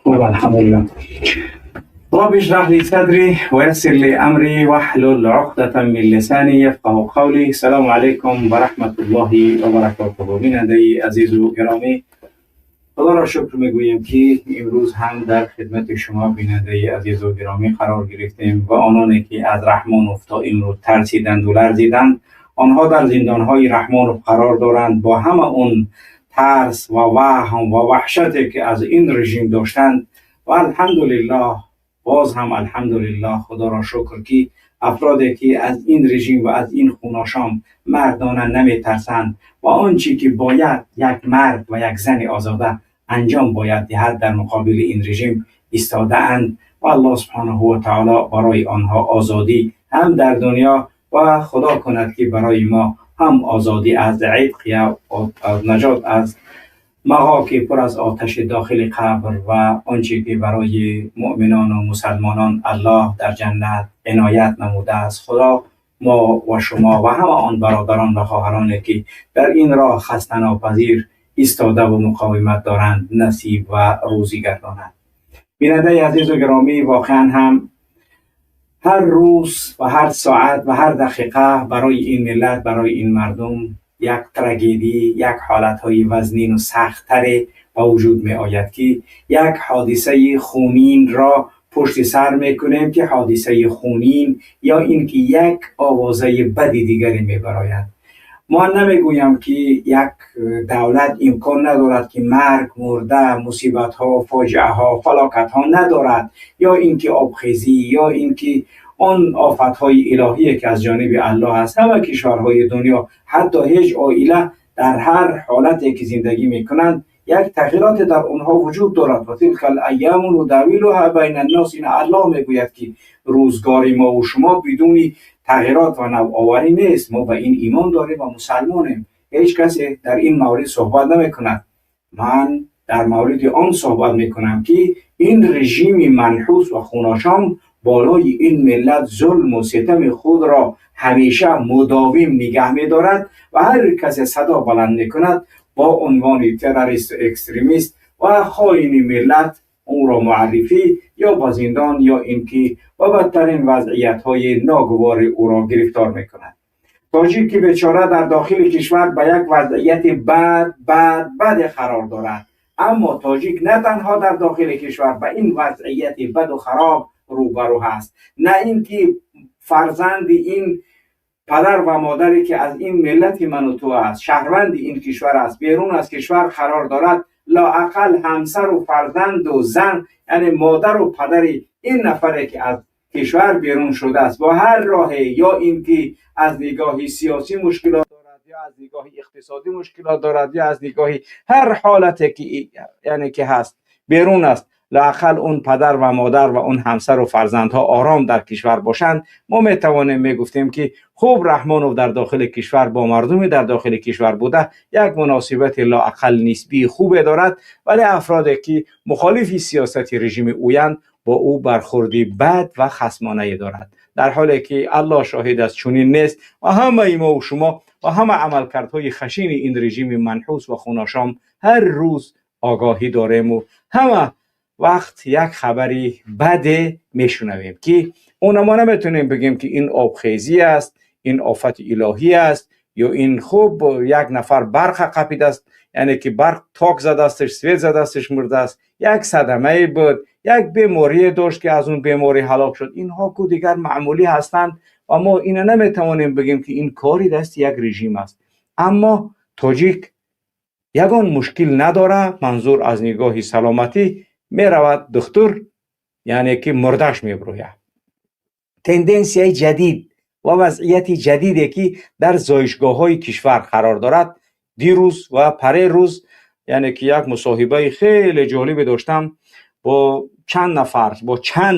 خوب الحمدلله. رب اشرح لي صدري ويسر لي امري واحلل عقدة من لساني يفقهوا قولي. السلام علیکم و رحمت الله و برکاته. بیننده عزیز و گرامی، خدا را شکر میگویم که امروز هم در خدمت شما بیننده عزیز و گرامی قرار گرفتیم و آنانی که از رحمان تا امروز ترسیدند و لرزیدند، آنها در زندانهای رحمان قرار دارند با همه اون ترس و وهم و وحشتی که از این رژیم داشتند. و الحمدلله، باز هم الحمدلله، خدا را شکر که افرادی که از این رژیم و از این خوناشام مردانه نمی ترسند و آنچه که باید یک مرد و یک زن آزاده انجام باید دهد در مقابل این رژیم ایستاده اند و الله سبحانه و تعالی برای آنها آزادی هم در دنیا و خدا کند که برای ما هم آزادی از عتق و نجات از مغاک پر از آتش داخل قبر و آنچه که برای مؤمنان و مسلمانان الله در جنت عنایت نموده است. خدا ما و شما و همه آن برادران و خواهرانی که در این راه خسته ناپذیر ایستاده و مقاومت دارند نصیب و روزی گرداند. بیننده عزیز و گرامی، واقعا هم هر روز و هر ساعت و هر دقیقه برای این ملت، برای این مردم یک تراژدی، یک حالتهای وزنین و سخت‌تر به وجود می آید که یک حادثه خونین را پشت سر میکنیم که حادثه خونین یا اینکه یک آوازه بد دیگری می براید. ما نمیگویم که یک دولت امکان ندارد که مرگ، مرده، مصیبت ها، فاجعه ها، فلاکت ها ندارد، یا اینکه آبخیزی، یا اینکه آن آفت های الهی که از جانب الله است. همه کشورهای دنیا، حتی هیچ عائله در هر حالتی که زندگی میکنند یک تغییرات در اونها وجود دارد. و تلک الایام نداولها بین الناس، این الله میگوید که روزگار ما و شما بدون تغییرات و نوآوری نیست. ما به این ایمان داریم و مسلمانیم. هیچ کسی در این مورد صحبت نمی کند. من در مورد آن صحبت می کنم که این رژیم منحوس و خوناشام بالای این ملت ظلم و ستم خود را همیشه مداوم نگه می دارد و هر کسی صدا بلند می کند با عنوان تروریست و اکستریمیست و خائن ملت اون را معرفی یا با زندان یا اینکه و بدترین وضعیت های ناگوار او را گرفتار می کند. تاجیک که بیچاره در داخل کشور به یک وضعیت بد قرار دارد، اما تاجیک نه تنها در داخل کشور به این وضعیت بد و خراب روبرو هست، نه اینکه فرزند این پدر و مادری که از این ملت من و تو است، شهروند این کشور است، بیرون از کشور قرار دارد، لااقل همسر و فرزند و زن، یعنی مادر و پدر این نفری که از کشور بیرون شده است با هر راهی، یا اینکه از نگاه سیاسی مشکلات دارد، یا از نگاه اقتصادی مشکلات دارد، یا از نگاه هر حالتی که یعنی که هست بیرون است، لااقل اون پدر و مادر و اون همسر و فرزندها آرام در کشور باشند. ما میتوانیم میگفتیم که خوب رحمانوف در داخل کشور با مردم در داخل کشور بوده یک مناسبت لااقل نسبی خوب دارد، ولی افرادی که مخالف سیاست رژیم اویند با او برخوردی بد و خصمانه دارد، در حالی که الله شاهد است چنین نیست. و همه ما و شما و همه عملکردهای خشین این رژیم منحوس و خوناشام هر روز آگاهی داریم و همه وقت یک خبری بد میشنویم که اون ما نمیتونیم بگیم که این آبخیزی است، این آفت الهی است، یا این خوب یک نفر برق قپیده است، یعنی که برق تاک زده استش، سویت زده استش، مرده است، یک صدمه بود، یک بیماری داشت که از اون بیماری هلاک شد. اینها که دیگر معمولی هستند و ما اینا نمیتوانیم بگیم که این کاری دست یک رژیم است. اما تاجیک یگان مشکل نداره، منظور از نگاه سلامتی می رود دکتر، یعنی که مردش می بروید. تندنسی جدید و وضعیت جدیدی که در زایشگاه های کشور قرار دارد. دیروز و پره روز یعنی که یک مصاحبه خیلی جالب داشتم با چند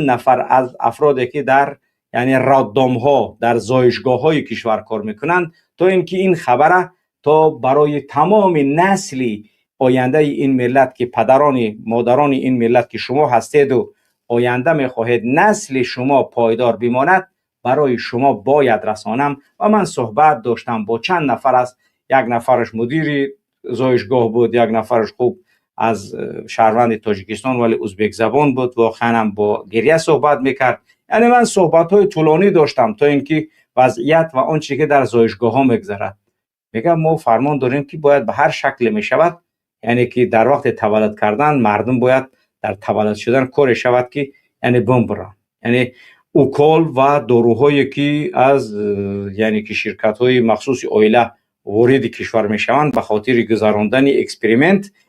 نفر از افرادی که در یعنی رادام ها در زایشگاه های کشور کار میکنند، تا اینکه این خبره تا برای تمام نسلی آینده این ملت که پدران مادران این ملت که شما هستید و آینده میخواهید نسل شما پایدار بماند، برای شما باید رسانم. و من صحبت داشتم با چند نفر است، یک نفرش مدیر زایشگاه بود، یک نفرش خوب از شهروند تاجیکستان ولی ازبک زبان بود، واقعا هم با گریه صحبت میکرد. یعنی من صحبت های طولانی داشتم تا اینکه وضعیت و آنچه که در زایشگاه ها میگذرد. میگم ما فرمان داریم که باید به هر شکل میشود، یعنی که در وقت تولد کردن مردم باید در تولد شدن کار شود که یعنی بمب برن، یعنی اوکال و داروهایی که از یعنی که شرکت های مخصوص اویله وارد کشور میشوند به خاطر گذراندن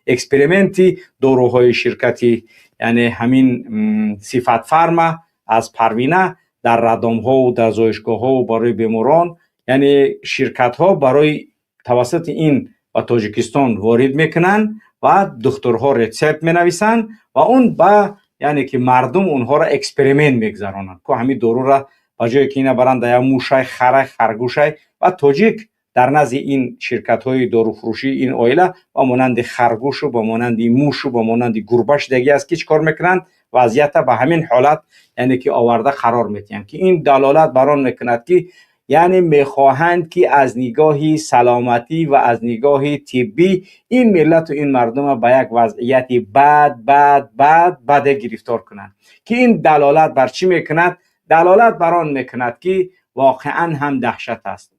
اکسپریمنتی داروهای شرکتی یعنی همین صفت فرما از پروینه در ردام ها و در زایشگاه ها و برای بیماران، یعنی شرکت ها برای توسط این و تاجیکستان وارد میکنن و دکترها رسپت مینویسن و اون با یعنی که مردم اونها را اکسپریمنت میگذرانند که همین دارو را به جای که اینا برند یا موشای خره خرگوشای و تاجیک در نزد این شرکت های دارو فروشی این اویله با مانند خرگوش و با مانند موش و با مانند گربش دیگه از کیچ کار میکنند، وضعیت به همین حالت یعنی که آورده قرار میتین که این دلالت بران میکند که یعنی میخواهند که از نگاه سلامتی و از نگاه طبی این ملت و این مردم به یک وضعیت بد گرفتار کنند. که این دلالت بر چی میکند؟ دلالت بران میکند که واقعا هم دهشت است.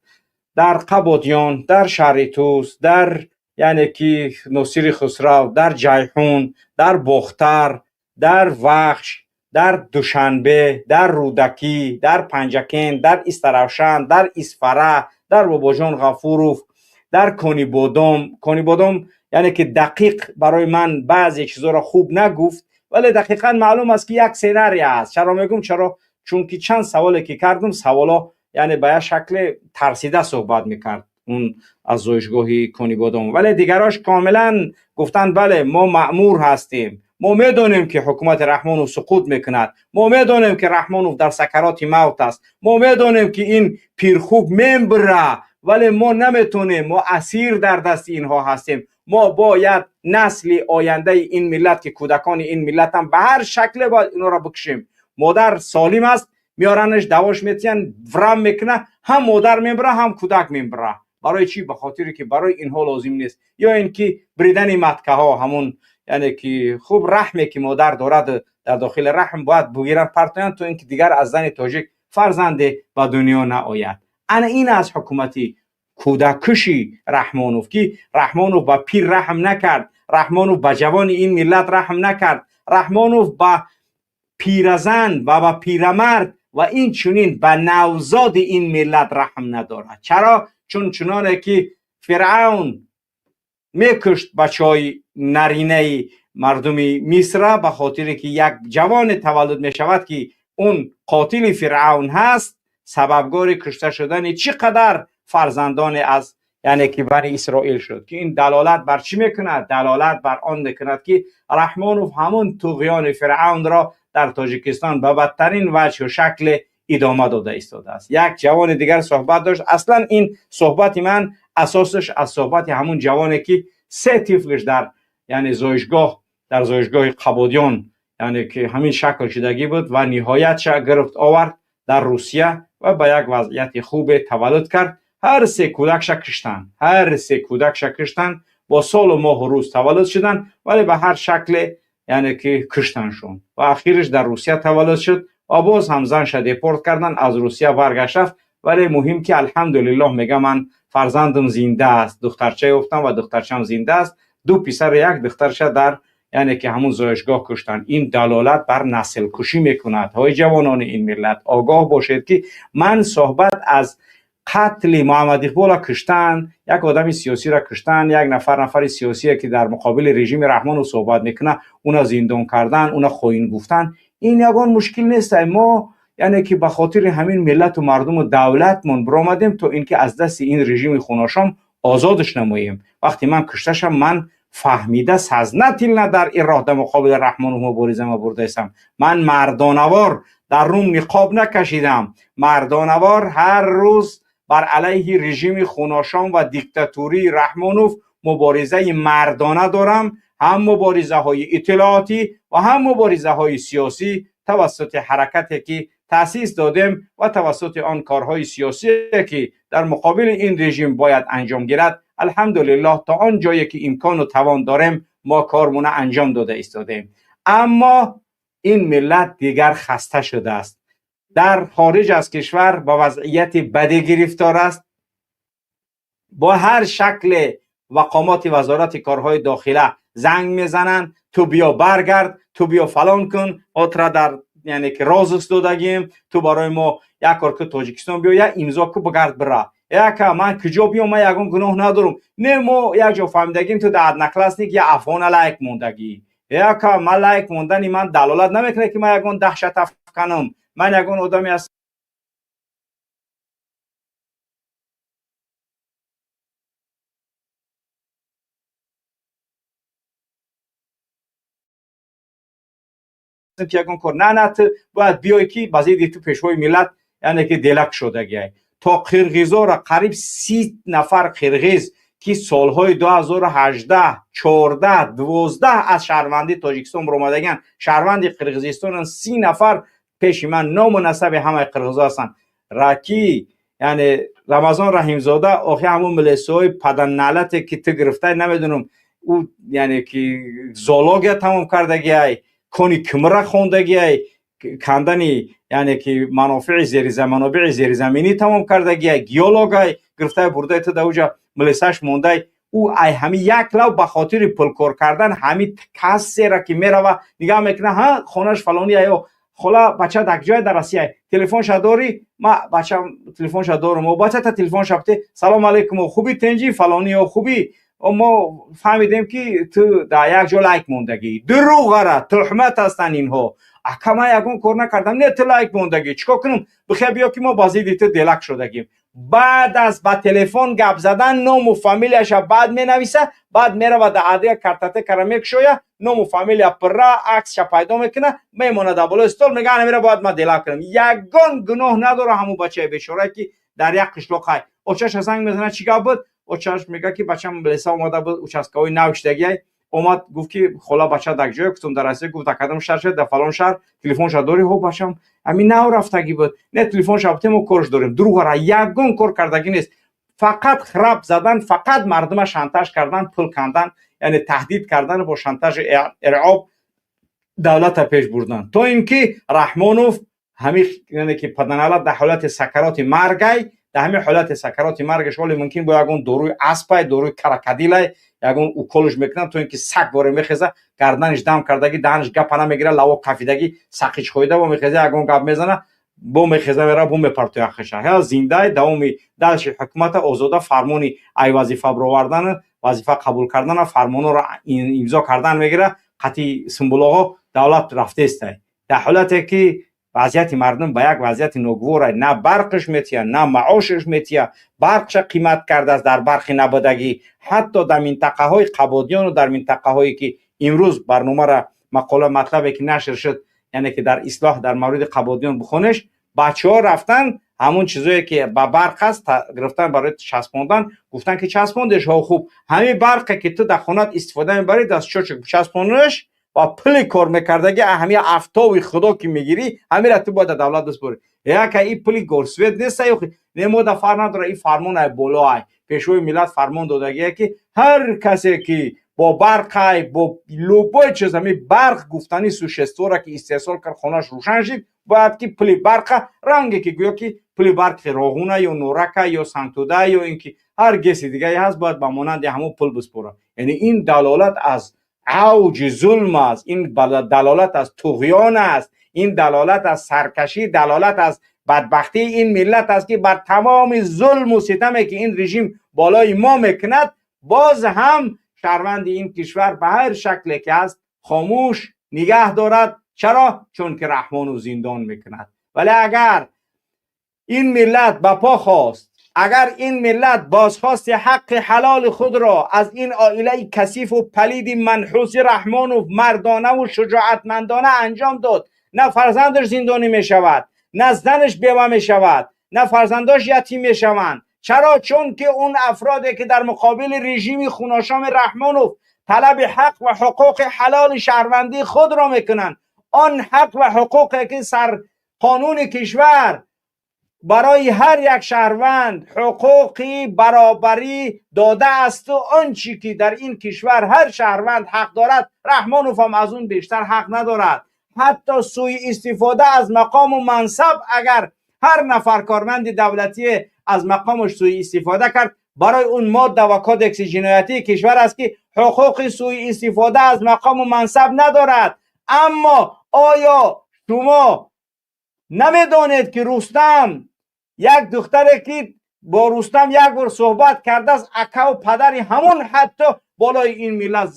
در قبادیان، در شهر توس، در یعنی که نصیر خسرو، در جیحون، در بختر، در وخش، در دوشنبه، در رودکی، در پنجکین، در استروشن، در اسفره، در باباجان غفوروف، در کونی بودم یعنی که دقیق برای من بعضی چیزا را خوب نگفت ولی دقیقا معلوم است که یک سیناری است. چرا میگم؟ چون که چند سوالی که کردم سوالا یعنی به شکل ترسیده صحبت میکرد اون از زایشگاهی کونی بودم، ولی دیگراش کاملا گفتن بله ما مأمور هستیم، ما میدونیم که حکومت رحمانوف سقوط میکند، ما میدونیم که رحمانوف در سکرات موت است، ما میدونیم که این پیرخوب میبره ولی ما نمیتونیم، ما اسیر در دست اینها هستیم، ما باید نسل آینده این ملت که کودکان این ملت هم به هر شکل باید اینا را بکشیم. مادر سالم است میارنش دواش میتین ورم میکنه، هم مادر میبره هم کودک میبره. برای چی؟ به خاطری که برای اینها لازم نیست. یا اینکه بریدن متکه ها، همون یعنی که خوب رحمی که مادر دارد در داخل رحم باید بگیرن پرتایان تو اینکه دیگر از زن تاجیک فرزند به دنیا نآید. انا این از حکومتی کودکشی رحمانوف که رحمانوف با پیر رحم نکرد، رحمانوف با جوان این ملت رحم نکرد، رحمانوف با پیرزن و با پیرمرد و این چنین به نوزاد این ملت رحم ندارد. چرا؟ چون چنانه که فرعون میکشت بچهای نرینه مردم مصر به خاطر که یک جوان تولد میشود که اون قاتل فرعون هست، سببگار کشته شدن چقدر فرزندان از یعنی که بنی اسرائیل شد. که این دلالت بر چی میکند؟ دلالت بر آن میکند که رحمانوف همون طغیان فرعون را در تاجیکستان به بدترین وجه و شکل ادامه داده ایستاده است. یک جوان دیگر صحبت داشت، اصلا این صحبت من اساسش از صحبت همون جوانی که سه طفلش در یعنی در زایشگاه قبادیان یعنی که همین شکل شدگی بود و نهایت گرفت آورد در روسیه و به یک وضعیت خوب تولد کرد. هر سه کودک کشتن با سال و ماه و روز تولد شدن ولی به هر شکل یعنی که کشتنشون و اخیرش در روسیه تولد شد و باز هم زنش دیپورت کردن، از روسیه برگشت. ولی مهم که الحمدلله میگم من فرزندم زنده است، دخترچه افتم و دخترچم زنده است. دو پسر یک دخترچه در یعنی که همون زایشگاه کشتن. این دلالت بر نسل کشی میکند. های جوانان این ملت آگاه باشید که من صحبت از قتل محمد اقبال کشتن، یک آدم سیاسی را کشتن، یک نفر سیاسی که در مقابل رژیم رحمانوف صحبت میکنه اونا زندان کردن، اونا خائن گفتن، این یگان مشکل نیست. ما یعنی که به خاطر همین ملت و مردم و دولتمون برآمدیم تا اینکه از دست این رژیم خوناشام آزادش نماییم. وقتی من کشتشم من فهمیده سزنتیل در این راه در مقابل رحمانوف مبارزه ما برده استم. من مردانوار در روم نقاب نکشیدم، مردانوار هر روز بر علیه رژیم خوناشام و دیکتاتوری رحمانوف مبارزه مردانه دارم، هم مبارزه های اطلاعاتی و هم مبارزه های سیاسی توسط حرکتی که تأسیس دادیم و توسط آن کارهای سیاسی که در مقابل این رژیم باید انجام گیرد. الحمدلله تا آن جایی که امکان و توان داریم ما کارمون انجام داده ایستادیم. اما این ملت دیگر خسته شده است، در خارج از کشور با وضعیت بدی گرفتار است. با هر شکل مقامات وزارت کارهای داخله زنگ میزنن تو بیا برگرد، تو بیا فلان کن، اوترا در یعنی که راز استودگیم، تو برای ما یک کار که تاجیکستان بیا یا امضا کو بگرد برا یا که من کجا بیام، من یگان گناه ندارم، نه ما یک جا فهمیدگیم تو در نقل است یا افغان لایق موندگی یا که من لایق موندنی من دلالت نمیکنه که من یگان دهشت افکنم، من یگان آدمی است که یگان کار نه تو باید بیای که بازی تو پیشوای ملت یعنی که دلک شده گیای. تا قرغیزا را قریب 30 نفر قرغیز که سالهای 2018 14 12 از شهروندی تاجیکستان برآمدگان، شهروندی قرغیزستان 30 نفر پیش من نام و نسب همه قرغیزا هستند. راکی یعنی رمضان رحیم زاده آخه همون ملیسای پدن نالت که تو گرفته نمیدونم او یعنی که زولاگ تمام کردگی کنی کمره خوندگی کندنی یعنی که منافع زیر زمینی تمام کردگی گیولوگای گرفته برده تو دوجا ملیساش مونده او ای همی یک لو به خاطر پلکار کردن همی کسی را که میره و نگاه میکنه ها خونش فلانی یا خلا بچه دک جای در رسیه تلفن شداری ما بچه تلفن شدارم و بچه تا تلفن شبته سلام علیکم خوبی تنجی فلانی و خوبی ما فهمیدیم که تو در یک جا لایک موندگی دروغ را تهمت هستن اینها اکما یگون کار نکردم نه تو لایک موندگی چیکار کنم بخیر بیا که ما بازی دیت دلک شدگیم. بعد از با تلفن گپ زدن نام و فامیلش بعد می نویسه، بعد میره و در عادی کارتته کرمیک شویا نام و فامیل پر عکس پیدا میکنه میمونه در بالا استول میگه میره باید ما دلک کنم. یگان گناه نداره همون بچه بیچاره که در یک قشلاق های اوچش زنگ میزنه چیکار بود اوچش میگه که بچه‌م بلسا اومده بود اوچاسکوی نوشتگی اومد گفت که خلا بچه دک جای گفتم در راستی گفت کدام شهر شد در فلان شهر تلفن شد داری هو بچه‌م همین نو رفتگی بود نه تلفن شبته ما کارش داریم دروغ را یگان کار کردگی نیست، فقط خراب زدن، فقط مردم شانتاژ کردن، پول کندن یعنی تهدید کردن با شانتاژ ارعاب دولت پیش بردن تا اینکه رحمانوف همین یعنی که پدنالت در حالت سکرات مرگی در همین حالت سکرات مرگش ولی ممکن با یگون داروی اسپای داروی کرکدیل یگون اوکولش میکنن تو اینکه سگ باره میخزه گردنش دم کردگی دهنش گپ نمیگیره لوا کفیدگی سقیچ خویده و میخزه یگون گپ میزنه بو میخزه میره بو میپرتو یخشه ها زنده داومی دلش حکومت آزاده فرمانی ای وظیفه برآوردن وظیفه قبول کردن فرمانو را امضا کردن میگیره قطعی سمبولاغا دولت رفته است در حالتی که وضعیت مردم به یک وضعیت ناگوار نه برقش میتیه نه معاشش میتیه برقش قیمت کرده است در برخی نبودگی حتی در منطقه های قبادیان و در منطقه هایی که امروز برنامه را مقاله مطلبی که نشر شد یعنی که در اصلاح در مورد قبادیان بخونش بچه ها رفتن همون چیزایی که با برق هست گرفتن برای چسباندن گفتن که چسباندش ها خوب همین برق که تو در خونت استفاده میبری دست چسباندنش و پلی کار میکردگی همین افتاوی خدا که میگیری همین را تو باید دولت بسپاری یا که این پلی گورسویت نیست یا نمو دفعه نداره این فرمان بالا پیشوی ملت فرمان دادگیه که هر کسی که با برق با لوبای چیز همین برق گفتنی سوشستورا که استحصال کرد خونش روشن شد باید که پلی برق رنگی که گویا که پلی برق راغونه یا نورکه یا سنتوده یا اینکه هر گسی دیگه هست باید با مانند همون پل بسپاره. یعنی این دلالت از اوج ظلم است، این دلالت از طغیان است، این دلالت از سرکشی، دلالت از بدبختی این ملت است که بر تمام ظلم و ستمی که این رژیم بالای ما میکند باز هم شهروند این کشور به هر شکلی که است خاموش نگه دارد. چرا؟ چون که رحمان و زندان میکند. ولی اگر این ملت به پا خواست، اگر این ملت بازخواست حق حلال خود را از این عائله کثیف و پلید منحوس رحمان و مردانه و شجاعتمندانه انجام داد، نه فرزندش زندانی می شود، نه زنش بیوه می شود، نه فرزنداش یتیم می شوند. چرا؟ چون که اون افرادی که در مقابل رژیم خوناشام رحمانوف طلب حق و حقوق حلال شهروندی خود را میکنند، آن حق و حقوقی که سر قانون کشور برای هر یک شهروند حقوقی برابری داده است و آنچه که در این کشور هر شهروند حق دارد رحمانوف هم از اون بیشتر حق ندارد. حتی سوء استفاده از مقام و منصب، اگر هر نفر کارمند دولتی از مقامش سوء استفاده کرد، برای اون ماده و کودکس جنایتی کشور است که حقوق سوء استفاده از مقام و منصب ندارد. اما آیا شما نمیدانید که رستم، یک دختری که با رستم یک بار صحبت کرده است، اکا و پدری همون حتی بالای این ملت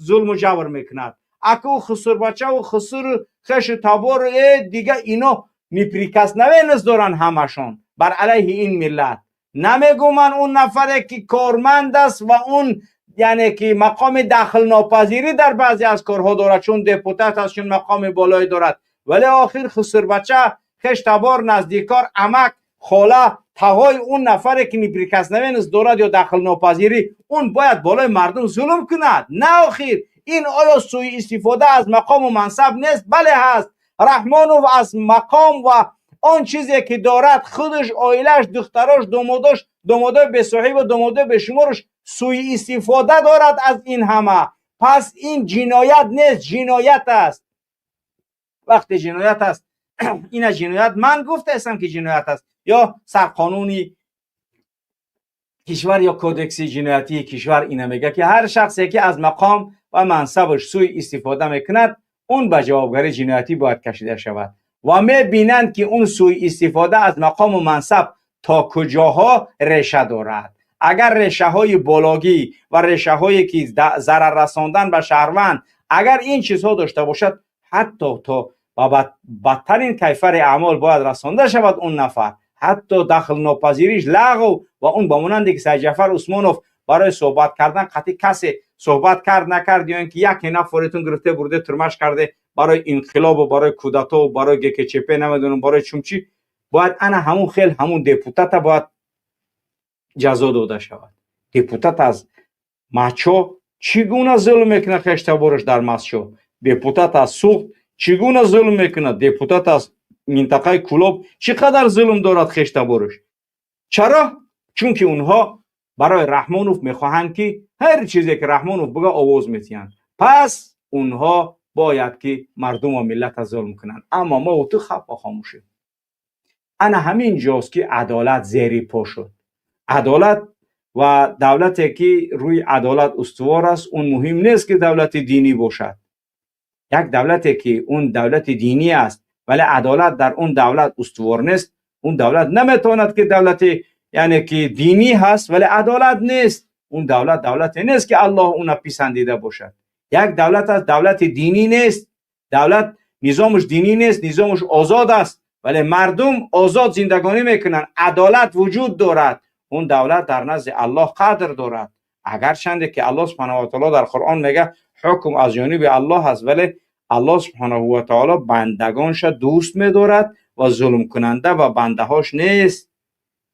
ظلم و جبر میکند. اکا و خسر بچه و خسر خش تبار دیگه اینا نیپریکس نوینست دارن همشون بر علیه این ملت. نمیگو من اون نفره که کارمند است و اون یعنی که مقام دخل ناپذیری در بعضی از کارها دارد، چون دپوتات است، چون مقام بالایی دارد، ولی آخر خسر بچه، خش تبار، نزدیکار، عمک، خاله، تهای اون نفره که نیپریکس نوینست دارد یا دخل ناپذیری، اون باید بالای مردم ظلم کند؟ نه آخر. این آیا سوء استفاده از مقام و منصب نیست؟ بله هست. رحمانوف از مقام و آن چیزی که دارد، خودش، آیلش، دختراش، دامادای به صاحب و دامادای به شمارش سوء استفاده دارد از این همه. پس این جنایت نیست، جنایت است. وقتی جنایت است، این جنایت من گفته هستم که جنایت است، یا سرقانونی کشور یا کودکس جنایتی کشور اینه میگه که هر شخصی که از مقام و منصبش سوء استفاده میکند، اون به جوابگری جنایتی باید کشیده شود. و میبینند که اون سوء استفاده از مقام و منصب تا کجاها ریشه دارد. اگر ریشه های بالاگی و ریشه هایی که ضرر رساندن به شهروند، اگر این چیزها داشته باشد، حتی تا بدترین کیفر اعمال باید رسانده شود اون نفر، حتی دخل ناپذیریش لغو. و اون با مانندی که سید جعفر عثمانوف برای صحبت کردن قطعی کسی صحبت کرد نکرد، یا اینکه یک نفرتون گرفته برده ترمش کرده برای انقلاب و برای کودتا و برای گکچپه نمیدونم برای چومچی، باید انا همون خیل همون دپوتات باید جزا داده شود. دپوتات از مچو چگونه ظلم میکنه خشتبارش در مسشو، دپوتات از سوخت چگونه ظلم میکنه، دپوتات از منطقه کلوب چقدر ظلم دارد خشتبارش. چرا؟ چون که اونها برای رحمانوف میخواهند که هر چیزی که رحمانوف بگه آواز میتین، پس اونها باید که مردم و ملت ظلم کنند. اما ما و تو خب خاموشیم. انا همین جاست که عدالت زیر پا شد. عدالت و دولتی که روی عدالت استوار است، اون مهم نیست که دولت دینی باشد. یک دولتی که اون دولت دینی است ولی عدالت در اون دولت استوار نیست، اون دولت نمیتواند که دولت یعنی که دینی هست ولی عدالت نیست. اون دولت دولتی نیست که الله اون پسندیده باشد. یک دولت از دولت دینی نیست، دولت نظامش دینی نیست، نظامش آزاد است ولی مردم آزاد زندگانی میکنن، عدالت وجود دارد. اون دولت در نزد الله قدر دارد. اگر چنده که الله سبحانه و تعالی در قرآن میگه حکم از جانب الله هست، ولی الله سبحانه و تعالی بندگانش دوست می‌دارد و ظلم کننده و بنده هاش نیست.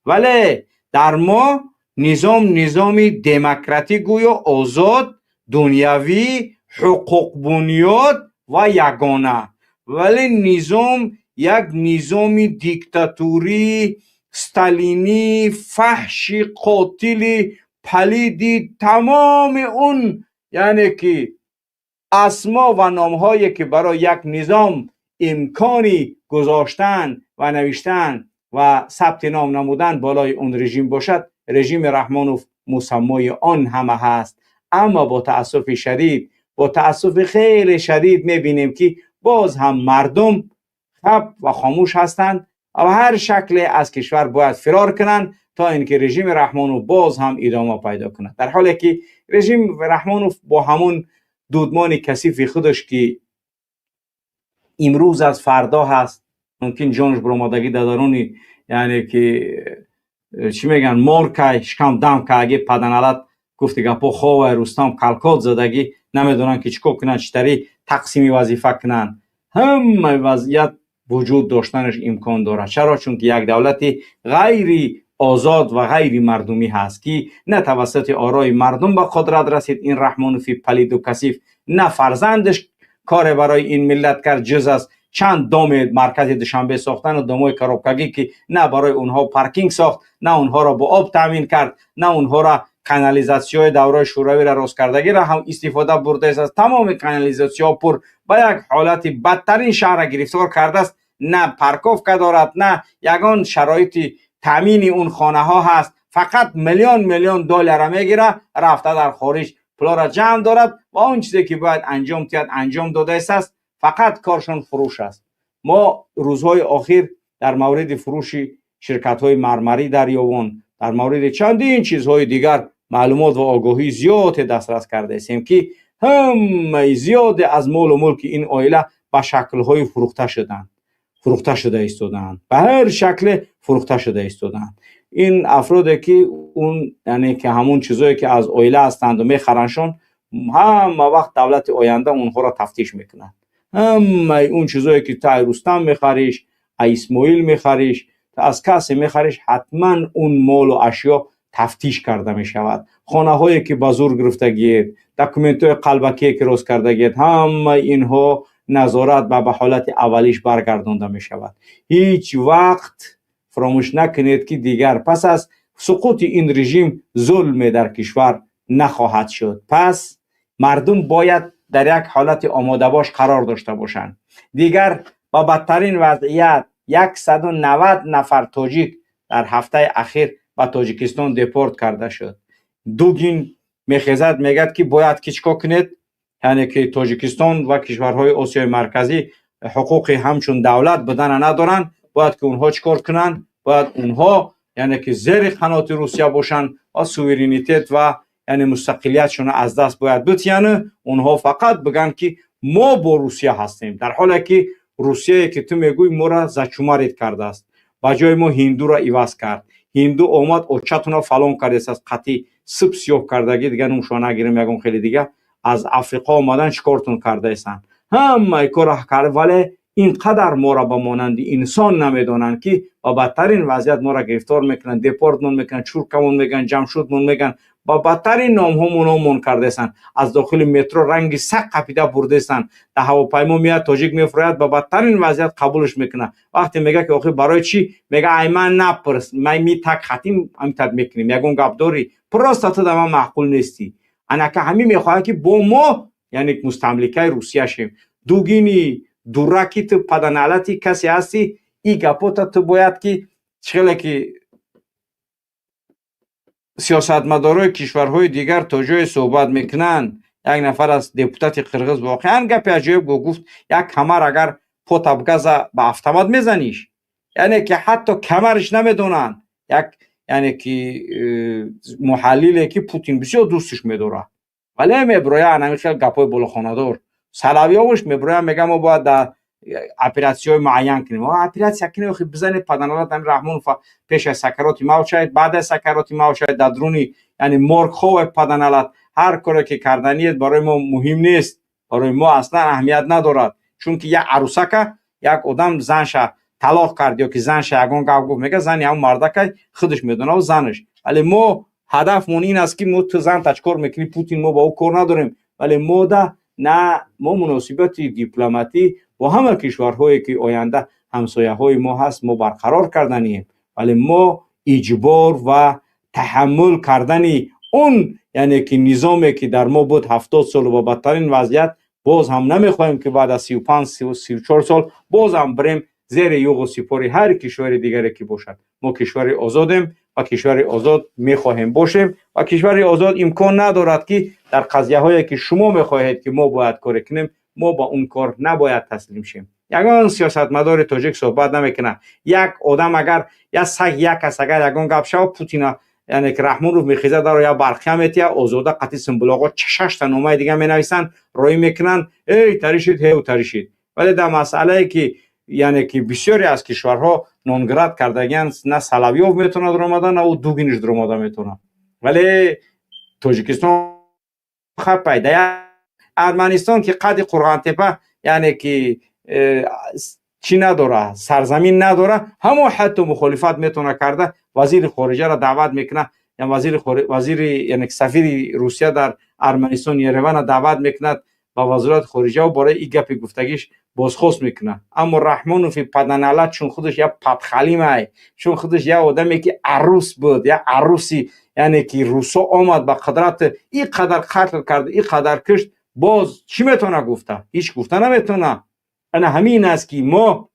ولی در ما نظامی دموکراتیک گویا آزاد، دنیوی، حقوق بنیاد و یگانه، ولی نظام یک نظام دیکتاتوری، استالینی، فحشی، قاتلی، پلیدی، تمام اون یعنی که اسما و نامهایی که برای یک نظام امکانی گذاشتن و نوشتن و ثبت نام نمودن بالای اون رژیم باشد، رژیم رحمانوف مسمای آن همه هست. اما با تأسف شدید، با تأسف خیلی شدید میبینیم که باز هم مردم خب و خاموش هستند و هر شکل از کشور باید فرار کنند تا اینکه رژیم رحمانوف باز هم ادامه پیدا کند، در حالی که رژیم رحمانوف با همون دودمان کثیف خودش که امروز از فردا هست، ممکن جانش برآمدگی دادرونی یعنی که چی میگن مارکای شکم دم که اگه پدنالت گفتی گپا خواه رستم کلکات زدگی نمیدونن که چیکار کنن، چطوری تقسیم وظیفه کنن. همه وضعیت وجود داشتنش امکان داره. چرا؟ چون که یک دولت غیر آزاد و غیر مردمی هست که نه توسط آرای مردم به قدرت رسید این رحمانوفی پلید و کثیف، نه فرزندش کار برای این ملت کرد جز از چند دام مرکز دوشنبه ساختن و دامای کارابکگی که نه برای اونها پارکینگ ساخت، نه اونها را با آب تامین کرد، نه اونها را کانالیزاسیون دورای شوروی را راست کردگی را هم استفاده برده است. تمام کانالیزاسیون پر به یک حالت بدترین شهر گرفتار کرده است. نه پارکوفکا دارد، نه یگان شرایط تامین اون خانه ها هست. فقط میلیون دلار میگیره، رفته در خارج پولا جمع دارد و اون چیزی که باید انجام تید انجام داده است. فقط کارشون فروش است. ما روزهای اخیر در مورد فروش شرکت های مرمری در یوان، در مورد چندین چیزهای دیگر معلومات و آگاهی زیاد دسترس کرده ایم که هم زیاد از مال و ملک این عائله به شکل های فروخته شده ایستادند، به هر شکل فروخته شده ایستادند. این افرادی که اون یعنی که همون چیزایی که از عائله هستند و میخرنشون، هم وقت دولت آینده اونها را تفتیش میکنند. هم اون چیزایی که تا رستم میخریش، اسماعیل میخریش، تا از کسی میخریش، حتما اون مال و اشیا تفتیش کرده میشود. خانه هایی که به زور گرفتگی، دکومنت های قلبکی که روز کردگی، هم اینها نظارت به حالت اولیش برگردانده میشود. هیچ وقت فراموش نکنید که دیگر پس از سقوط این رژیم ظلم در کشور نخواهد شد. پس مردم باید در یک حالت آماده باش قرار داشته باشند. دیگر با بدترین وضعیت 190 نفر تاجیک در هفته اخیر به تاجیکستان دپورت کرده شد. دوگین میخیزد میگد که باید که چیکار کنید، یعنی که تاجیکستان و کشورهای آسیای مرکزی حقوق همچون دولت بدن ندارن، باید که اونها چیکار کنن؟ باید اونها یعنی که زیر قنات روسیه باشن و سوورینیتت و یعنی مستقلیتشون از دست باید بتینه. اونها فقط بگن که ما با روسیه هستیم، در حالی که روسیه که تو میگوی ما را زچومارید کرده است، با جای ما هندو را عوض کرد. هندو اومد اوچتون را فلان کرده است، از قطعی سب سیاه کردگی دیگه نمشو نگیرم. یکم خیلی دیگه از افریقا اومدن چیکارتون کرده ایستن، همه کار کرده، ولی اینقدر ما را به مانند انسان نمیدونن که با بدترین وضعیت ما را گرفتار میکنن، دپورت میکنن، چورکمون میگن، جمشودمون میگن، با بدترین نام همون کرده ایستن. از داخل مترو رنگ سق قپیده برده ایستن، در هواپیما میاد تاجیک میفراید، با بدترین وضعیت قبولش میکنه. وقتی میگه که آخه برای چی، میگه ای من نپرس، من می تک خطیم امتد میکنیم. یگون گپ داری پراست تا من معقول نیستی. انا که همین میخواد که با ما یعنی مستملکه روسیه شیم. دوگینی دورکی تو پدنالتی کسی هستی، ای گپوتا تو باید که چخیلی که سیاستمدارای کشورهای دیگر تا جای صحبت میکنن. یک نفر از دپوتات قرغز واقعا گپ عجیب گفت، یک کمر اگر پوت ابگازه به اتومات میزنیش، یعنی که حتی کمرش نمیدونن. یک یعنی که محلیله که پوتین بسیار دوستش میداره، ولی میبروی انمی خیلی گپای بلخانه دار سلاویاوش میبروی میگه ما باید در اپراسیون معین کنیم. اپراسیون کنیم خیلی بزنید پدنالات هم رحمون پیش از سکراتی موت شاید، بعد از سکراتی موت شاید، در درونی یعنی مرگ خواه پدنالات. هر کاری که کردنیت برای ما مهم نیست، برای ما اصلا اهمیت ندارد. چون که یک عروسک یک آدم زنش طلاق کرد یا که زنش یگان گپ گفت، میگه زن هم مردک خودش میدونه و زنش. ولی ما هدفمون این است که ما تو زن تچکار میکنی پوتین، ما با او کار نداریم. ولی ما نه ما مناسبت دیپلماتی با همه کشورهایی که آینده همسایه های ما هست ما برقرار کردنیم، ولی ما اجبار و تحمل کردنی اون یعنی که نظامی که در ما بود 70 سال و بدترین وضعیت باز هم نمیخوایم که بعد از 35 34 سال باز هم بریم زیر یوغ و سپاری هر کشور دیگری که باشد. ما کشور آزادیم و کشور آزاد میخواهیم باشیم و کشور آزاد امکان ندارد که در قضیه هایی که شما میخواهید که ما باید کار کنیم ما با اون کار نباید تسلیم شیم. یگان سیاستمدار تاجیک صحبت نمیکنه. یک آدم اگر یا سگ یک کس اگر یگان گپ شو پوتین یعنی که رحمان رو میخیزه داره یا برخی همتی آزاده قطعی سمبول آقا چشش تا نامه دیگه می نویسن روی میکنن ای تریشید هی و تریشید. ولی در مسئله که یعنی که بسیاری از کشورها نونگراد کردگن، نه سلاویوف میتونه در اومدن نه او دوگینش در اومده میتونه. ولی تاجیکستان خب پیدا ارمنستان که قد قرغان تپه یعنی که چی نداره، سرزمین نداره، همو حتی مخالفت میتونه کرده. وزیر خارجه را دعوت میکنه، یا وزیر یعنی سفیر روسیه در ارمنستان یروان دعوت میکنه با وزارت خارجه و برای این گپ گفتگیش بازخواست میکنه. اما رحمانوف پدنالت چون خودش یا پدخلیمه، چون خودش یا آدمی که عروس بود، یا عروسی، یعنی که روسا آمد به قدرت این قدر قتل کرد، این قدر کشت، باز چی میتونه گفته؟ هیچ گفته نمیتونه. انا همین است که ما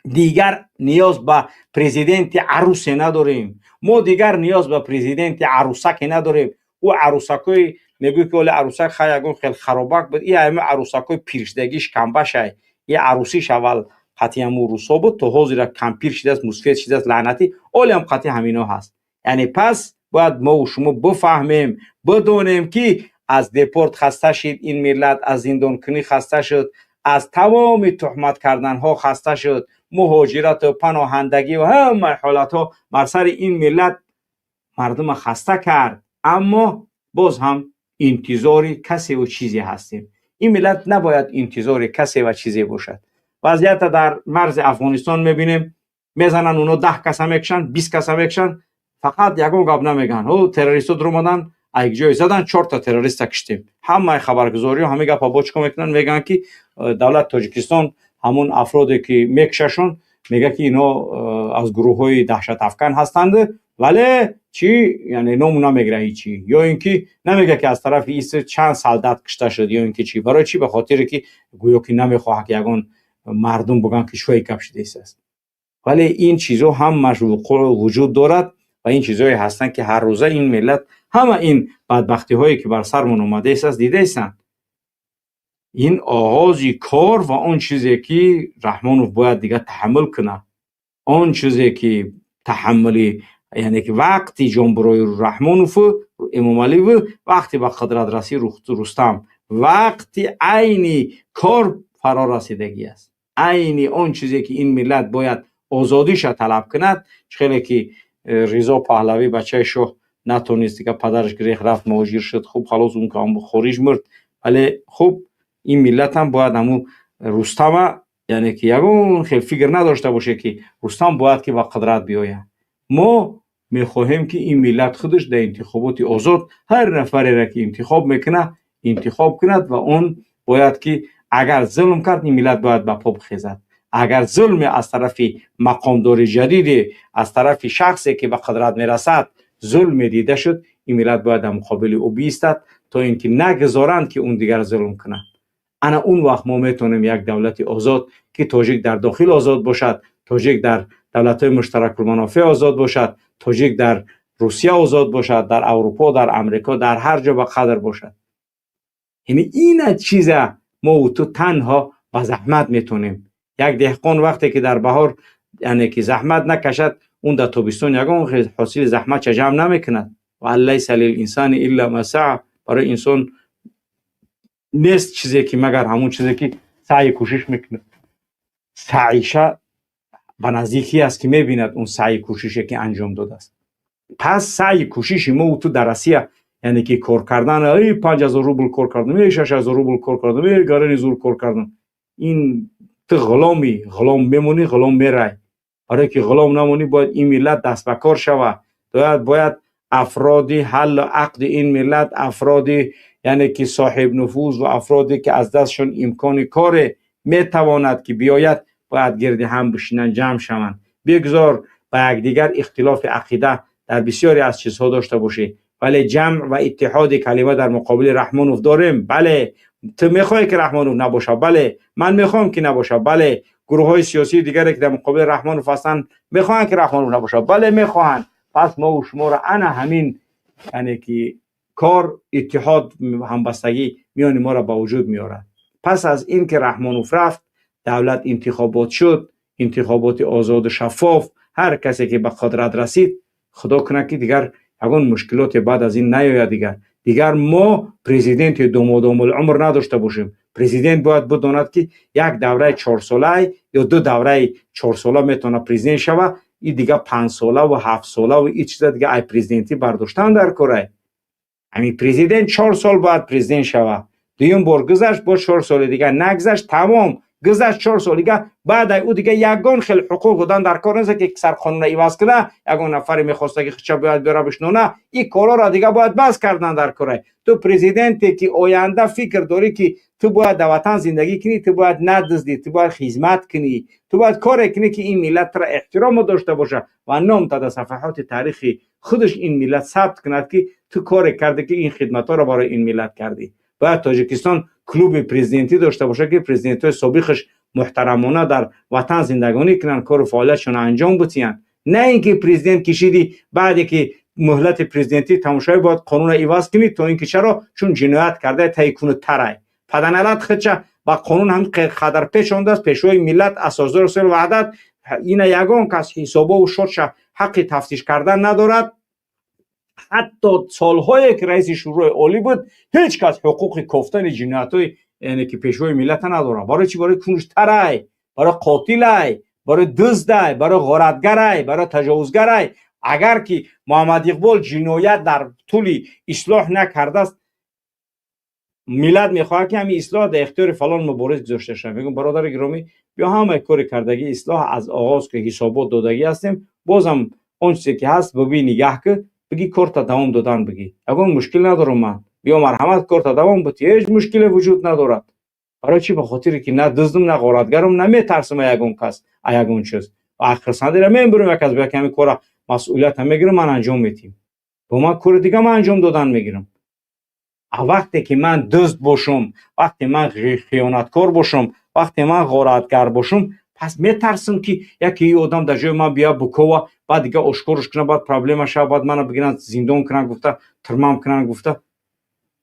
دیگر نیاز به پرزیدنت عروسی نداریم، ما دیگر نیاز به پرزیدنت عروسک نداریم. او عروسکای میگه که ولی عروسک خیلی خیلی خرابک بود، این همه عروسکای پیرشدگیش کم بشه، یه عروسیش اول قطعی هم روسا بود تو حاضر کم پیر شده است، مسفید شده است، لعنتی اولی هم قطعی همینا هست. یعنی پس باید ما و شما بفهمیم، بدونیم که از دپورت خسته شد این ملت، از زندان کنی خسته شد، از تمام تهمت کردن ها خسته شد، مهاجرت و پناهندگی و همه حالت ها بر سر این ملت مردم خسته کرد. اما باز هم انتظار کسی و چیزی هستیم. این ملت نباید انتظار کسی و چیزی باشد. وضعیت در مرز افغانستان میبینیم، میزنن اونا 10 کس هم یکشن، 20 کس هم یکشن، فقط یکون گپ نمیگن. او تروریست در اومدن یک جای زدن 4 تا تروریست کشتیم. همه خبرگزاری و همه گپا باچ میکنن، میگن که دولت تاجیکستان همون افرادی که میکششون میگه که اینا از گروه های دهشت افکن هستند، ولی چی؟ یعنی نمونه میگره چی؟ یا اینکه نمیگه که از طرف ایست چند سالدت کشته شد، یا اینکه چی؟ برای چی؟ به خاطر که گویا که نمیخواه که یگان مردم بگن که شوی کپ شده است. ولی این چیزها هم مشروع وجود دارد و این چیزهایی هستن که هر روزه این ملت همه این بدبختی هایی که بر سرمون اومده است دیده ایستن. این آغازی کار و اون چیزی که رحمانوف باید دیگه تحمل کنه، اون چیزی که تحملی، یعنی که وقتی جنبرای رحمانوف امام علی و وقتی به قدرت رسی رستم، وقتی عینی کار فرا رسیدگی است، عینی اون چیزی که این ملت باید آزادیش طلب کند. خیلی که رضا پهلوی بچه شو نتونست که پدرش گریخ رفت مهاجر شد، خوب خلاص اون که هم خارج مرد، ولی خوب این ملت هم باید همون رستم، یعنی که یگون خیلی فکر نداشته باشه که رستم باید که با قدرت بیاید. ما میخواهیم که این ملت خودش در انتخابات آزاد هر نفری را که انتخاب میکنه انتخاب کند و اون باید که اگر ظلم کرد این ملت باید به پا بخیزد. اگر ظلم از طرف مقامدار جدید، از طرف شخصی که به قدرت میرسد ظلم دیده شد، این ملت باید در مقابل او بیستد تا اینکه نگذارند که اون دیگر ظلم کنه. انا اون وقت ما میتونیم یک دولت آزاد که تاجیک در داخل آزاد باشد، تاجیک در دولت‌های مشترک المنافع آزاد باشد، تاجیک در روسیه آزاد باشد، در اروپا، در امریکا، در هر جا به قدر باشد. یعنی این چیزه ما و تو تنها با زحمت میتونیم. یک دهقان وقتی که در بهار یعنی که زحمت نکشد، اون در تابستان یگان حاصل زحمت چه جمع نمیکند. و لیس للانسان الا ما سعی، برای انسان نیست چیزی که مگر همون چیزی که سعی کوشش میکنه. سعیشه به نزدیکی است که میبیند اون سعی کوششی که انجام داده است. پس سعی کوشش ما و تو در روسیه، یعنی که کار کردن 5000 روبل کار کردن، 6000 روبل کار کردن، گارن زور کار کردن، این تو غلام میمونی، غلام میرای. برای که غلام نمونی باید این ملت دست به کار شود. باید افرادی حل و عقد این ملت، افرادی یعنی که صاحب نفوذ و افرادی که از دستشون امکان کار میتواند که بیاید، باید گرد هم بشینن، جمع شوند. بگذار با یکدیگر اختلاف عقیده در بسیاری از چیزها داشته باشه، ولی جمع و اتحاد کلمه در مقابل رحمانوف داریم. بله تو میخوای که رحمانوف نباشه، بله من میخوام که نباشه، بله گروه های سیاسی دیگری که در مقابل رحمانوف هستن میخوان که رحمانوف نباشه، بله میخوان. پس ما و شما را انا همین یعنی که کار اتحاد همبستگی میان ما را به وجود میاره. پس از این که رحمانوف رفت، دولت انتخابات شد، انتخابات آزاد و شفاف، هر کسی که به قدرت رسید، خدا کنه که دیگر اگون مشکلات بعد از این نیاید. دیگر ما پرزیدنت دومادام العمر نداشته باشیم. پرزیدنت باید بداند که یک دوره 4 ساله یا 2 دوره 4 ساله میتونه پرزیدنت شوه، این دیگه 5 ساله و 7 ساله و این چیز دیگه ای پرزیدنتی برداشتن در کره. همین پرزیدنت 4 سال باید پرزیدنت شوه، دویم بار گذشت با 4 سال دیگه نگذشت، تمام گذشت 4 سال دیگه بعد او دیگه یگان خیلی حقوق دادن در کار نیست که سر قانون ایواز کنه. یگان نفر میخواسته که خچا باید بره بشنونه، این کارا را دیگه باید بس کردن در کاره. تو پرزیدنتی که آینده فکر داری که تو باید در وطن زندگی کنی، تو باید ندزدی، تو باید خدمت کنی، تو باید کار کنی که این ملت را احترام داشته باشه و نام تا در صفحات تاریخی خودش این ملت ثبت کند که تو کار کرده که این خدمت ها را برای این ملت کردی. باید تاجیکستان کلوب پرزیدنتی داشته باشه که پرزیدنت‌های سابقش محترمانه در وطن زندگانی کنن، کار فعالیتشون انجام بدن. نه اینکه پرزیدنت کشیدی بعدی که مهلت پرزیدنتی تماشای باید قانون ایواز کنی، تو اینکه چرا؟ چون جنایت کرده تایکون ترای پدنالت خچه با قانون هم قدر پیش آمده است. پیشوای ملت اساسدار اصل وحدت این یگان کس حسابا و شرطش حق تفتیش کردن ندارد. حتی سالهایی که رئیس شورای عالی بود هیچ کس حقوق گفتن جنایت‌های یعنی که پیشوای ملت نداره. برای چی؟ برای کونش ترای، برای قاتلای، برای دزدای، برای غارتگرای، برای تجاوزگرای. اگر که محمد اقبال جنایت در طول اصلاح نکرده است، ملت میخواد که همین اصلاح در اختیار فلان مبارز گذاشته شود. میگم برادر گرامی بیا همه کار کردگی اصلاح از آغاز که حسابات دادگی هستیم، بازم اون چیزی که هست ببین نگاه که بگی کارت دوام دادن بگی. اگر مشکل ندارم من بیا مرحمت کارت دوام بدی، هیچ مشکلی وجود ندارد. برای چی؟ به خاطر که نه دزدم نه غارتگرم نمیترسم یگون کس یگون چیز و آخر سنده میبرم یک از به کمی کار مسئولیت هم میگیرم، من انجام میدم. با من کار دیگه من انجام دادن میگیرم. وقتی که من دزد باشم، وقتی من خیانتکار باشم، وقتی من غارتگر باشم، پس میترسم که یکی آدم در جای من بیا بکوه بعد دیگه اشکارش کنه، بعد پرابلمش شه، بعد منو بگیرن زندان کنن گفته، ترمام کنن گفته.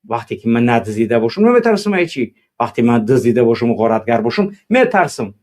وقتی که من ندزدیده باشم نمیترسم. هیچی. وقتی من دزدیده باشم و غارتگر باشم میترسم.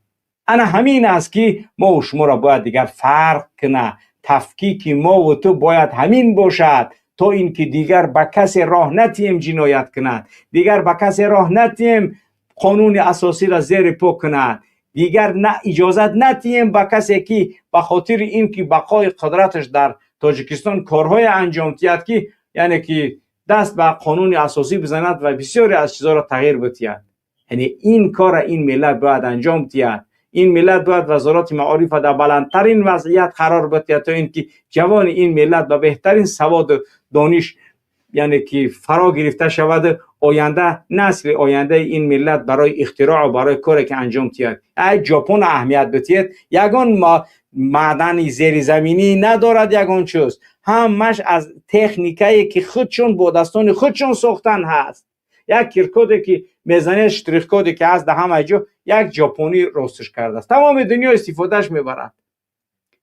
انا همین است که ما و شما را باید دیگر فرق کنه. تفکیک ما و تو باید همین باشد تا اینکه دیگر به کسی راه ندیم جنایت کند، دیگر به کسی راه ندیم قانون اساسی را زیر پا کند، دیگر نه اجازت ندیم به کسی که به خاطر اینکه بقای قدرتش در تاجیکستان کارهای انجام دهد که یعنی که دست به قانون اساسی بزند و بسیاری از چیزها را تغییر بدهد. یعنی این کار این ملت باید انجام دهد. این ملت باید وزارت معارف در بلندترین وضعیت قرار بده تا اینکه جوان این ملت به بهترین سواد دانش یعنی که فرا گرفته شود. آینده نسل آینده این ملت برای اختراع و برای کاری که انجام دهد. ژاپن اهمیت بدهد، یگان معدن زیر زمینی ندارد، یگان چیز همش از تکنیکی که خودشون با دستان خودشون ساختن هست. یک کیرکودی که میزنه شتریخ کودی که هست در همه جا یک ژاپنی راستش کرده است، تمام دنیا استفادهش میبرد.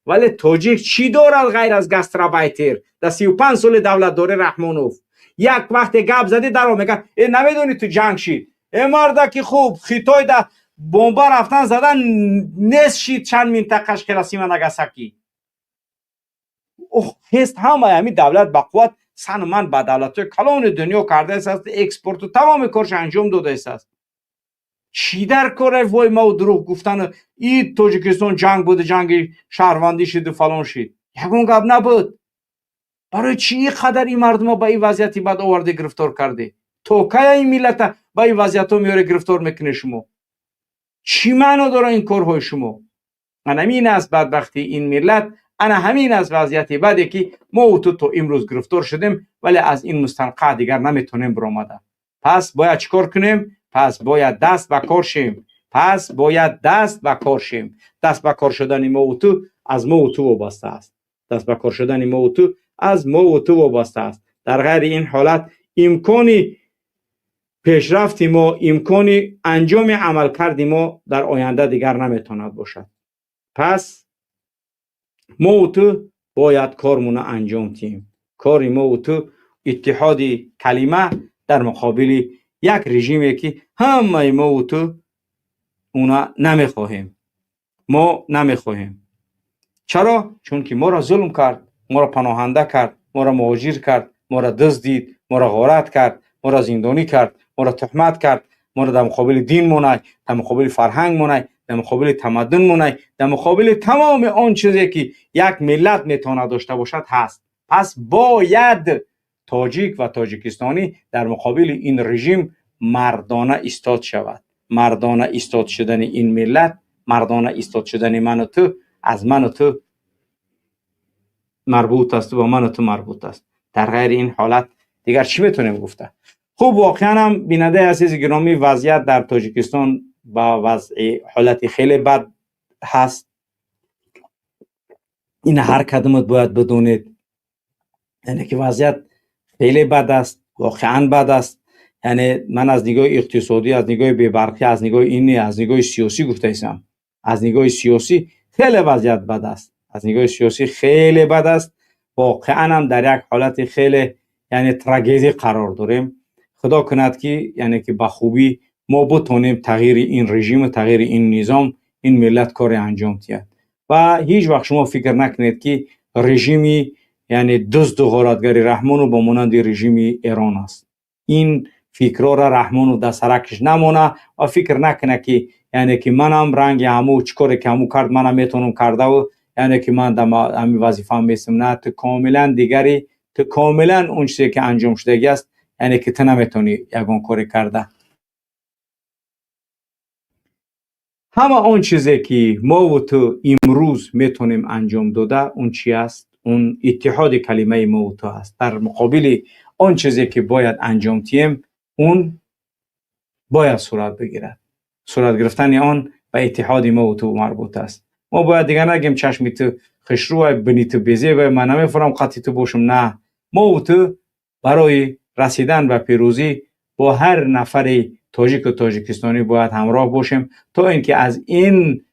ولی تاجیک چی دارد غیر از گاسترابایتر؟ در 35 سال دولت داره رحمانوف یک وقت گپ زدی در میگه نمیدونی تو جنگ شید، مردا که خوب خیتای ده بمب رفتن زدن نس شید چند منطقهش هیروشیما ناگازاکی. هست همه همین دولت با قوت سن من با دولت کلان دنیا کرده است، اکسپورت و تمام کارش انجام داده است. چی در کاره وای ما و دروغ گفتن این تاجیکستان جنگ بود، جنگ شهروندی شد و فلان شد، یکون گپ نبود. برای چی قدر این مردم با این وضعیتی بعد آورده گرفتار کرده؟ تو که این ملت با این وضعیت ها میاره گرفتار میکنه؟ شما چی معنا داره این کارهای شما؟ من همین از بدبختی این ملت، انا همین از وضعیتی بعدی که ما و تو امروز گرفتار شدیم ولی از این مستنقع دیگر نمیتونیم برآمده. پس باید چیکار کنیم؟ پس باید دست به کار شیم. دست به کار شدن ما و تو از ما و تو وابسته است. دست به کار شدن ما و تو از ما و تو وابسته است. در غیر این حالت امکانی پیشرفت ما، امکانی انجام عمل کردی ما در آینده دیگر نمیتواند باشد. پس ما و تو باید کارمون انجام دهیم. کار ما و تو اتحادی کلمه در مقابل یک رژیمی که همه ما و تو اونا نمیخواهیم. ما نمیخواهیم. چرا؟ چون که ما را ظلم کرد، ما را پناهنده کرد، ما را مهاجر کرد، ما را دزدید، ما را غارت کرد، ما را زندانی کرد، ما را تهمت کرد، ما را در مقابل دین مونای، در مقابل فرهنگ مونای، در مقابل تمدن مونای، در مقابل تمام آن چیزی که یک ملت میتونه داشته باشد هست. پس باید تاجیک و تاجیکستانی در مقابل این رژیم مردانه ایستاد شود. مردانه ایستاد شدن این ملت، مردانه ایستاد شدن من و تو، از من و تو مربوط است و با من و تو مربوط است. در غیر این حالت دیگر چی میتونیم گفته؟ خوب واقعا هم بیننده عزیز گرامی وضعیت در تاجیکستان با وضع حالت خیلی بد هست. این هر کدومت باید بدونید، یعنی که وضعیت خیلی بد است، واقعا بد است. یعنی من از نگاه اقتصادی، از نگاه بی‌برقی، از نگاه اینی، از نگاه سیاسی گفته ایستم. از نگاه سیاسی خیلی وضعیت بد است، از نگاه سیاسی خیلی بد است. واقعا هم در یک حالت خیلی یعنی تراژدی قرار داریم. خدا کند که یعنی که به خوبی ما بتونیم تغییر این رژیم، تغییر این نظام، این ملت کار انجام دهد. و هیچ وقت شما فکر نکنید که رژیمی یعنی دزد و غارتگر رحمان با مانند رژیم ایران است. این فکرها را رحمان و در سرکش نمونه و فکر نکنه که یعنی که منم رنگ همو چکار که همو کرد منم میتونم کرده و یعنی که من همین وظیفه میستم. نه، تو کاملا دیگری، تو کاملا اون چیزی که انجام شده است یعنی که تو نمیتونی یگان کاری کرده. همه اون چیزی که ما و تو امروز میتونیم انجام داده اون چی است؟ اون اتحاد کلمه ما و تو است. در مقابل اون چیزی که باید انجام دهیم اون باید صورت بگیرد. صورت گرفتن آن به اتحاد ما و تو مربوط است. ما باید دیگر نگیم چشم تو خشرو بنی تو بیزه و من نمیفرم خطی تو باشم. نه، ما و تو برای رسیدن به پیروزی با هر نفر تاجیک و تاجیکستانی باید همراه باشیم تا اینکه از این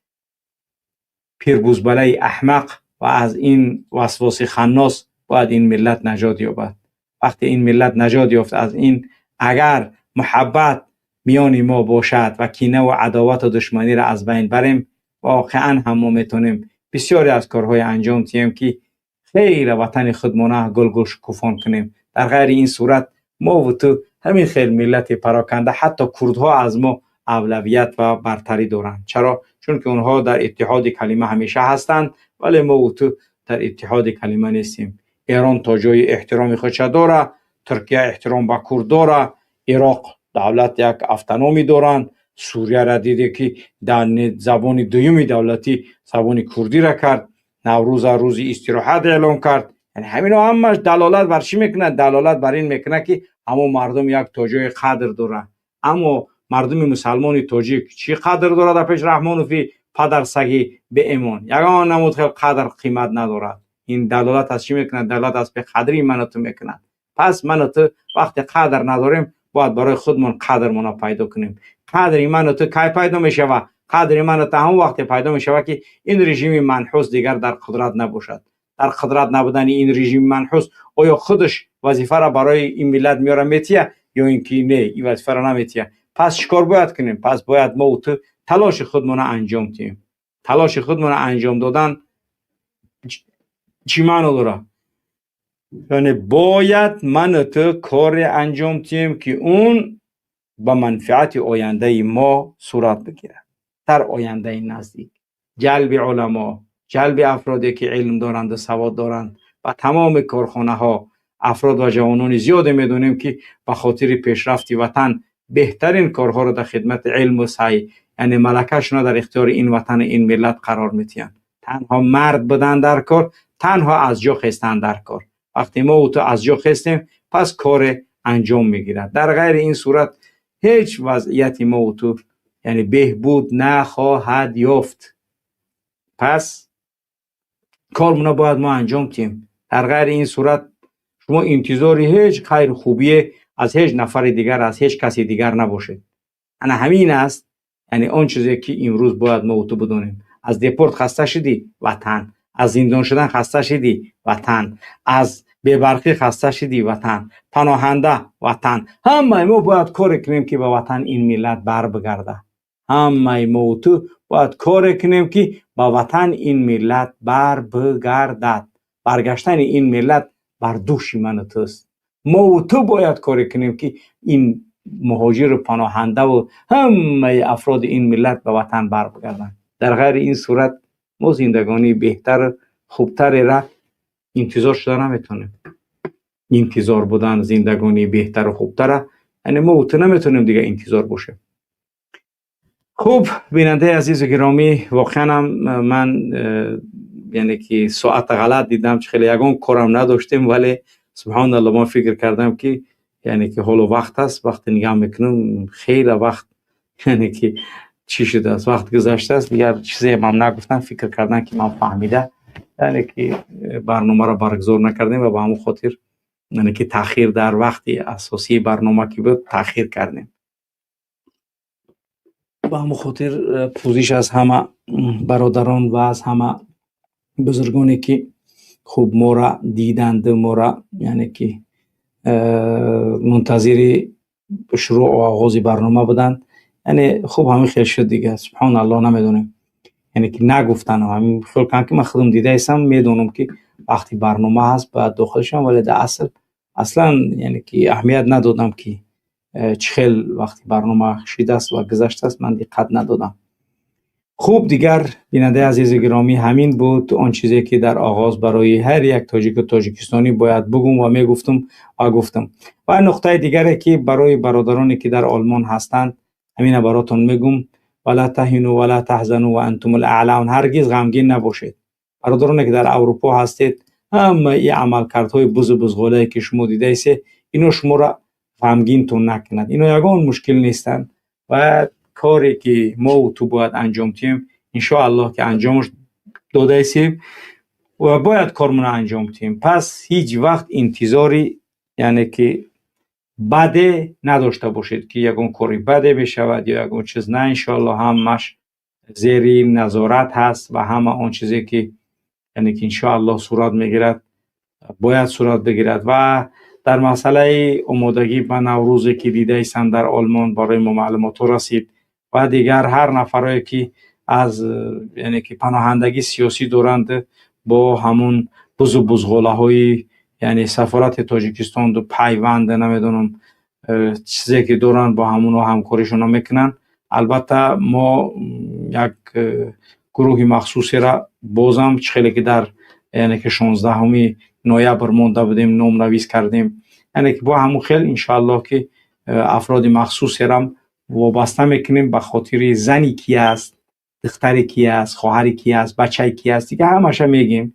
پیربوزبله احمق و از این وسواس خناس باید این ملت نجات یابد. وقتی این ملت نجات یافت از این، اگر محبت میان ما باشد و کینه و عداوت و دشمنی را از بین بریم، واقعا هم ما میتونیم بسیاری از کارهای انجام دهیم که خیر وطن خودمانه گل شکوفان کنیم. در غیر این صورت ما و تو همین خیلی ملت پراکنده، حتی کردها از ما اولویت و برتری دارند. چرا؟ چون که اونها در اتحاد کلمه همیشه هستند ولی ما و تو در اتحاد کلمه نیستیم. ایران تا جای احترام خودش داره، ترکیه احترام به کرد داره، عراق دولت یک автономی دارند، سوریه را دیده که در زبان دومی دولتی زبان کردی را کرد، نوروز روز استراحت اعلام کرد. یعنی همین همش دلالت بر چی میکنه؟ دلالت بر این میکنه که همه مردم یک تا جای قدر داره. اما مردم مسلمان تاجیک چی قدر داره در پیش رحمانوفی پدر سگی به ایمان؟ یگان نمود خیلی قدر قیمت ندارد. این دلالت از چی میکنه؟ دلالت از به قدری من و تو میکنه. پس من و تو وقتی قدر نداریم باید برای خودمون قدرمون پیدا کنیم. قدر من و تو کی پیدا میشه؟ و قدر من و تو هم وقتی پیدا میشه که این رژیم منحوس دیگر در قدرت نباشد. در قدرت نبودن این رژیم منحوس آیا خودش وظیفه را برای این ملت میاره میتیه یا اینکه نه این وظیفه را نمیتیه؟ پس چیکار باید کنیم؟ پس باید ما و تو تلاش خودمون انجام دهیم. تلاش خودمون انجام دادن چی معنی داره؟ یعنی باید من و تو کار انجام دهیم که اون به منفعت آینده ما صورت بگیره. در آینده نزدیک جلب علما، جلب افرادی که علم دارند و سواد دارند و تمام کارخانه ها افراد و جوانان زیاد میدونیم که به خاطر پیشرفت وطن بهترین کارها را در خدمت علم و سعی یعنی ملکه‌شون در اختیار این وطن این ملت قرار میتین. تنها مرد بدن در کار، تنها از جا خستن در کار. وقتی ما و تو از جا خستیم پس کار انجام میگیرد. در غیر این صورت هیچ وضعیت ما و تو یعنی بهبود نخواهد یافت. پس کارمون باید ما انجام دهیم. در غیر این صورت شما انتظاری هیچ خیر خوبی از هیچ نفر دیگر، از هیچ کسی دیگر نباشید. انا همین است. یعنی اون چیزی که امروز باید ما و تو بدونیم. از دیپورت خسته شدی؟ وطن. از زندان شدن خسته شدی؟ وطن. از بی‌برقی خسته شدی؟ وطن. پناهنده؟ وطن. همه ما باید کار کنیم که به وطن این ملت بر بگرده. همه ما و تو باید کار کنیم که به وطن این ملت بر بگردد. برگشتن این ملت بر دوش من و توست. ما و تو باید کار کنیم که این مهاجر پناهنده و همه افراد این ملت به وطن بر بگردن. در غیر این صورت ما زندگانی بهتر خوبتر را انتظار شده نمیتونیم. انتظار بودن زندگانی بهتر و خوبتر یعنی ما و تو نمیتونیم دیگه انتظار باشه. خوب بیننده عزیز و گرامی، واقعا هم من یعنی که ساعت غلط دیدم چه خیلی یگان کارم نداشتیم، ولی سبحان الله ما فکر کردم که یعنی که حال و وقت است. وقت نگاه میکنم خیلی وقت یعنی که چی شده است، وقت گذشته است. دیگر چیزی هم نگفتم، فکر کردن که من فهمیده یعنی که برنامه را برگزار نکردیم و به همون خاطر یعنی که تاخیر در وقتی اساسی برنامه که بود تاخیر کردیم. با همون خاطر پوزش از همه برادران و از همه بزرگانی که خوب ما را دیدند، ما را یعنی که منتظر شروع و آغاز برنامه بودند. یعنی خوب همین خیلی شد دیگه. سبحان الله نمیدونیم یعنی که نگفتن همین خیلی کن که من خودم دیده ایستم میدونم که وقتی برنامه هست باید داخلشم، ولی در اصلا یعنی که اهمیت ندادم که چخیل وقتی برنامه شده است و گذشته است من دقت ندادم. خوب دیگر بیننده عزیز گرامی، همین بود آن چیزی که در آغاز برای هر یک تاجیک و تاجیکستانی باید بگم و میگفتم و گفتم. و نقطه دیگری که برای برادرانی که در آلمان هستند همین براتون میگم، ولا تهنوا ولا تحزنوا و انتم الاعلون، هرگز غمگین نباشید. برادرانی که در اروپا هستید، همه این عملکردهای بزغاله که شما دیده ایست اینو شما را غمگین تون نکند. اینو یگان مشکل نیستند و کاری که ما و تو باید انجام تیم ان شاء الله که انجامش داده ایستیم و باید کارمون انجام تیم. پس هیچ وقت انتظاری یعنی که بده نداشته باشید که یگان کاری بده بشود یا یگان چیز نه. ان شاء الله همش زیر نظارت هست و همه آن چیزی که یعنی که ان شاء الله صورت میگیرد باید صورت بگیرد. و در مسئله آمادگی به نوروزی که دیده ایستند در آلمان برای ما معلومات رسید و دیگر هر نفرایی که از یعنی که پناهندگی سیاسی دارند با همون بزغاله های یعنی سفارت تاجیکستان دو پیوند نمیدونم چیزی که دارن با همون و همکاریشون میکنن. البته ما یک گروه مخصوصی را بازم خیلی که در یعنی که 16 نوامبر مونده بودیم نام نویس کردیم، یعنی که با همون خیلی انشاءالله که افراد مخصوصی را وابسته میکنیم به خاطر زنی کی است، دختری کی است، خواهری کی است، بچه کی است، دیگه همش میگیم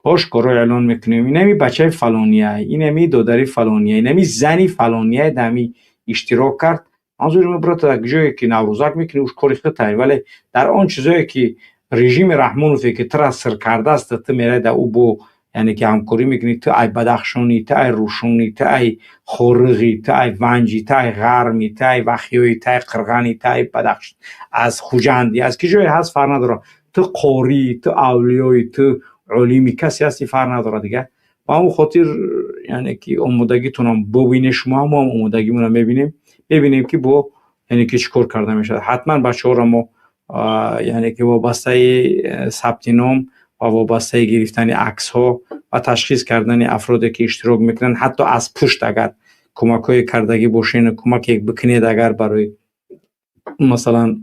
آشکارا اعلان میکنیم اینمی بچه فلانیه، اینمی دادری فلانیه، اینمی زنی فلانیه دمی اشتراک کرد. منظور من برات در جایی که نوروزک میکنی اوش کاری خطایی، ولی در آن چیزایی که رژیم رحمانوفی که تر سر کرده است تو میره در او بو یعنی که همکاری میکنی، تو ای بدخشانی، تو ای روشونی، تو ای خورغی، تو ای ونجی، تو ای غرمی، تو ای وخیوی، تو ای قرغنی، تو ای بدخش از خوجندی از که جایی هست فرق نداره، تو قاری، تو اولیوی، تو علیمی، کسی هستی فرق نداره دیگه. و همون خاطر یعنی که آمادگیتون هم ببینید، شما هم آمادگیمون رو ببینیم که با یعنی که چیکار کرده میشه. حتما بچه‌ها رو ما یعنی که وابسته ثبت نام و وابسته گرفتن عکس ها و تشخیص کردن افرادی که اشتراک میکنن، حتی از پشت اگر کمک‌های کردگی باشین کمک بکنید، اگر برای مثلا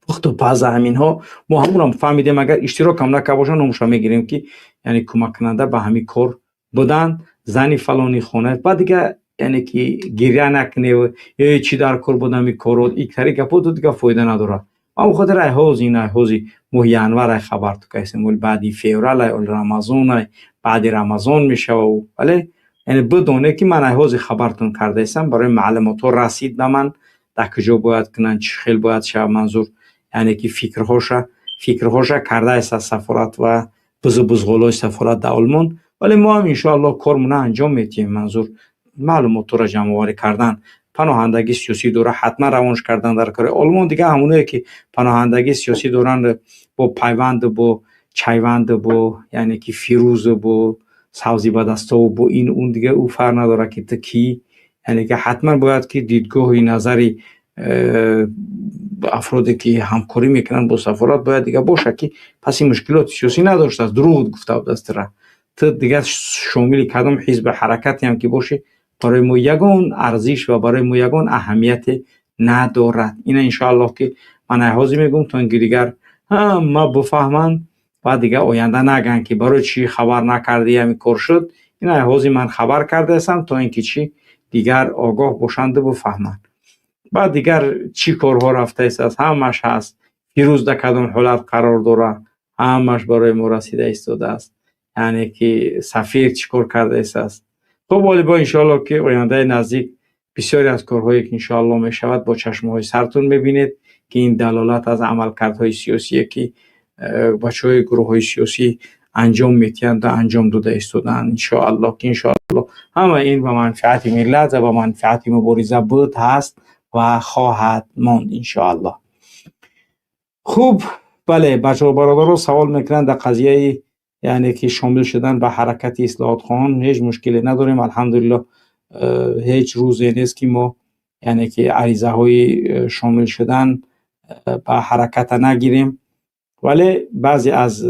پخت و پز همین ها ما همون هم فهمیدیم اگر اشتراک هم نکرده باشن نموشا میگیریم که یعنی کمک کننده به همین کار بودن، زنی فلانی خونه بعد دیگه یعنی که گریه نکنه و یا چی در کار بودم این کارو یک طریق گپو دیگه فایده نداره. اما خاطر ای هوزی ماه انور خبر تو کیسیم بعدی فیورال ای رمضان بعد رمضان میشه و ولی یعنی بدونه که من ای هوزی خبرتون کرده ایستم برای معلومات رسید به من در کجا باید کنن چه خیل باید شب. منظور یعنی که فکرهاش کرده است از سفارت و بزغالای سفارت در آلمان، ولی ما هم انشاءالله کارمون انجام میتیم. منظور معلومات را جمع آوری کردن، پناهندگی سیاسی دوره حتما روانش کردن در کار آلمان دیگه. همونایی که پناهندگی سیاسی دورن با پیوند با چایوند با یعنی که فیروز با سبزی بدستا و با این اون دیگه او فرق نداره که تکی یعنی که حتما باید که دیدگاه نظری افرادی که همکاری میکنن با سفارت باید دیگه باشه که پس این مشکلات سیاسی نداشته است، دروغ گفته بود است را تو دیگه شامل کدام حزب حرکتی هم که باشه برای ما یگان ارزش و برای ما یگان اهمیت ندارد. این انشاءالله که من احوازی میگم تا اینکه دیگر ما بفهمن و دیگه آینده نگن که برای چی خبر نکردی همین کار شد. این احوازی من خبر کرده هستم تا اینکه چی دیگر آگاه باشند و بفهمن. بعد دیگر چی کارها رفته است همش هست، پیروز در کدام حالت قرار داره همش برای ما رسیده ایستاده است. یعنی که سفیر چی کار کرده است. خب ولی با انشاءالله که آینده نزدیک بسیاری از کارهایی که انشاءالله می شود با چشمهای سرتون میبینید که این دلالت از عملکردهای سیاسی که بچهای گروه های سیاسی انجام میتیند و انجام داده ایستادن انشاءالله که انشاءالله همه این به منفعت ملت و به منفعت مبارزه بود هست و خواهد ماند انشاءالله. خوب بله بچه و برادران سوال میکنند در قضیه یعنی که شامل شدن به حرکت اصلاحات خواهان هیچ مشکلی نداریم الحمدلله. هیچ روزی نیست که ما یعنی که عریضه های شامل شدن به حرکت نگیریم، ولی بعضی از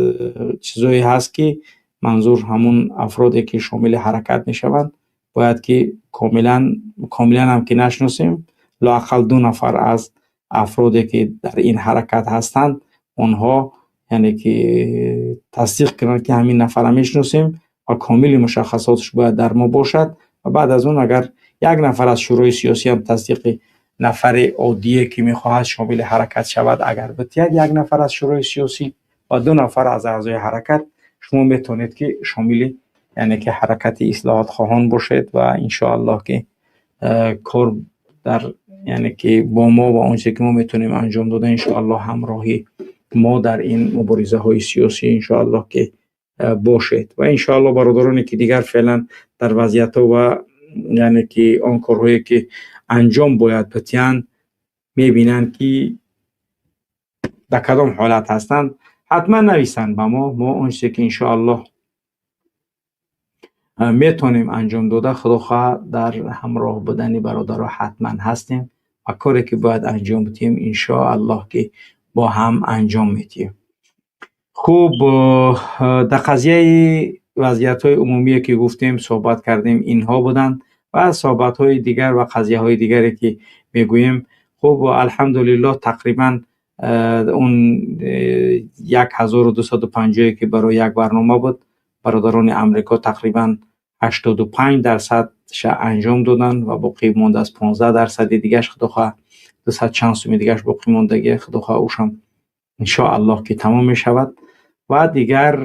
چیزایی هست که منظور همون افرادی که شامل حرکت میشوند باید که کاملا هم که نشناسیم، لااقل 2 نفر از افرادی که در این حرکت هستند اونها یعنی که تصدیق کنند که همین نفر هم میشناسیم و کامل مشخصاتش باید در ما باشد و بعد از اون اگر 1 نفر از شورای سیاسی هم تصدیق نفر عادی که میخواهد شامل حرکت شود اگر بتید 1 نفر از شورای سیاسی و 2 نفر از اعضای حرکت شما میتونید که شامل یعنی که حرکت اصلاحات خواهان باشید و انشاءالله که کار در یعنی که با ما و اونچه که ما میتونیم انجام داده انشاءالله همراهی ما در این مبارزه های سیاسی انشاءالله که باشید و انشاءالله برادرانی که دیگر فعلا در وضعیت و یعنی که آن کارهایی که انجام باید بتیان میبینن که در کدام حالت هستند حتما نویسن به ما اونچه که انشاءالله میتونیم انجام داده خداخواه در همراه بودن برادرها حتما هستیم و کاری که باید انجام بدیم انشاءالله که با هم انجام میدیم. خوب در قضیه وضعیت های عمومی که گفتیم صحبت کردیم اینها بودند و صحبت های دیگر و قضیه های دیگری که میگوییم خوب الحمدلله تقریبا اون 1250 که برای یک برنامه بود برادران امریکا تقریبا 85% انجام دادن و باقی مونده از 15% دیگهش خداخواه 200 چند دیگهش باقی موندگی خداخواه اوشم انشاءالله که تمام می شود و دیگر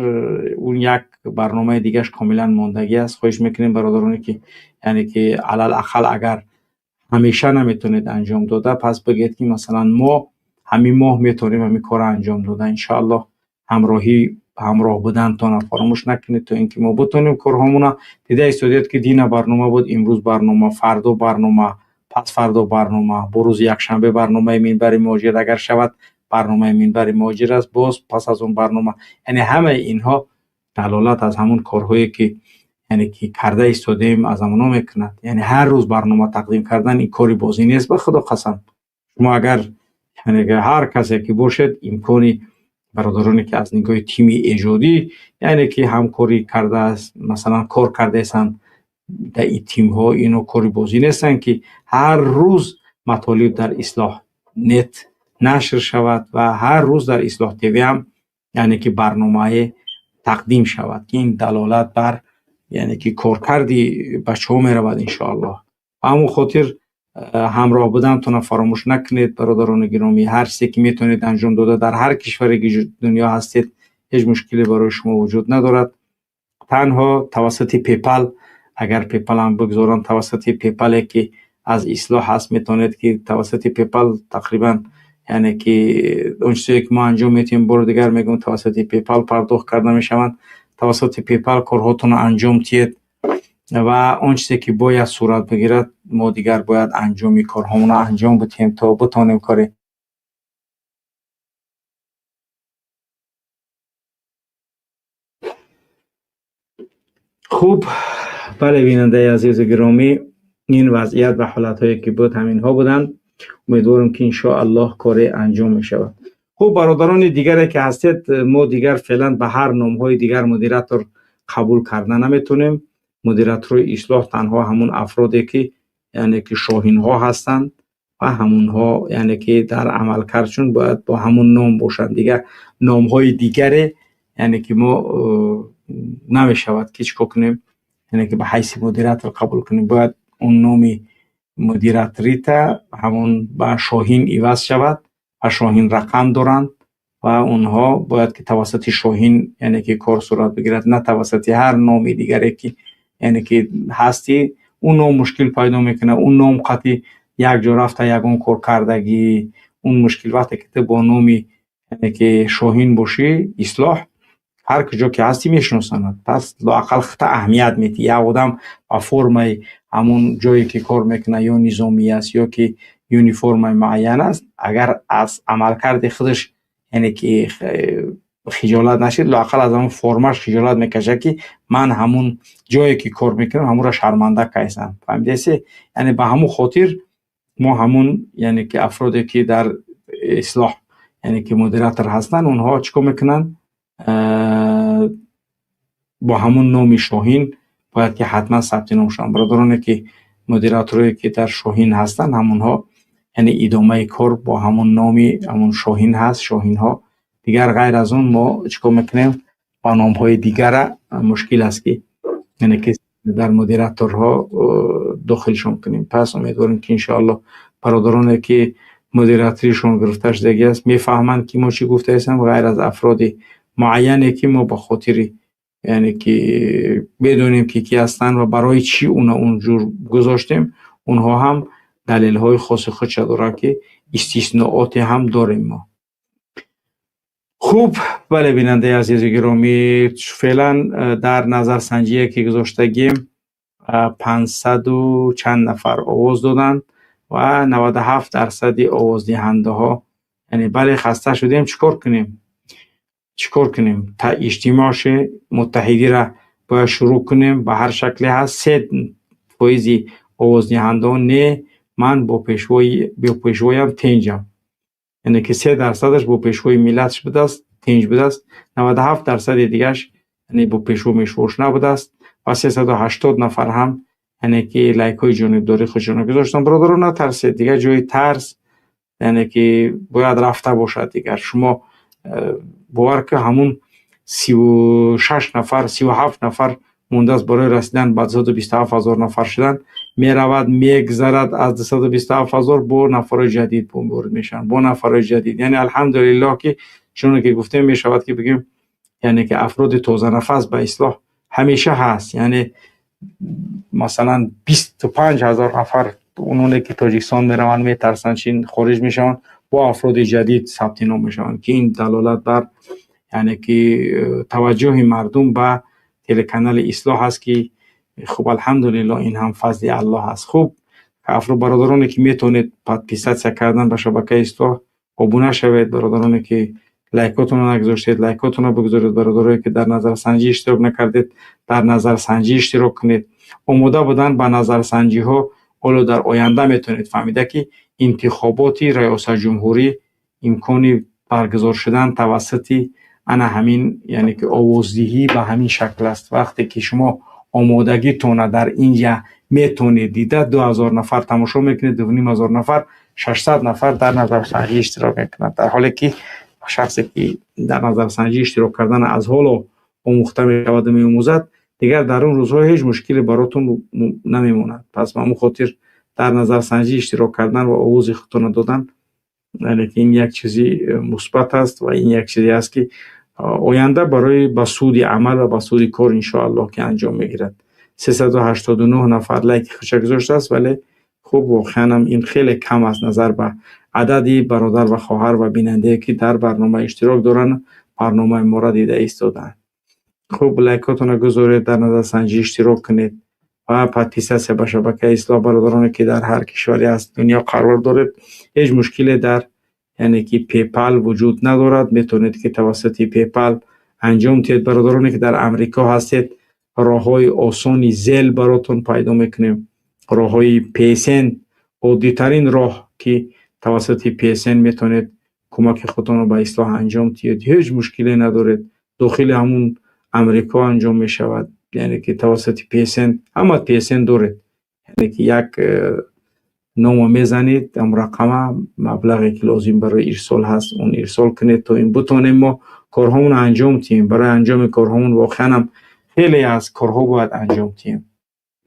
اون 1 برنامه دیگهش کاملا موندگی است. خواهش میکنیم برادرانی که یعنی که علل اقل اگر همیشه نمیتونید انجام داده پس بگید که مثلا ما همین ماه میتونیم همین کار انجام داده انشاءالله همراه بودن تا فراموش نکنید تا اینکه ما بتونیم کارهامون دیده استودیت که دین برنامه بود امروز برنامه فردا برنامه پس فردا برنامه بروز یک شنبه برنامه منبر مهاجر اگر شود برنامه منبر مهاجر است باز پس از اون برنامه یعنی همه اینها دلالت از همون کارهایی که یعنی که کرده ایستادیم از همونا میکند. یعنی هر روز برنامه تقدیم کردن این کاری بازی نیست به خدا قسم. شما اگر یعنی هر کسی که باشد امکانی برادرانی که از نگاه تیمی ایجادی یعنی که همکاری کرده است مثلا کار کرده هستند در این تیم ها اینو کاری بازی نیستن که هر روز مطالب در اصلاح نت نشر شود و هر روز در اصلاح تیوی هم یعنی که برنامه تقدیم شود که این دلالت بر یعنی که کارکردی بچه ها می رود انشاءالله. همون خاطر همراه بودن تون فراموش نکنید برادران گرامی. هر چیزی که میتونید انجام داده در هر کشوری دنیا هستید هیچ مشکلی برای شما وجود ندارد. تنها توسط پیپل اگر پیپل هم بگذارن توسط پیپل که از اصلاح هست میتونید که توسط پیپل تقریبا یعنی که اون چیزی که ما انجام میتیم بار دیگر میگم توسط پیپل پرداخت کرده میشوند. توسط پیپل کارهاتون انجام تید و اون چیزی که باید صورت بگیرد ما دیگر باید انجامی کارهامون انجام بدیم تا بتونیم کاری. خوب بله بیننده عزیز گرامی این وضعیت و حالتهایی که بود همین ها بودن. امیدوارم که انشاءالله کاری انجام می شود. خوب برادران دیگری که هستید ما دیگر فعلا به هر نامهای دیگر مدیراتور قبول کردن نمیتونیم. مدیراتور اصلاح تنها همون افرادی که یعنی که شاهین ها هستند و همون ها یعنی که در عمل کردشون باید با همون نام باشند. دیگر نام های دیگری یعنی که ما نمی شود که چیکار کنیم یعنی که به حیث مدیراتور قبول کنیم باید اون نامی مدیراتوری تا همون با شاهین ایواز شود و شاهین رقم دارند و اونها باید که توسط شاهین یعنی که کار صورت بگیرد، نه توسط هر نامی دیگری که یعنی که هستی اون نام مشکل پیدا میکنه. اون نام قطعی یک جا رفته یگان کار کردگی، اون مشکل وقتی که با نامی یعنی که شاهین باشی اصلاح هر کجا که هستی میشناسند. پس لااقل خط اهمیت میدی. یا آدم با فرم همون جایی که کار میکنه یا نظامی است یا که یونیفرم معین است، اگر از عملکرد خودش یعنی که خجالت نشید، لااقل از همون فرمش خجالت میکشه که من همون جایی که کار میکنم همون را شرمنده کیسم. فهمیدی؟ یعنی به همون خاطر ما همون یعنی که افرادی که در اصلاح یعنی که مدیراتور هستن اونها چیکار میکنن؟ با همون نام شاهین باید که حتما ثبت نام شون. برادرانی که مدیراتوری که در شاهین هستن همونها یعنی ادامه کار با همون نامی همون شاهین هست. شاهین ها دیگر غیر از اون ما چیکار میکنیم؟ با نام های دیگر مشکل است که یعنی که در مدیراتورها داخلشون کنیم. پس امیدواریم که انشاءالله برادرانی که مدیراتوریشون گرفته شده است میفهمند که ما چی گفته هستیم، غیر از افراد معینی که ما به خاطر یعنی که بدونیم که کی هستن و برای چی اونجور گذاشتیم. اونها هم دلیل های خاص خودش داره که استثناءات هم داریم ما. خوب، بله بیننده عزیز و گرامی، فعلا در نظرسنجی که گذاشتگیم 500 و چند نفر آواز دادن و 97% آواز دهنده ها یعنی بله خسته شدیم. چیکار کنیم؟ تا اجتماعش متحدی را باید شروع کنیم. به هر شکلی هست 3% آواز دهنده ها نه من با پیشوایم تنجم، یعنی که 3% با پیشوای ملتش بوده است، تنج بوده است. 97% دیگهش یعنی با پیشوا میشورش نبوده است و 380 نفر هم یعنی که لایک های جانبداری خودشون گذاشتن. برادران نترسید دیگه، جای ترس یعنی که باید رفته باشد دیگر. شما باور که همون 36 نفر 37 نفر مونده است برای رسیدن به 227,000 نفر شدن. میرود میگذرد از 227,000 با نفر جدید بمبورد میشن، با نفر جدید. یعنی الحمدلله که چون که گفتیم میشود که بگیم یعنی که افراد تازه نفس به اصلاح همیشه هست. یعنی مثلا 25,000 نفر اونونه که تاجیکستان میروند میترسن چین خارج میشن با افراد جدید ثبت نام میشن، که این دلالت بر یعنی که توجه مردم به تلکانال اصلاح هست که خب الحمدلله این هم فضل الله هست. خوب افراد برادرانی که میتونید پادپیسات کردن به شبکه اصلاح ابونه شوید. برادرانی که لایکاتون رو نگذاشتید لایکاتون رو بگذارید. برادرانی که در نظرسنجی اشتراک نکردید در نظرسنجی اشتراک کنید. آماده بودن به نظرسنجی ها اولو در آینده میتونید فهمیده که انتخاباتی ریاست جمهوری امکانی برگزار شدن توسط انا همین یعنی که آوازدهی به همین شکل است. وقتی که شما آمادگی تونه در اینجا میتونید دیده 2000 نفر تماشا میکنید، 2500 نفر 600 نفر در نظرسنجی اشتراک میکنند، در حالی که شخصی که در نظرسنجی اشتراک کردن از حالا آموخته میشود میآموزد دیگر در اون روزها هیچ مشکلی براتون نمیموند. پس به همون خاطر در نظرسنجی اشتراک کردن و آواز خودتون دادن یعنی که این یک چیزی مثبت است و این یک چیزی است که آینده برای بسود عمل و بسود کار ان شاء الله که انجام میگیرد. 389 نفر لایک خودش گذاشته است، ولی خب واقعا این خیلی کم است نظر به عددی برادر و خواهر و بیننده که در برنامه اشتراک دارن، برنامه ما را دیده ایستادن. خب لایکاتون گذارید، در نظرسنجی اشتراک کنید و پادپیسات به شبکه اصلاح. برادرانی که در هر کشوری از دنیا قرار دارید هیچ مشکلی در یعنی که پیپال وجود ندارد، میتونید که توسط پیپال انجام دهید. برادرانی که در امریکا هستید راههای آسانی زل براتون پیدا میکنیم، راههای پیسن عادی ترین راه که توسط پیسن میتونید کمک خودتون رو به اصلاح انجام دهید. هیچ مشکلی ندارید، داخل همون امریکا انجام می شود. یعنی که توسط پیسن همه پیسن دارید، یعنی که یک نام میزنید ام رقم مبلغی که لازم برای ارسال هست اون ارسال کنید تا این بتونیم ما کارهامون انجام دهیم. برای انجام کارهامون واقعا هم خیلی از کارها باید انجام دهیم.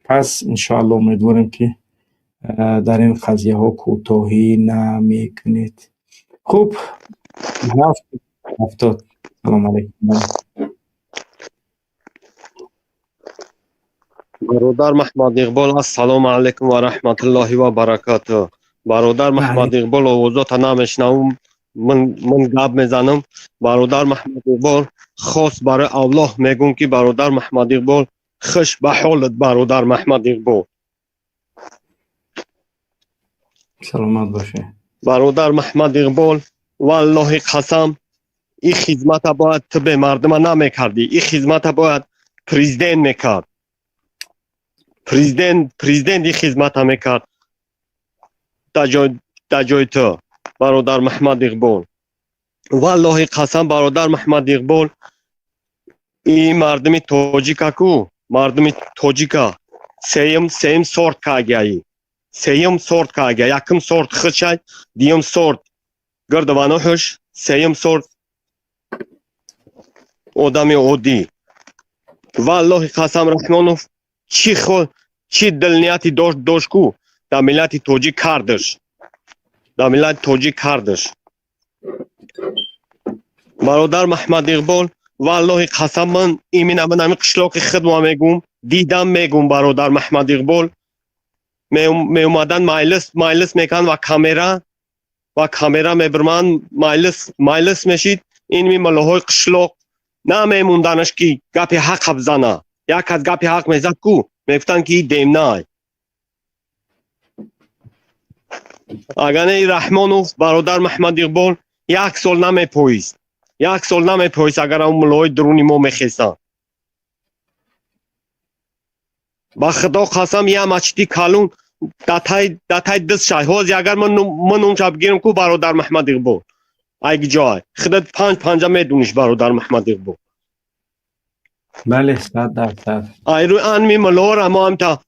پس ان شاء الله امیدوارم که در این قضیه ها کوتاهی نمیکنید. خوب، 7:70. سلام علیکم. برادر محمد اقبال السلام علیکم و رحمت الله و برکاته. برادر محمد اقبال آوازات نمیشنوم، من گپ میزنم. برادر محمد اقبال خاص برای الله میگم که برادر محمد اقبال خوش به حالت. برادر محمد اقبال سلامت باشه. برادر محمد اقبال والله قسم این خدمت باید تو به مردم نمیکردی، این خدمت باید پرزیدنت میکرد. پرزیدنت این خدمت میکرد در جای تو برادر محمد اقبال. والله قسم برادر محمد اقبال این مردم تاجیک کو، مردم تاجیک سیم سورت که گیایی، سیم سورت که گیایی، یکم سورت خچای، دیم سورت گردوانو هش، سیم سورت آدم عادی. والله قسم رحمانوف چی دلنیتی داشت کو در ملت تاجیک کردش، در ملت تاجیک کردش. برادر محمد اقبال والله قسم من من قشلاق خودم میگم، دیدم میگم برادر محمد اقبال می اومدن مایلس میکن و کامera میبرمن مایلس میشید. این می ملاهای قشلاق نمیموندنش که گپ حق بزنه. یک از گپ حق میزد کو میگفتن که دیم نای. اگر این رحمانوف برادر محمد اقبال یک سال نمیپویست، یک سال نمیپویست اگر اون ملای درونی ما میخیستن. با خدا قسم یه مچتی کلون دتای دست شایهاز اگر من اون شب گیرم کو برادر محمد اقبال اگه جای خودت پنجه میدونیش برادر محمد اقبال. بله 100%. ایرو انمی ملار اما هم تا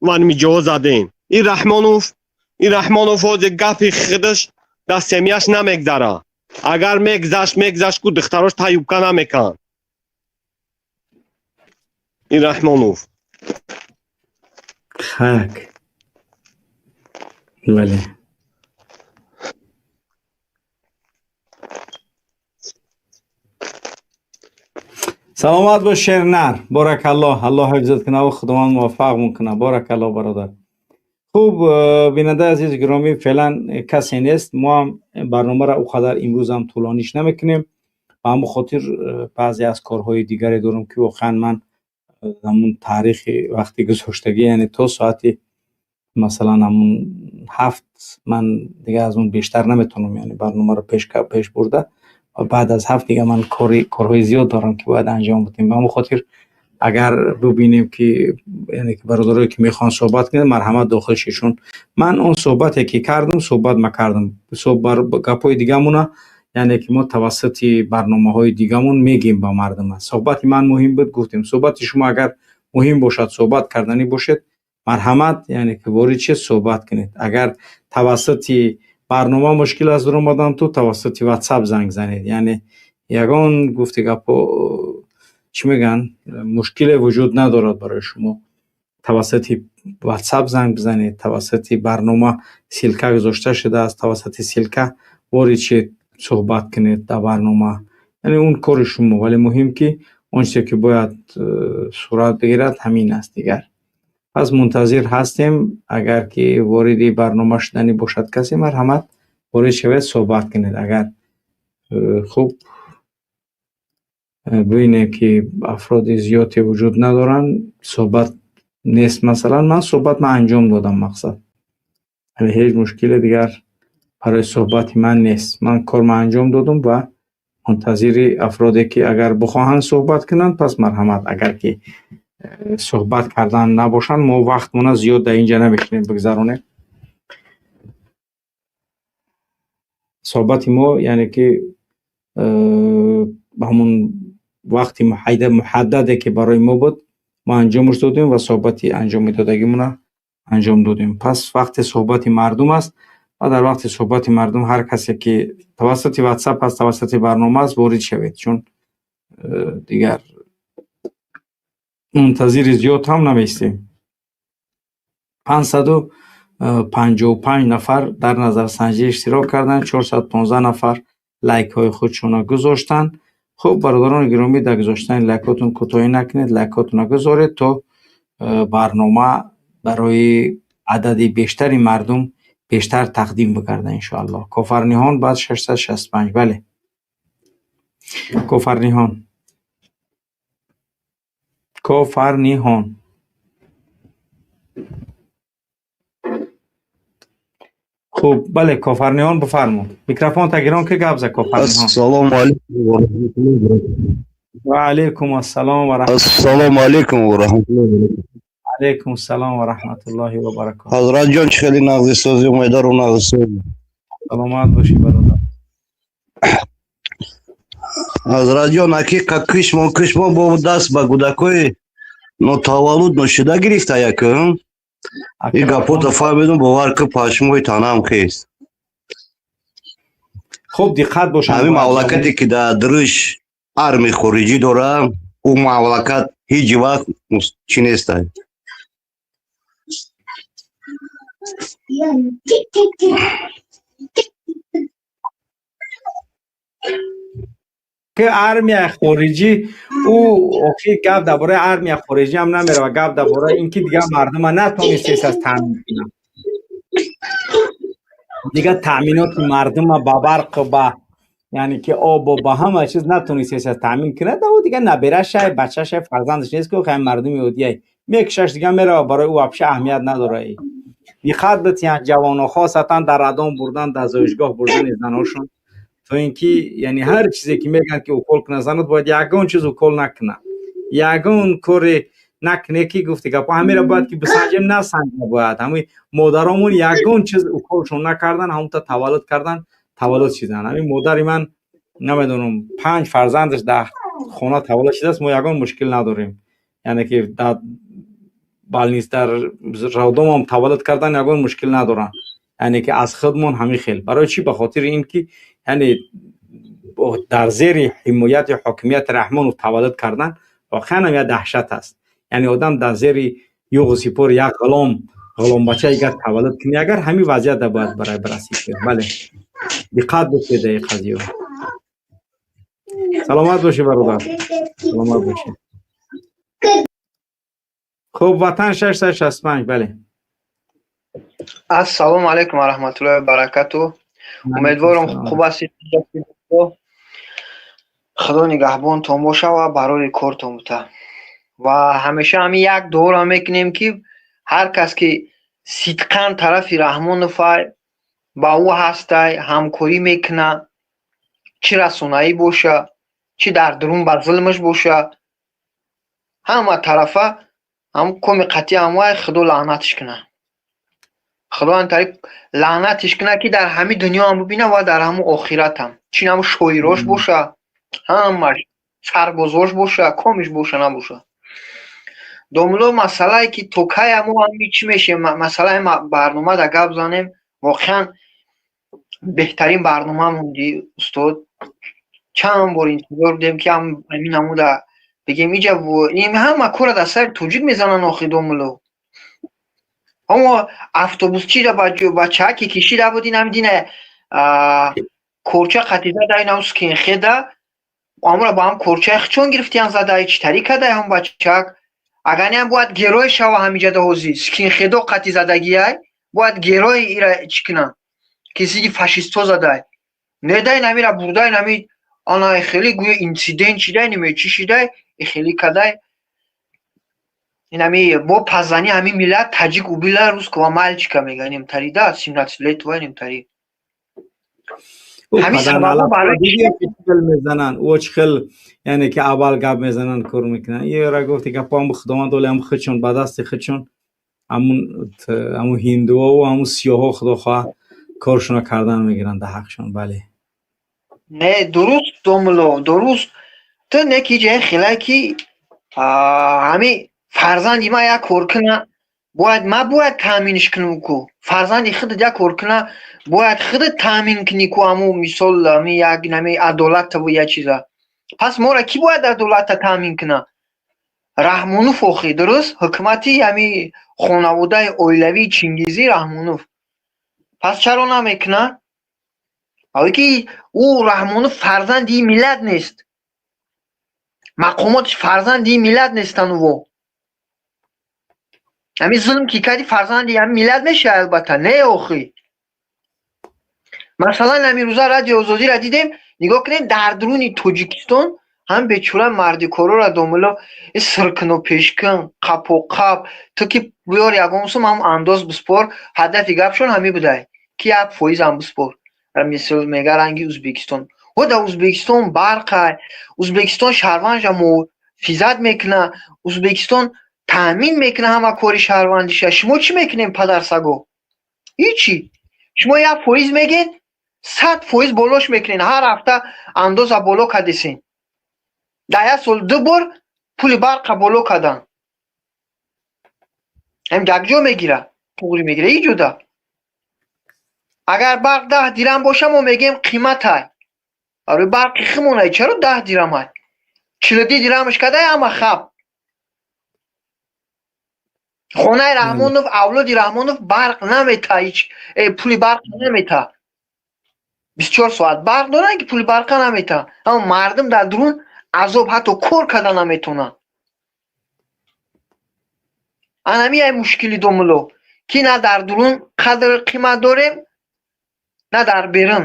من می جا زدیم. این رحمانوف از گفی خودش در سمیش نمیگذاره. اگر میگذشت که دختراش تایوبکه نمیکن. این رحمانوف خاک. بله. سلامت باش شیرنر. بارک الله. الله حفظت کنه و خداوند موفق میکنه. بارک الله برادر. خوب بیننده عزیز گرامی، فعلا کسی نیست. ما هم برنامه را اوقدر امروز هم طولانیش نمیکنیم و هم خاطر بعضی از کارهای دیگری دارم که واقعا من همون تاریخ وقتی گذاشتگی یعنی تا ساعتی مثلا همون 7 من دیگه از اون بیشتر نمیتونم یعنی برنامه رو پیش برده و بعد از 7 دیگه من کارهای زیاد دارم که باید انجام بدیم. به همون خاطر اگر ببینیم که یعنی که برادرایی که میخوان صحبت کنن مرحمت داخلش، چون من اون صحبتی که کردم صحبت نکردم. گپای دیگه‌مون یعنی که ما توسط برنامه‌های دیگه‌مون میگیم با مردم. صحبت من مهم بود گفتیم. صحبت شما اگر مهم باشد صحبت کردنی باشد مرحمت یعنی که وارد چه صحبت کنید. اگر توسط برنامه مشکل از در اومدن تو توسط واتساپ زنگ زنید. یعنی یگان گفته گپا چی میگن مشکل وجود ندارد برای شما. توسط واتساپ زنگ بزنید، توسط برنامه سیلکه گذاشته شده است توسط سیلکه وارد چه صحبت کنید در برنامه. یعنی اون کار شما، ولی مهم که اون چیزی که باید صورت بگیرد همین است دیگر. پس منتظر هستیم اگر که وارد برنامه شدنی باشد کسی مرحمت وارد شود صحبت کنید. اگر خوب ببینه که افراد زیادی وجود ندارن صحبت نیست، مثلا من صحبت انجام دادم مقصد ولی هیچ مشکل دیگر برای صحبت من نیست. من کار انجام دادم و منتظر افرادی که اگر بخواهند صحبت کنند پس مرحمت. اگر که صحبت کردن نباشن ما وقتمون زیاد در اینجا نمیکنیم بگذرونه. صحبت ما یعنی که همون وقتی محدده که برای ما بود ما انجامش دادیم و صحبتی انجام میدادگیمون انجام دادیم. پس وقت صحبت مردم است و در وقت صحبت مردم هر کسی که توسط واتساپ است توسط برنامه است وارد شوید، چون دیگر منتظر زیاد هم نمیستیم. 555 نفر در نظرسنجی اشتراک کردن، 415 نفر لایک های خودشون را گذاشتن. خب برادران گرامی، در گذاشتن لایکاتون کوتاهی نکنید، لایکاتون را گذارید تا برنامه برای عدد بیشتری مردم بیشتر تقدیم بگرده انشاءالله. کافرنیان بعد 665. بله کافرنیان خوب بله کافرنیان بفرمو میکروفون تگیران که گپ زد. کافرنیان السلام علیکم و رحمت الله و علیکم السلام و رحمت السلام علیکم و رحمت الله علیکم السلام و رحمت الله و برکاته. حضرت جان چه خیلی نغزی سازی امیدوار و نغزی سازی. سلامت باشی برادر. حضرت جان حقیقت کشما با دست با گودکای نوتولد نوشیده گرفته یکم این گپوتا فهمیدم باور که پشموی تانم خیست. خوب دقت باشن. همین مملکتی که در درش ارمی خارجی داره اون مملکت هیچ وقت چی نیست. که ارمی خارجی او اوکی گپ درباره ارمی خارجی هم نمیره و گپ درباره اینکه دیگه مردم نتونست از تامین کنه. دیگه تامینات مردم با برق با یعنی که آب و با همه چیز نتونست از تامین کنه. و دیگه نبرهش بچه‌ش فرزندش نیست که خیلی مردم یهودیه میکشش دیگه میره برای او اپش اهمیت نداره. این خط بتیان جوانو خاصتا در ادام بردن در زایشگاه بردن زناشون تو اینکه یعنی هر چیزی که میگن که اوکل کنه زنات باید یگان چیز اوکل نکنه، یگان کار نکنه که گفتی که همین را باید که بسنجیم نسنجیم باید همین مادرامون یگان چیز اوکلشون نکردن همون تا تولد کردن تولد شدن. همین مادری من نمیدونم 5 فرزندش در خونه تولد شده است، ما یگان مشکل نداریم یعنی که در بالنیست در رودم هم تولد کردن یگان مشکل ندارن یعنی که از خودمون همین خیل برای چی؟ به خاطر اینکه یعنی در زیر حمایت حاکمیت رحمان تولد کردن واقعا هم یه دهشت است. یعنی آدم در زیر یوغ سپور یک غلام بچه اگر تولد کنی اگر همین وضعیت باید برای بررسی کنه. بله دقت بکنید این قضیه. سلامت باشی برادر. سلامت باشی. خب وطن 665. بله السلام علیکم و رحمت الله و برکاته. امیدوارم خوب هستید. خدا نگهبانتون باشه و برای کارتون بوده و همیشه همین یک دور میکنیم که هر کس که صدقاً طرف رحمان فای با او هسته همکاری میکنه، چی رسانه‌ای باشه چی در درون بر ظلمش باشه، همه طرفه هم کم قطعی همه خدا لعنتش کنه. خدا این طریق لعنتش کنه که در همین دنیا هم ببینه و در همون آخرت هم چی همون شویراش باشه همش سربازاش باشه کامش باشه نباشه. دوملو مسئله که توکه همون همی چی میشه مسئله برنامه در گپ زنیم. واقعا بهترین برنامه موندی استاد. چند بار انتظار بودیم که هم همین همون در بگیم اینجا این همه کور در سر توجیک میزنن آخی. دوملو اما اتوبوس چی را بچه ها که کشیده بودین هم دینه کورچه قطیده داین هم سکین خیده امرا با هم کورچه چون گرفتی هم زده چی طریقه دای هم بچه اگر نیم باید گروه شوا همیجا ده حوزی سکین خیده قطی زدگی های باید گروه ایره چی کنن کسی که فاشیستو زده نده نمیره برده نمید آنها خیلی گویا اینسیدنت چیده نمیده چی شده خیلی کده این همی با پزنی همی ملت تاجیک و بیلاروس که و مالچیکا میگن نمتری ده سیمنات لیتوا نمتری همین سببا برای چخل میزنن او چخل یعنی که اول گپ میزنن کار میکنن. یه را گفتی که پام خداوند دوله هم خودشون با دست خودشون همون هندوها و همون سیاها خدا خواه کارشون کردن میگیرن در حقشون. بله نه درست دوملو درست تو نکی جای خیلی که همین فرزندی ما یک کار کنه باید تامینش کنم کو فرزندی خود یک کار کنه باید خود تامین کنی کو همو مثال همی یک نمی عدالت و یک چیزا. پس ما را کی باید عدالت تامین کنه؟ раҳмонов охӣ дуруст ҳукумати ами хонаводаи оилавии Чингизӣ Раҳмонов. Пас чаро намекунад? ҳоле ки ӯ Раҳмонов фарзанди ин миллат нест. мақомотиш фарзанди ин миллат нестанд. ӯ ҳамин зулм ки карди фарзанди ҳамин миллат мешавад албатта. Не охӣ. масалан ҳамин рӯза радиои Озодиро дидем, нигоҳ кунем дар дуруни Тоҷикистон ҳам бечора мардикороро домило сиркину пешкин қапоқап ту ки биёр ягон сум ҳам андоз биспор ҳадафи гапшон ҳамин будай ки 1% ҳам биспор. мисол мега ранги Ӯзбекистон. ва дар Ӯзбекистон барқай, Ӯзбекистон шаҳрвандша муҳофизат мекуна, Ӯзбекистон таъмин мекуна ҳама кори шаҳрвандиша. шумо чӣ мекунем падарсаго? ҳичи. шумо 1% мегин 100% болош мекунен. ҳар ҳафта андоза боло кардесен. дар як сол 2 бор пули барқа боло кардан. ҳам якҷо мегира, туғри мегира иҷода. агар барқ 10 дирам боша мо мегем қиматай. аро барқи химонай чаро 10 дирамай? 42 дирамш кадай ама хаб. хонаи Раҳмонов, авлоди Раҳмонов барқ намета, ҳич пули барқ намета. 24 соат барқ доранд ки пули барқа намета. ама мардум дар дурун азоб ҳатто кор карда наметонанд. анами ай мушкили домило ки на дар дурун қадр қимат дорем, на дар берун.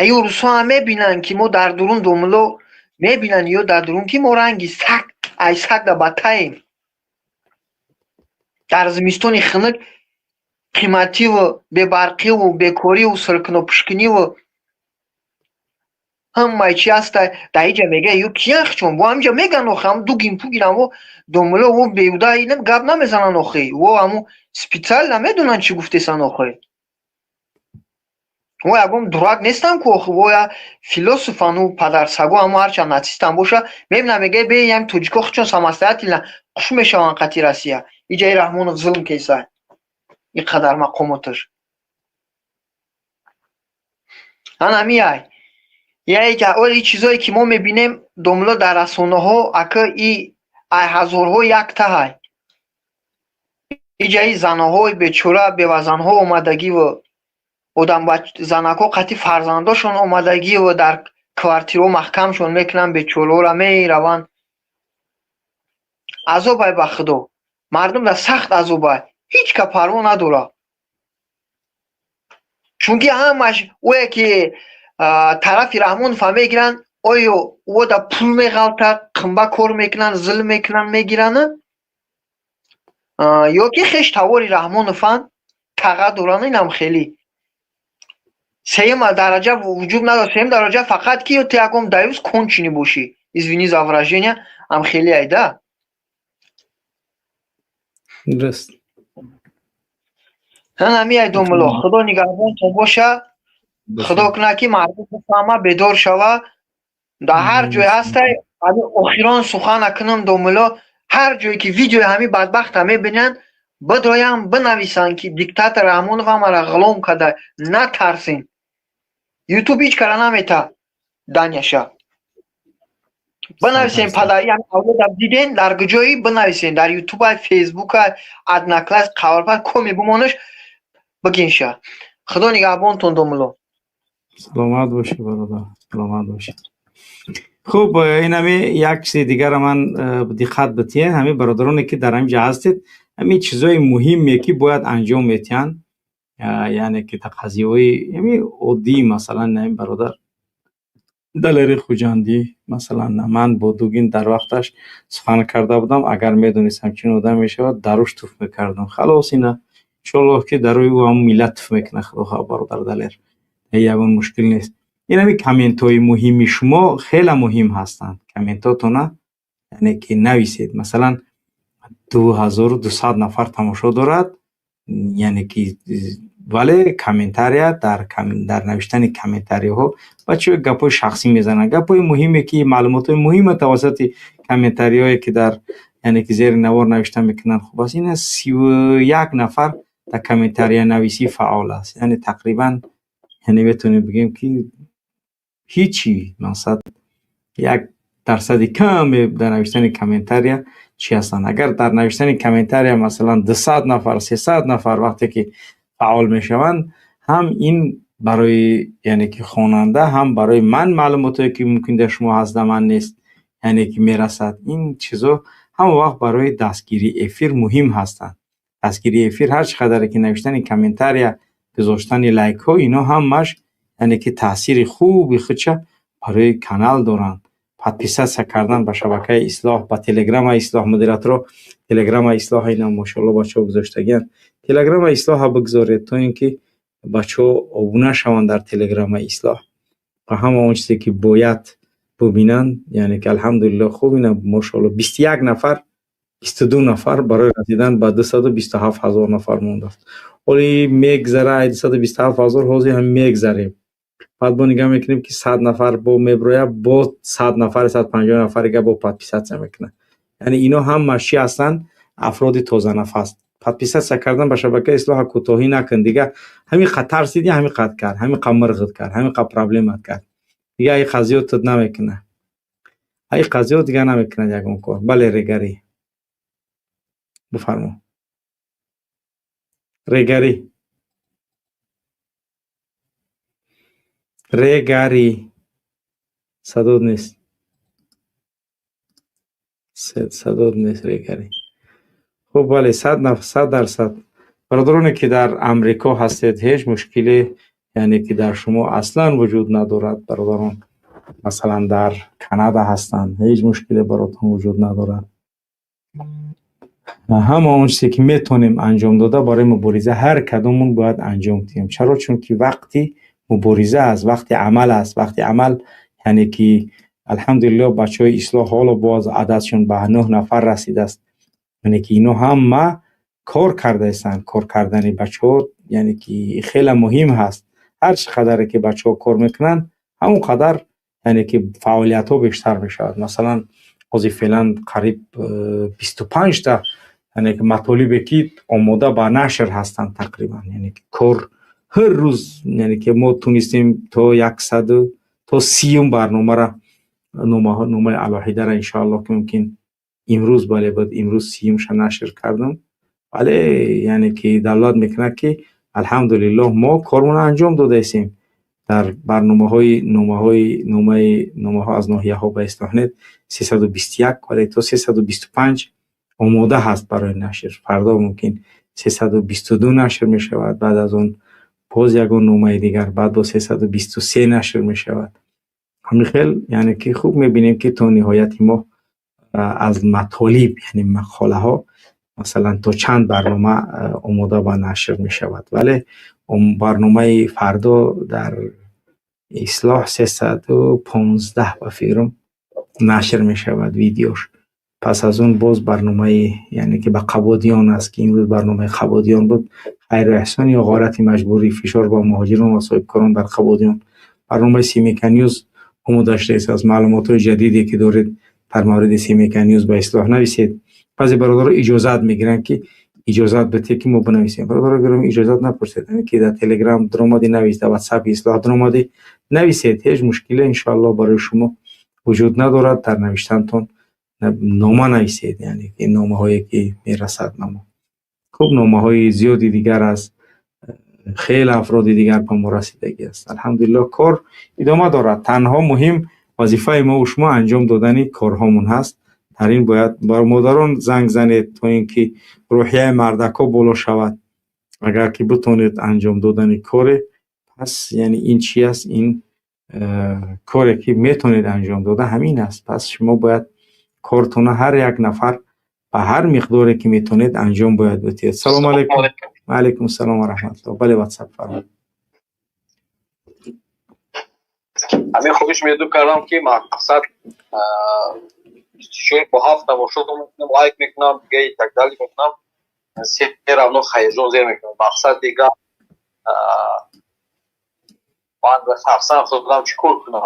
аю рӯзҳо ҳам мебинанд ки мо дар дурун домило мебинанд ё дар дурун ки мо ранги саг ай сагда бадтарем. дар зимистони хунук қимативу бебарқиву бекориву сиркунопушкиниву ҳамаи чи ҳаста. дар иҷа мега ё кияхчон бо ҳамиҷа меган охе ҳам дугин пугирам во домило во беҳуда ин гап намезананд охе. во ҳаму специал намедонанд чӣ гуфтесанд охе. во ягон дурак нестанд ку охе. во я философан ӯ падарсаго ҳамо ҳарчанд нацистам боша мебинам мега бе ям тоҷико худшон самостоятельно қуш мешаванд қати Россия. иҷаи Раҳмонов зулм кесад иқадар мақомоташ. анамиай як оли чизое ки мо мебинем домило дар расонаҳо ака и ай ҳазорҳо яктаҳай. иҷаи занаҳои бечора бевазанҳо омадагиву занако қати фарзандошон омадагиву дар квартираҳо маҳкамшон мекунанд, бечораҳоро мераванд. азобай ба худо. мардум дар сахт азобай. ҳеҷ ка парво надорад. чунки ҳамаш ое ки тарафи Раҳмонов мегиранд, оё ӯ да пул меғалтад, қимба кор мекунанд, зулм мекунанд, мегиранд, ё ки хеш тавори Раҳмонованд, таға доранд. инам хеле сеюм дараҷа вуҷуд надорад. сеюм дараҷа фақат ки ё ту ягон даюз кончини бошӣ. извини за выражение, ам хеле айда. درست. ҳамин ай домило худо нигаҳбонтон боша. худо кунад ки мардум бифаҳма, бедор шава. дар ҳар ҷой ҳастай охирон сухан накунам домило. ҳар ҷое ки видеои ҳамин бадбахта мебинанд бидоям бинависанд ки диктатор Раҳмонов ҳамаро ғулом карда. натарсен. ютуб ҳеҷ кара намета даняша. бинависен падари авлодам диден дар куҷои бинависен дар ютуба, фейсбука, однокласс, қаворпад коми бумонаш бигинша. худо нигаҳбонтон домило. سلامت باشی برادر، سلامت باشی. خب این همه یک چیز دیگر من دقت بتین همه برادرانی که در اینجا هستید همه چیزای مهمی که باید انجام میتین، یعنی که تقاضی‌های همه عادی مثلا این برادر دلاری خوجندی مثلا من با دوگین در وقتش سخن کرده بودم، اگر میدونستم چین آدم میشود دروش توف میکردم. خلاص اینا انشالله که دروی و هم ملت توف میکنه. خدا برادر دلیر یگان مشکل نیست. این همی کامنت های مهمی شما خیلی مهم هستند. کامنتاتون یعنی که نویسید. مثلا 2200 نفر تماشا دارد، یعنی که ولی کامنتاریا در نوشتن کامنتاری ها بچه گپای شخصی میزنن. گپای مهمی که معلومات مهم توسط کامنتاری هایی که در یعنی که زیر نوار نوشته میکنن. خب بس این 31 نفر در کامنتاری نویسی فعال است. یعنی تقریبا یعنی بتونیم بگیم که هیچی مثلا یک درصد کم در نوشتن کامنتاریا چی هستند. اگر در نوشتن کامنتاریا مثلا 200 نفر 300 نفر وقتی که فعال میشوند، هم این برای یعنی که خواننده هم برای من معلوماتی که ممکن در شما هست من نیست یعنی که میرسد، این چیزا هم وقت برای دستگیری افیر مهم هستند. دستگیری افیر هر چقدر که نوشتن کامنتاریا گذاشتن لایک ها اینا همش یعنی که تاثیر خوبی خودشه برای کانال دارن. پادپیسه کردن به شبکه اصلاح، با تلگرام اصلاح، مدیراتور تلگرام اصلاح اینا ماشاءالله بچه‌ها گذاشتگین. تلگرام اصلاح بگذارید تا اینکه بچه‌ها ابونه شوند در تلگرام اصلاح و همه اون چیزی که باید ببینن. یعنی که الحمدلله خوب اینا ماشاءالله 21 نفر 22 نفر برای رسیدن به 227,000 نفر مونده است. ولی میگذره 227,000 حوزه هم میگذره. بعد با نگاه میکنیم که 100 نفر با میبرویه با 100 نفر 150 نفر که با پادپیسه میکنه. یعنی اینا هم ماشی هستن افراد تازه نفس. پادپیسه کردن به شبکه اصلاح کوتاهی نکن دیگه. همین خطر سیدی همین قد کرد، همین قمرغت کرد، همین قد پرابلم کرد دیگه. ای قضیه تو نمیکنه، ای قضیه دیگه نمیکنه یگون کار. بله ریگری بفرما. ریگری ریگری صدود نیست، صدود نیست ریگری. خب بله 100% برادرانی که در امریکا هستید هیچ مشکلی یعنی که در شما اصلا وجود ندارد. برادران مثلا در کانادا هستند هیچ مشکلی براتون وجود ندارد. همه اون چیزی که میتونیم انجام داده برای مبارزه هر کدومون باید انجام بدیم. چرا؟ چون که وقتی مبارزه است، وقتی عمل است، وقتی عمل یعنی که الحمدلله بچهای اصلاح حالا باز عددشون به 9 نفر رسیده است. یعنی که اینو هم ما کار کرده هستند. کار کردن بچه‌ها یعنی که خیلی مهم هست. هر چقدر که بچه‌ها کار میکنن همون قدر یعنی که فعالیت ها بیشتر میشود. مثلا از فعلا قریب 25 تا یعنی که مطالبی که آماده به نشر هستند تقریبا. یعنی که کار هر روز یعنی که ما تونستیم تا 100 تا 30 برنامه را نامه الوحیده را انشاءالله که ممکن امروز بله بود امروز 30 شا نشر کردم. بله یعنی که دلالت میکنه که الحمدلله ما کارمون انجام داده ایستیم. در نامه ها از ناحیه ها به اصلاح نت 321 ولی تا 325 آماده هست برای نشر. فردا ممکن 322 نشر می شود، بعد از اون باز یگان نامه دیگر، بعد با 323 نشر می شود. همین خیلی یعنی که خوب می بینیم که تا نهایت ما از مطالب یعنی مقاله ها مثلا تا چند برنامه آماده به نشر می شود. ولی برنامه فردا در اصلاح 315 و فکرم نشر می شود ویدیوش. پس از اون باز برنامه یعنی که به قبادیان است که امروز برنامه قبادیان بود، خیر و احسان یا غارت مجبوری فشار با مهاجران و صاحب کاران در قبادیان. برنامه سیمیکا نیوز آماده شده است. از معلومات جدیدی که دارید در مورد سیمیکا نیوز به اصلاح نویسید. بعضی برادران اجازت میگیرن که اجازت بده که ما بنویسیم. برادران گرامی اجازت نپرسید که در تلگرام درآمدی نویسید، در واتساپ اصلاح درآمدی نویسید. هیچ مشکلی ان شاء الله برای شما وجود ندارد. در نوشتنتون نامه نویسید، یعنی این نامه هایی که میرسد نامه. خب نامه های زیادی دیگر است، خیلی افراد دیگر به ما رسیدگی است. الحمدلله کار ادامه دارد. تنها مهم وظیفه ما و شما انجام دادن کارهامون هست. در این باید بر مادران زنگ زنید تا اینکه روحیه مردکا بالا شود. اگر که بتونید انجام دادن کار، پس یعنی این چی است؟ این کاری که میتونید انجام داده همین است. پس شما باید کارتون هر یک نفر به هر مقداری که میتونید انجام باید بدید. سلام علیکم. و علیکم السلام و رحمت الله. بله واتساپ فرمایید. همین خوبش میدونم کردم که مقصد شوی با هفت نماشو میکنم، لایک میکنم، دیگه تکدالی میکنم، سیر اونو خیجون زیر میکنم. مقصد دیگه من به شخصا خودم چیکار کنم؟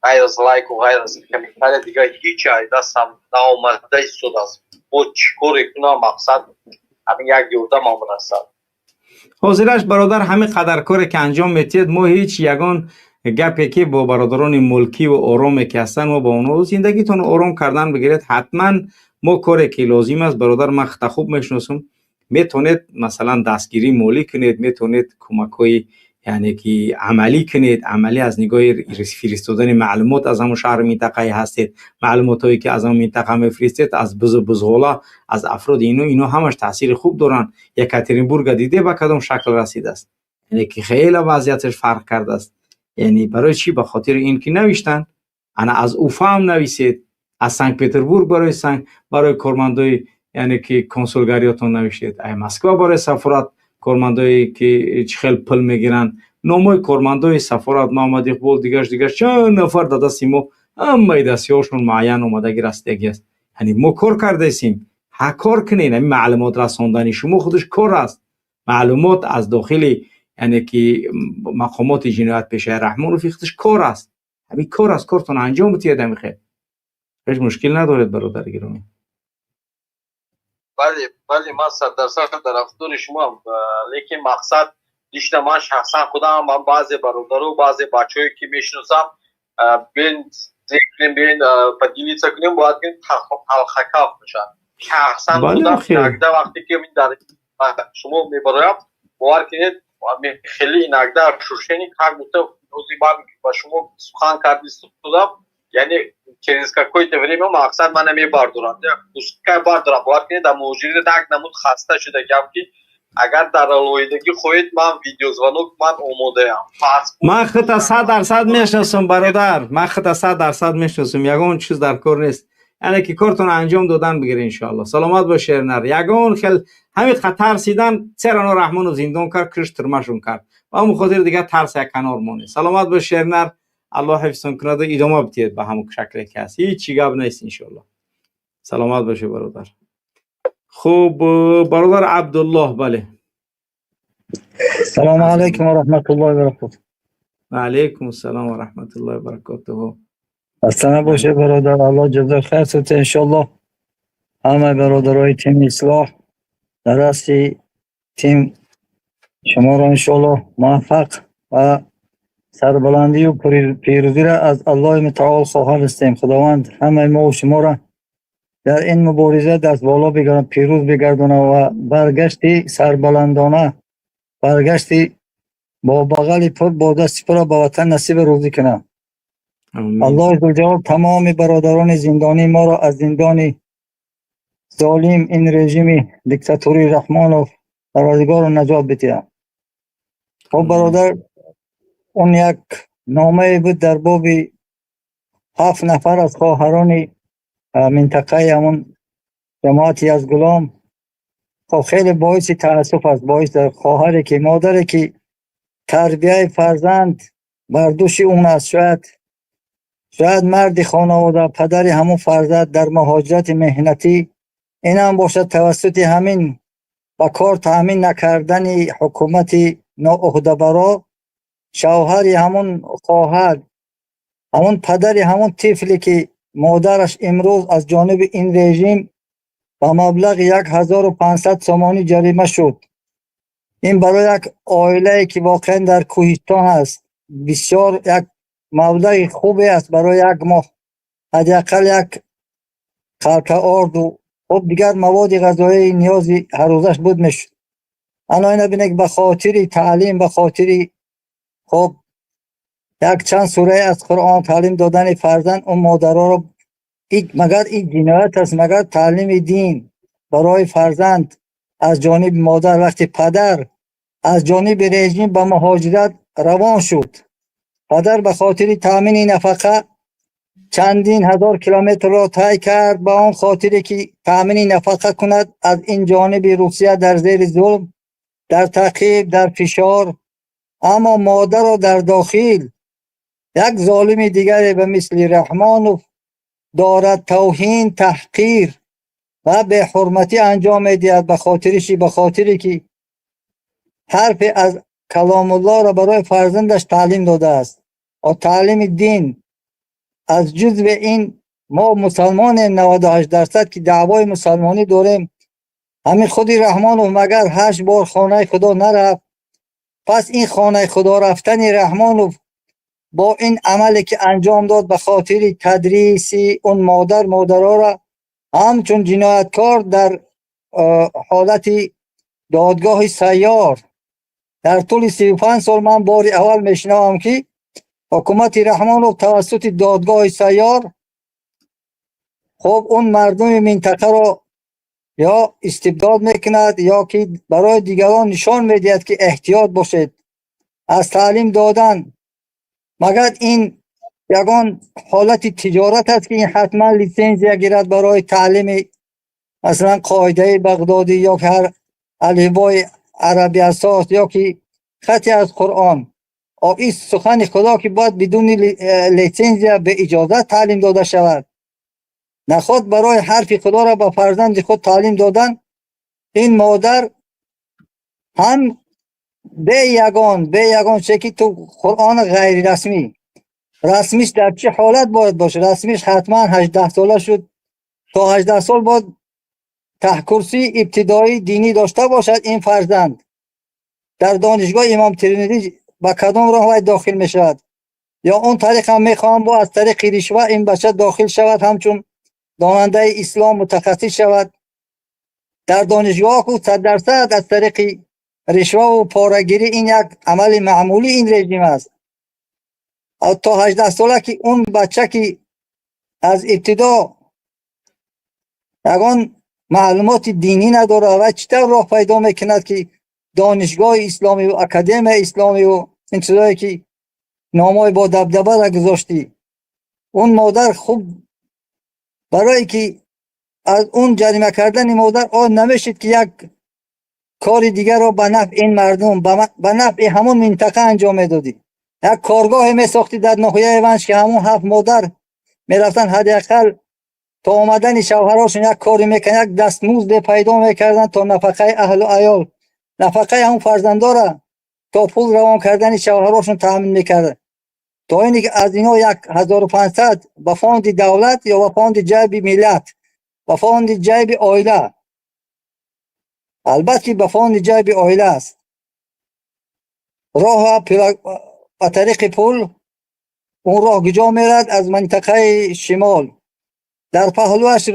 غیر از لایک و غیر از کامنت دیگه هیچ دستم ناآمده شد. از با چیکار کنم؟ مقصد همین یک یوردم آمون است. حاضرش برادر همین قدر کاری که انجام میتید ما هیچ یگان گپی که با برادران ملکی و آرامی که هستن و با اونها زندگیتون آرام کردن بگیرید. حتما ما کاری که لازم است برادر من خیلی خوب میشناسم، میتونید مثلا دستگیری مالی کنید، میتونید کمک‌های یعنی که عملی کنید، عملی از نگاه فرستادن معلومات از همون شهر منطقه هستید، معلوماتی که از همون منطقه میفرستید از بزغالا از افراد اینو همش تاثیر خوب دارن. یکاترینبورگ دیده به کدام شکل رسیده است، یعنی که خیلی وضعیتش فرق کرده است. یعنی برای چی؟ به خاطر این که نوشتن. انا از اوفا هم نویسید، از سنت پتربورگ برای کارمندای یعنی که کنسولگریاتون نوشتید، ای مسکو برای سفارت کارمندایی که خیلی پل میگیرن، نامای کارمندای سفارت محمد اقبال دیگرش چند نفر در دست ما همه دستیاشون معین اومده رسیدگی است. یعنی ما کار کرده ایم، ها کار کنین. این معلومات رساندن شما خودش کار است. معلومات از داخل یعنی که مقامات جنایت پیشه رحمان رفیقش کار است. همین کار است، کارتون انجام بدید. میخواد هیچ مشکل ندارید برادر گرامی. بله من 100% طرفدار شما هم، لیکن مقصد دیشتم من شخصا خودم من بعضی برادرها و بعضی بچه‌ای که میشناسم بین ذکر بین پدیلیت کنیم باید بین حلقه میشن. شخصا خودم نگده وقتی که من در شما میبرایم باور کنید خیلی نگده شوشنی کار بوده روزی بعد با شما سخن کردی خودم یعنی через какое-то время مقصد من میبردارم که بردارم باید کنید در موجود نگ نمود خسته شده گم که اگر در علویدگی خواهید من ویدیو زوانوک من آماده ام. من خطا 100% میشناسم برادر، من خطا 100% میشناسم، یگان چیز در کار نیست. یعنی که کارتون انجام دادن بگیره انشاءالله. سلامت باشه نر. یگان خیلی همین خطر سیدن سرنا رحمان و زندان کرد، کش ترمشون کرد و همون خاطر دیگه ترس یک کنار مونه. سلامت باشه نر. الله حفظتون کنه و ادامه بدید به همون شکلی که هست. هیچ چیز گپ نیست انشاءالله. سلامت باشه برادر. خوب برادر عبدالله. بله السلام علیکم و رحمت الله و برکاته. و علیکم السلام و رحمت الله و برکاته. خسته باشه برادر، الله جزای خیر سوته انشاءالله. همه برادرای تیم اصلاح در دست تیم شما را انشاءالله موفق و سربلندی و پیروزی را از الله متعال خواهان هستیم. خداوند همه ما و شما را در این مبارزه دست بالا بگردن، پیروز بگردونه و برگشتی سربلندانه، برگشتی با بغل پر با دست پر به وطن نصیب روزی کنه. الله عزوجل تمام برادران زندانی ما را از زندان ظالم این رژیم دیکتاتوری رحمانوف پروردگار را نجات بده. خب برادر، اون یک نامه بود در باب 7 نفر از خواهران منطقه همون جماعت یزدگلام. خب خیلی باعث تأسف است، باعث در خواهری که مادری که تربیه فرزند بر دوش اون است، شاید مرد خانواده پدر همون فرزند در مهاجرت مهنتی این هم باشد توسط همین با کار تامین نکردن حکومت ناعهده‌برا شوهر همون خواهر همون پدر همون طفلی که مادرش امروز از جانب این رژیم با مبلغ 1500 سومانی جریمه شد. این برای یک عائله که واقعا در کوهستان است بسیار یک مبلغ خوبی است برای یک ماه، حداقل یک خلق آرد و خب دیگر مواد غذایی نیازی هر روزش بود میشد. انا اینا بینه که به خاطر تعلیم، به خاطر خب یک چند سوره از قرآن تعلیم دادن فرزند اون مادرها رو مگر این جنایت است؟ مگر تعلیم دین برای فرزند از جانب مادر وقتی پدر از جانب رژیم به مهاجرت روان شد، پدر به خاطر تامین نفقه چندین هزار کیلومتر را طی کرد با اون خاطری که تامین نفقه کند از این جانب روسیه در زیر ظلم، در تعقیب، در فشار. اما مادر را در داخل یک ظالم دیگر به مثل رحمانوف دارد توهین، تحقیر و به حرمتی انجام میدهد به خاطری که حرف از کلام الله را برای فرزندش تعلیم داده است. و تعلیم دین از جزو این ما مسلمان 98% که دعوای مسلمانی داریم، همین خودی رحمانوف مگر 8 بار خانه خدا نرفت؟ پس این خانه خدا رفتن رحمانوف با این عملی که انجام داد به خاطر تدریس اون مادرها را همچون جنایتکار در حالت دادگاه سیار در طول 35 سال من بار اول میشنوم که حکومت رحمانوف توسط دادگاه سیار خب اون مردم منطقه را یا استبداد میکند یا که برای دیگران نشان میدهد که احتیاط باشید از تعلیم دادن. مگر این یگان حالت تجارت است که این حتما لیسنزی گیرد برای تعلیم مثلا قاعده بغدادی یا که هر الفبای عربی اساس یا که خطی از قرآن. این سخن خدا که باید بدون لیسنزی به اجازه تعلیم داده شود. نخواد برای حرف خدا را به فرزند خود تعلیم دادن. این مادر هم به یگان شکل تو قرآن غیر رسمی رسمیش در چه حالت باید باشه؟ رسمیش حتما 18 ساله شد تا 18 سال باید تحکرسی ابتدایی دینی داشته باشد. این فرزند در دانشگاه امام ترمذی با کدام راه باید داخل می شود؟ یا اون طریق هم میخواهم با از طریق رشوه این بچه داخل شود همچون داننده اسلام متخصص شود در دانشگاه که 100% از طریق رشوه و پاره‌گیری. این یک عمل معمولی این رژیم است. تا 18 ساله که اون بچه که از ابتدا یگان معلومات دینی نداره و چطور راه پیدا میکند که دانشگاه اسلامی و اکادمی اسلامی و این چیزایی که نامای با دبدبه را گذاشتی. اون مادر خوب برای که از اون جریمه کردن مادر نمیشد که یک کار دیگر را به نفع این مردم به نفع همون منطقه انجام میدادی. یک کارگاه میساختی در ناحیه ونج که همون 7 مادر میرفتن حداقل تا آمدن شوهراشون یک کاری میکنن یک دستمزد پیدا میکردن تا نفقه اهل و عیال نفقه همون فرزندا را تا پول روان کردن شوهراشون تامین میکردن. تا اینی که از اینا 1500 به فاند دولت یا به فاند جیب ملت به فاند جیب عائله، البته به فاند جیب عائله است، راه به طریق پول اون راه کجا میرد؟ از منطقه شمال در پهلوش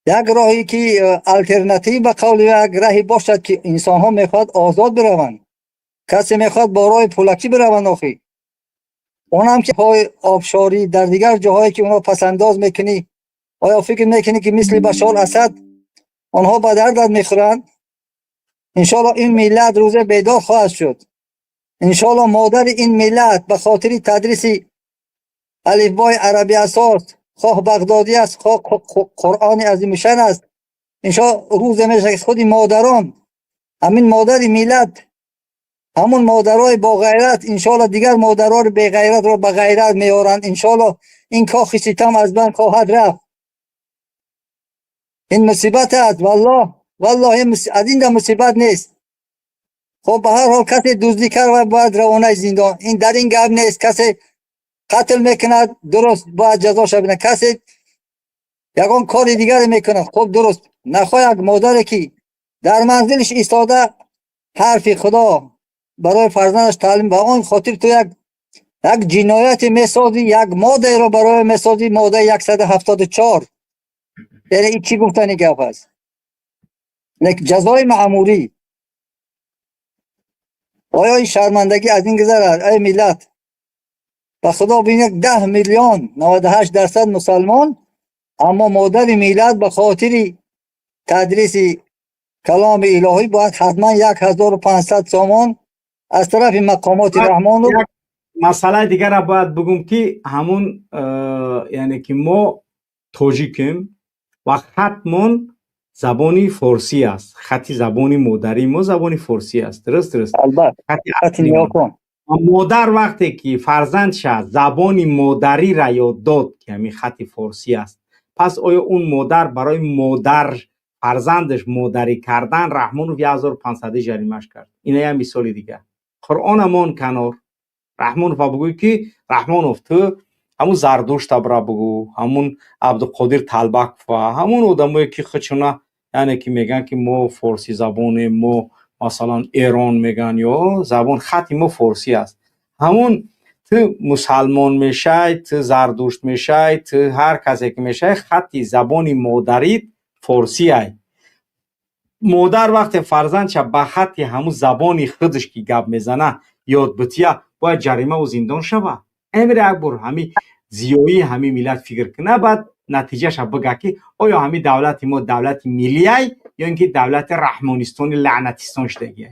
یک راهی که الټرناتیو به قول یک راهی باشد که انسان ها میخواد آزاد بروند. کسی میخواد با راه پولکی بروند آخی اونم که پای آبشاری در دیگر جاهایی که اونا پسنداز میکنی آیا فکر میکنی که مثل بشار اسد آنها به دردت میخورند؟ انشالله این ملت روزه بیدار خواهد شد. انشالله مادر این ملت به خاطر تدریس الفبای عربی اساس خواه بغدادی است خواه قرآن عظیم شان است انشالله روز میشه خود مادران همین مادر ملت همون مادرای با غیرت انشالله دیگر مادرها رو به غیرت رو به غیرت میارند. انشالله این کاخ ستم از بین خواهد رفت. این مصیبت است والله از این مصیبت نیست. خب به هر حال کسی دزدی کرد و باید روانه زندان. این در این گپ نیست. کسی قتل میکند درست باید جزاش ببینه. کسی یگان کار دیگر میکنه خب درست. نخواه یک مادر که در منزلش ایستاده حرف خدا برای فرزندش تعلیم به آن خاطر تو یک جنایت میسازی، یک ماده رو برای میسازی، ماده 174. یعنی این چی گفتنی گپ است؟ جزای معمولی. آیا این شرمندگی از این گذرد؟ ای ملت به خدا ببینید 10 میلیون 98% مسلمان اما مادر ملت به خاطر تدریس کلام الهی باید حتما 1500 سامان از طرف مقامات رحمان. یک مسئله دیگر را باید بگم که همون یعنی که ما تاجیکیم و خطمون زبانی فارسی است. خطی زبانی مادری ما زبانی فارسی است. درست البته خطی نیاکن مادر وقتی که فرزندش زبانی مادری را یاد داد که همین خط فارسی است، پس آیا اون مادر برای مادر فرزندش مادری کردن رحمان رو 1500 جریمه‌اش کرد؟ اینه هم مثال دیگه. قرآن امان کنار رحمان رو بگوی که رحمان تو همون زردشت برا بگو، همون عبدالقادر طلبک و همون آدمایی که خودشون یعنی که میگن که ما فارسی زبان ما مثلا ایران میگن یا زبان خط ما فارسی است. همون تو مسلمان میشه، تو زردوشت میشه، تو هر کسی که میشه خطی زبانی مادریت فارسی ای. مادر وقت فرزند چه به خطی همون زبانی خودش که گپ میزنه یاد بتیه باید جریمه و زندان شوه. امر اکبر همی زیایی همی ملت فکر کنه بعد نتیجه شب بگه که آیا همی دولت ما دولت ملی ای یا اینکه دولت رحمانستان لعنتستان شدگی.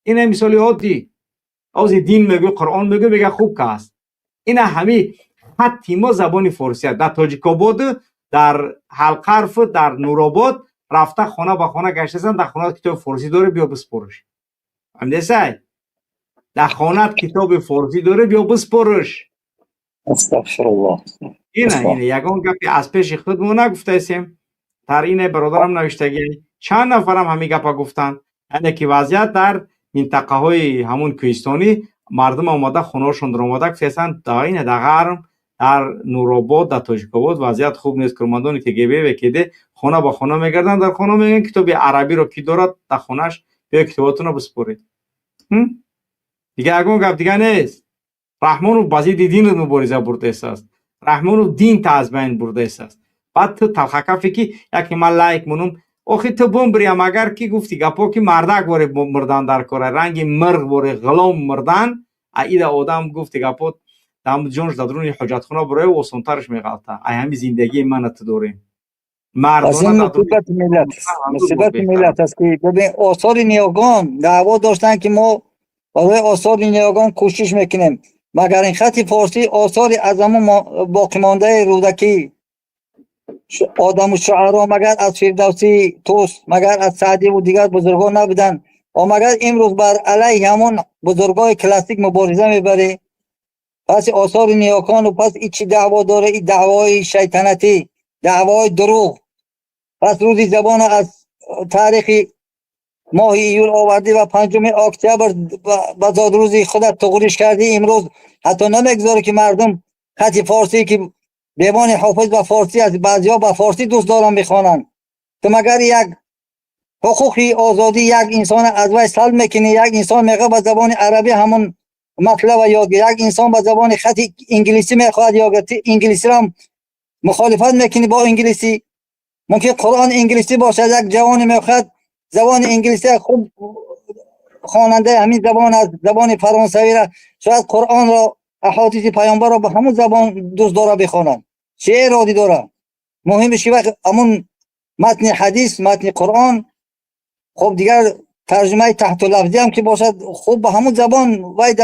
این مثالی عادی از دین میگه قرآن میگه بگه خوب که است. این همی خطی ما زبان فارسی در تاجیک آباد، در حلقرف، در نورآباد رفته خانه به خانه گشتن در خانه کتاب فارسی داره بیا بسپرش. همدیسای در خانه کتاب فارسی داره بیا بسپرش. استغفر الله. اینه یگان گپی از پیش خودمون نگفته ایسیم. در این برادرم نوشتگی چند نفرم همین گپا گفتن. یعنی که وضعیت در منطقه های همون کوهستانی مردم آماده خونه‌شون در آماده کسان در این در غرم در نورآباد در تاجیک آباد وضعیت خوب نیست. کرماندانی که گیبه وکیده خانه با خانه میگردن در خانه میگن کتاب عربی رو کی دارد در خونهش بیا کتاباتون رو بسپرید. دیگه اگه گپ دیگه نیست. رحمان و بازی دین رو مبارزه برده است. رحمان و دین تا از بین برده است. بعد تو تلخکه فکی یکی من لایک منم آخه تو بوم بریم اگر کی گفتی گپا که مردک باره مردان در کاره رنگ مرغ باره غلام مردن ایده آدم گفتی گپا دام جونش دادرون حجت خونه برای و سنترش میغلطه ای همین زندگی من تو داریم مردان مصیبت ملت است که ببین آثار نیاگان دعوا داشتن که ما برای آثار نیاگان کوشش میکنیم مگر این خط فارسی آثار از همون باقی مانده رودکی آدم و شعرا مگر از فردوسی توست مگر از سعدی و دیگر بزرگان نبودن و مگر امروز بر علیه همون بزرگای کلاسیک مبارزه میبره. پس آثار نیاکان و پس ایچی دعوا داره این دعوای شیطنتی دعوای دروغ. پس روزی زبان از تاریخ ماه ایول آوردی و 5 اکتبر بزاد روزی خودت تغریش کردی امروز حتی نمیگذاره که مردم خط فارسی که دیوان حافظ با فارسی از بعضیا با فارسی دوست دارن بخوانن تو مگر یک حقوقی آزادی یک انسان از وی سلب میکنی یک انسان میگه با زبان عربی همون مطلب یاد یک انسان با زبان خط انگلیسی میخواد یا انگلیسی را مخالفت میکنی با انگلیسی ممکن قرآن انگلیسی باشه یک جوان میخواد زبان انگلیسی خوب خواننده همین زبان از زبان فرانسوی را شاید قرآن را احادیث پیامبر را به همون زبان دوست داره بخونن چه ارادی داره مهمش که وقت همون متن حدیث متن قرآن خب دیگر ترجمه تحت لفظی هم که باشد خوب به همون زبان وای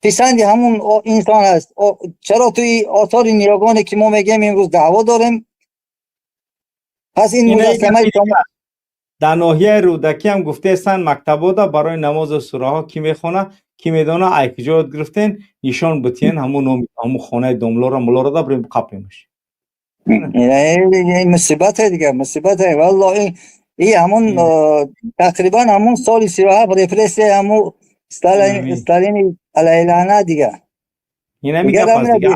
پسند همون انسان است. چرا توی آثار نیاگانی که ما میگیم امروز دعوا داریم پس این مجسمه در ناحیه رودکی هم گفته استن مکتبا دا برای نماز سوره ها کی میخونه کی میدونه ای کجا گرفتن نشان بتین همون خانه دملا را ملا را دا بریم قپیمش. این مصیبت دیگه مصیبت والله این همون تقریبا همون سال 37 رفرنس همون استالین علیه لعنت دیگه. این میگه پس دیگه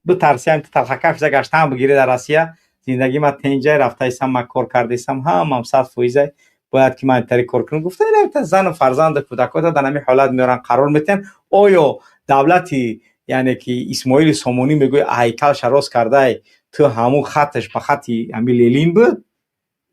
بترسیم که تلخکش گشتم بگیره در آسیا زندگی ما تنجای رفته ایسم من کار کرده ایسم هم 100% باید که من تری کار کنم گفته نه زن و فرزند کودکات در همین حالت میارن قرار میتن آیا دولتی یعنی که اسماعیل سامونی میگه هیکل شراس کرده تو همون خطش به خطی همین لیلین بود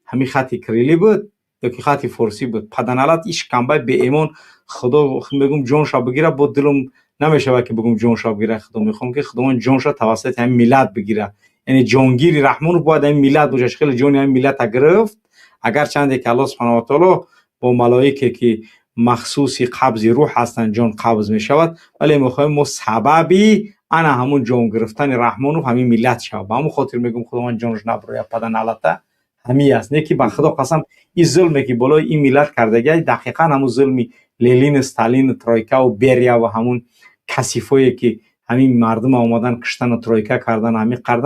همین خطی کریلی بود یا که خطی فارسی بود پدنالت ایش کمبای به ایمان خدا میگم جون شاب بگیره با دلم نمیشه که بگم جون شاب بگیره خدا میخوام که خداوند جون شاب توسط همین ملت بگیره یعنی جانگیری رحمان باید این ملت بوجش خیلی جون این ملت گرفت اگر چند که الله سبحانه و تعالی با ملائکه که مخصوصی قبض روح هستن جان قبض می شود ولی میخوایم ما سببی انا همون جان گرفتن رحمان و همین ملت شود با همون خاطر میگم خداوند جانش نبره پدن علته همین است نه که به خدا قسم این ظلمی که بالای این ملت کردگی دقیقاً همون ظلمی لنین استالین ترویکا و بریا و همون کثیفایی که همین مردم آمدن کشتن و ترویکا کردن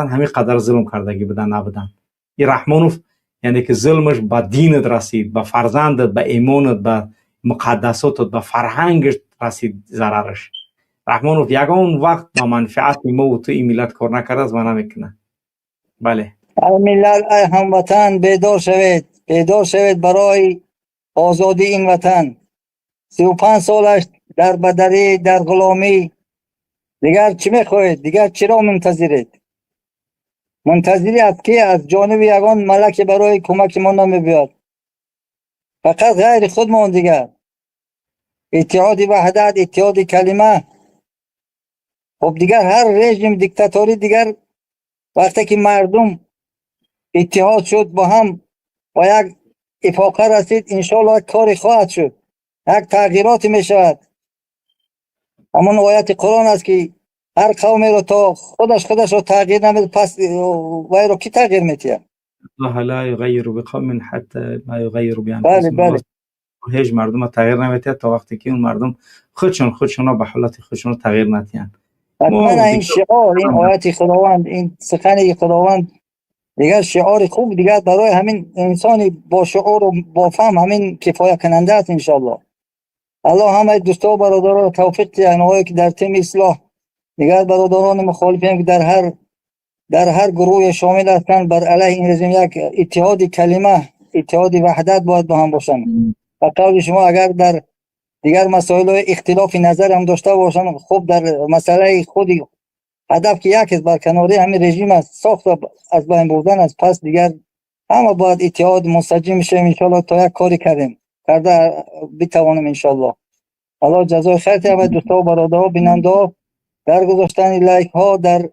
همین قدر ظلم کردگی بدن نبودن این رحمانوف یعنی که ظلمش با دینت رسید با فرزندت با ایمانت با مقدساتت با فرهنگت رسید ضررش رحمانوف یگان وقت با منفعت ما و تو این ملت کار نکرده از من نمیکنه بله ای ملت ای هموطن بیدار شوید برای آزادی این وطن 35 سال است در بدری، در غلامی. دیگر چی میخواهید؟ دیگر چرا منتظرید؟ منتظری از کی؟ از جانب یگان ملک برای کمک ما نمیبیاد. فقط غیر خودمان دیگر. اتحاد وحدت، اتحاد کلمه. خب دیگر هر رژیم دیکتاتوری دیگر وقتی که مردم اتحاد شد با هم و یک اتفاق رسید، انشاءالله کاری خواهد شد، یک تغییرات می شود. همون آیت قرآن است که هر قومی رو تا خودش رو تغییر نمیده، پس وای رو کی تغییر میتیه؟ الله لا یغیر بقوم حتی ما یغیر بله بانفسهم. بله هیچ مردم تغییر نمیتید تا وقتی که اون مردم خودشون رو به حالت خودشون رو تغییر ندهند. حتما این شعار، این آیت خداوند، این سخن خداوند دیگر شعار خوب دیگر برای همین انسان با شعور و با فهم همین کفایت کننده است انشاءالله. الله همه دوستا و برادران رو توفیق دهد، اینهایی که در تیم اصلاح، دیگر برادران مخالفین که در هر گروه شامل هستند، بر علیه این رژیم یک اتحاد کلمه، اتحاد وحدت باید با هم باشند. و قول شما اگر در دیگر مسائل اختلاف نظر هم داشته باشند، خب در مسئله خودی هدف که یک است، بر کناری همین رژیم است، ساخت از بین بردن است، پس دیگر همه باید اتحاد منسجم شیم انشاءالله تا یک کاری کرده بتوانیم انشاءالله. الله جزای خیر دهد دوستا و برادرها بیننده در گذاشتن لایک ها، در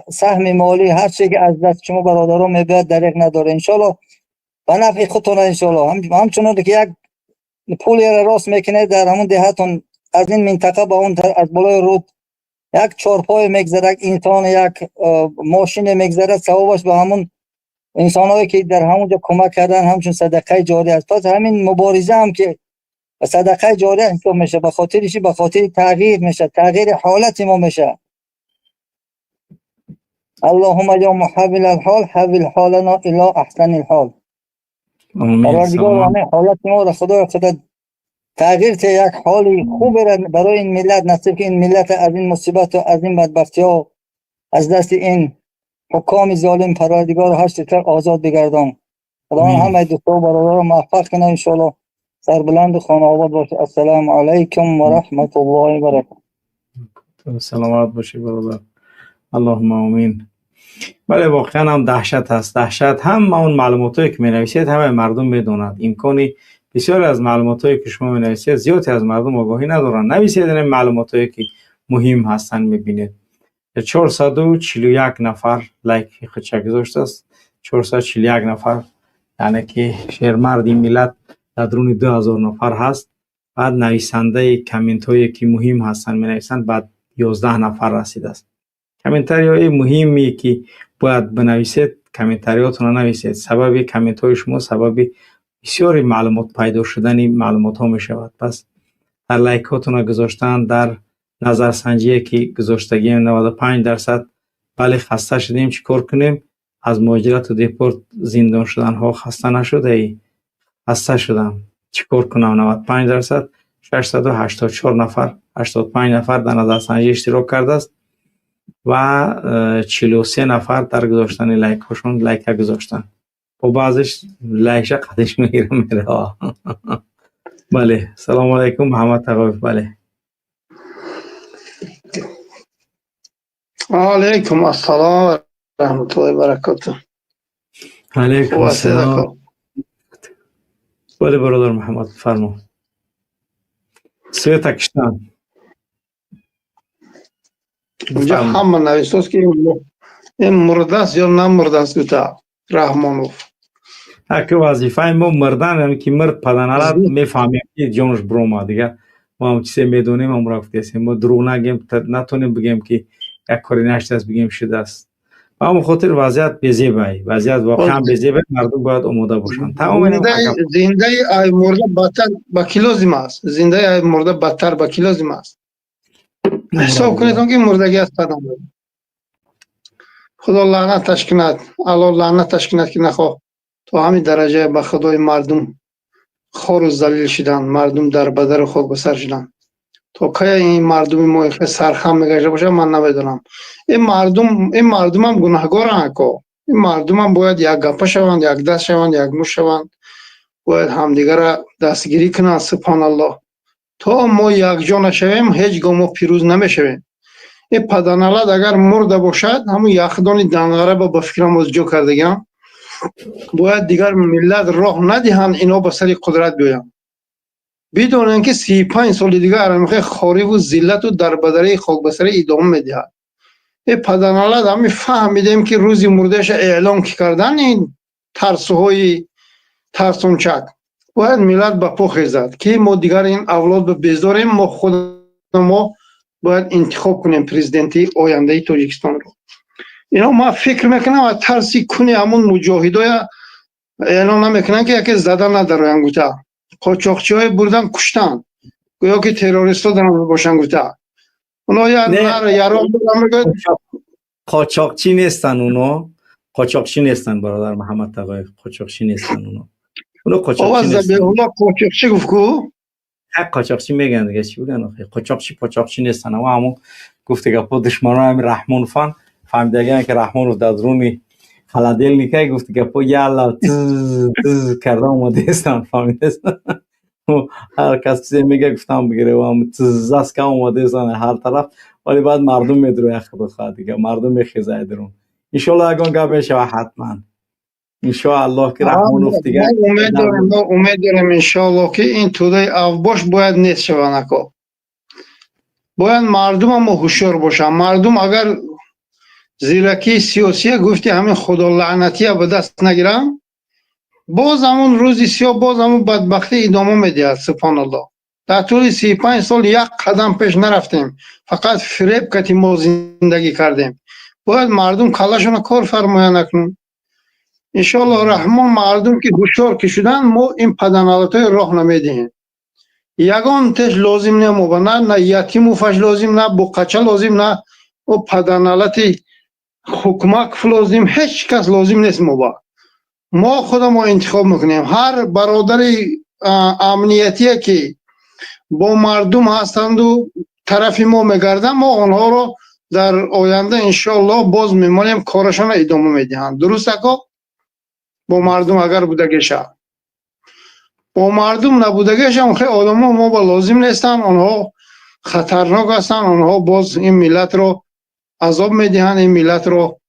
سهم مالی، هر چیزی که از دست شما برادران میباید دریغ نداره انشاءالله به نفع خودتون انشاءالله. همچنان که یک پولی را راست میکنه در همون دهتون، از این منطقه با اون از بالای رود یک چارپای میگذره، یک انسان، یک ماشین میگذره، ثوابش به همون انسانایی که در همونجا کمک کردن همچون صدقه جاری است. پس همین مبارزه هم که صدقه جاری حساب میشه، به خاطر تغییر میشه، تغییر حالت ما میشه. اللهم یا محول الحال حول حالنا الی احسن الحال. پروردگار حالت ما را خدا تغییر ته یک حالی خوب برای این ملت نصیب که این ملت از این مصیبت و از این بدبختی ها از دست این حکام ظالم پروردگار هر چیزتر آزاد بگردان. خدا همه دوستا و برادران موفق کنه انشاءالله. سربلند و خانه آباد باشه. السلام علیکم و رحمت الله و برکاته. سلامت باشی برادر. اللهم آمین. بله واقعا هم دهشت هست. دهشت هم اون معلوماتی که می نویسید همه مردم میدونند. امکانی بسیار از معلوماتی که شما می نویسید زیادی از مردم آگاهی ندارن. نویسید این معلوماتی که مهم هستند. میبینید 441 نفر لایک خودش گذاشته است. 441 نفر، یعنی که شهرمرد این ملت در درون 2000 نفر هست. بعد نویسنده کامنت هایی که مهم هستند می نویسند، بعد 11 نفر رسیده است. کامنتاری های مهمی که باید بنویسید، کامنتاریاتون رو نویسید. سبب کامنت های شما سبب بسیاری معلومات پیدا شدن معلومات ها می شود. پس در لایک هاتون رو گذاشتن، در نظرسنجی که گذاشتگیم 95%. بله خسته شدیم، چیکار کنیم؟ از مهاجرت و دیپورت زندان شدن ها خسته نشده ای؟ خسته شدم، چیکار کنم؟ 95%. 684 نفر 85 نفر در نظرسنجی اشتراک کرده است و 43 نفر در گذاشتن لایک هاشون لایک گذاشتن. و بعضش لایک قدش میره. بله سلام علیکم محمد تقویف. بله علیکم السلام رحمت الله برکاته. علیکم السلام. بله برادر محمد فرما. سوی تاکستان اینجا همه نویستاست که این مرده است یا نمرده است گوتا رحمانوف. که وظیفه ما مردن هم که مرد پدنالت میفهمیم که جانش بروما دیگه ما هم چیزی میدونیم هم رفته هستیم. ما دروغ نگیم، نتونیم بگیم که یک کاری نشده است بگیم شده است. اما خاطر وضعیت بزیبایی، وضعیت واقعا بزیبایی، مردم باید آماده باشن. زنده ای مرده بدتر با کیلوزیم است. زنده ای مرده بدتر با کیلوزیم است. حساب کنید که مردگی است پدن. خدا لعنتش کند، الله لعنتش کند که نخواه تا همین درجه به خدای مردم خور و ذلیل شدن، مردم در بدر خود بسر شدن. تا که این مردم ما سرخم میگشته باشه من نمیدونم. این مردم هم گناهگارن که این مردم هم باید یک گپه شوند، یک دست شوند، یک مو شوند، باید همدیگر را دستگیری کنند. سبحان الله. تا ما یکجا نشویم هیچ گاه ما پیروز نمیشویم. این پدرنالد اگر مرده باشد همون یخدان دنغره با فکرم از جو کردگم باید دیگر ملت راه ندهند اینا به سر قدرت بیاین بدون اینکه 35 سال دیگه ارمخه خاری و ذلت و دربدری خاک به سر ادامه میدهد. این پدرنالد همین فهمیدیم که روزی مردهش اعلام کردن این ترسوهای ترسونچک باید ملت به پا خیزد که ما دیگر این اولاد به بزاریم ما خود ما باید انتخاب کنیم پرزیدنتی آینده تاجیکستان رو. اینا ما فکر میکنم و ترسی کنی همون مجاهدای اعلام نمیکنن که یکی زدن نداره انگوتا قاچاقچی های بردن کشتن گویا که تروریست ها دارن باشن گوتا اونا یا نر یارو قاچاقچی نیستن اونا قاچاقچی نیستن برادر محمد تقای قاچاقچی نیستن اونا قاچاقچی نیستن اونا قاچاقچی گفت کو حق قاچاقچی میگن دیگه چی بگن آخه قاچاقچی نیستن اما همون گفته که خود دشمنان هم رحمان فن فهمیدگن که رحمان رو در درونی خلادل نیکه گفته که پو یالا تز کرده اومده استن فهمیده هر کسی میگه گفتم بگیره و هم تز است که اومده استن هر طرف ولی بعد مردم میدرو یخ بخواد دیگه مردم میخیزه درون انشالله اگه گپ بشه حتما انشالله که رحمان افت دیگه امید دارم انشالله که این توده افباش باید نیست شونکو باید مردم هم هوشیار باشن. مردم اگر زیرکی سیاسی گفتی همین خدا لعنتی به دست نگیرم باز همون روزی سیاه باز همون بدبختی ادامه میدهد. سبحان الله در طول 35 سال یک قدم پیش نرفتیم فقط فریب کتی ما زندگی کردیم. باید مردم کلاشون کار فرمایه نکنن. انشالله رحمان مردم که هوشیار که شدن ما این پدرنالدهای راه نمیدهیم. یگان تش لازم نه مبنه نه یتیم و فش لازم نه بقچه لازم نه و پدرنالدی حکمک لازم هیچ کس لازم نیست. ما خودم ما انتخاب میکنیم. هر برادر امنیتی که با مردم هستند و طرف ما میگردن ما آنها رو در آینده انشالله باز میمانیم کارشان ادامه میدهند. درست اکا با مردم اگر بودگیشه با مردم نبودگیشه خیلی آدم ما با لازم نیستن آنها خطرناک هستن آنها باز این ملت رو عذاب میدهند این ملت رو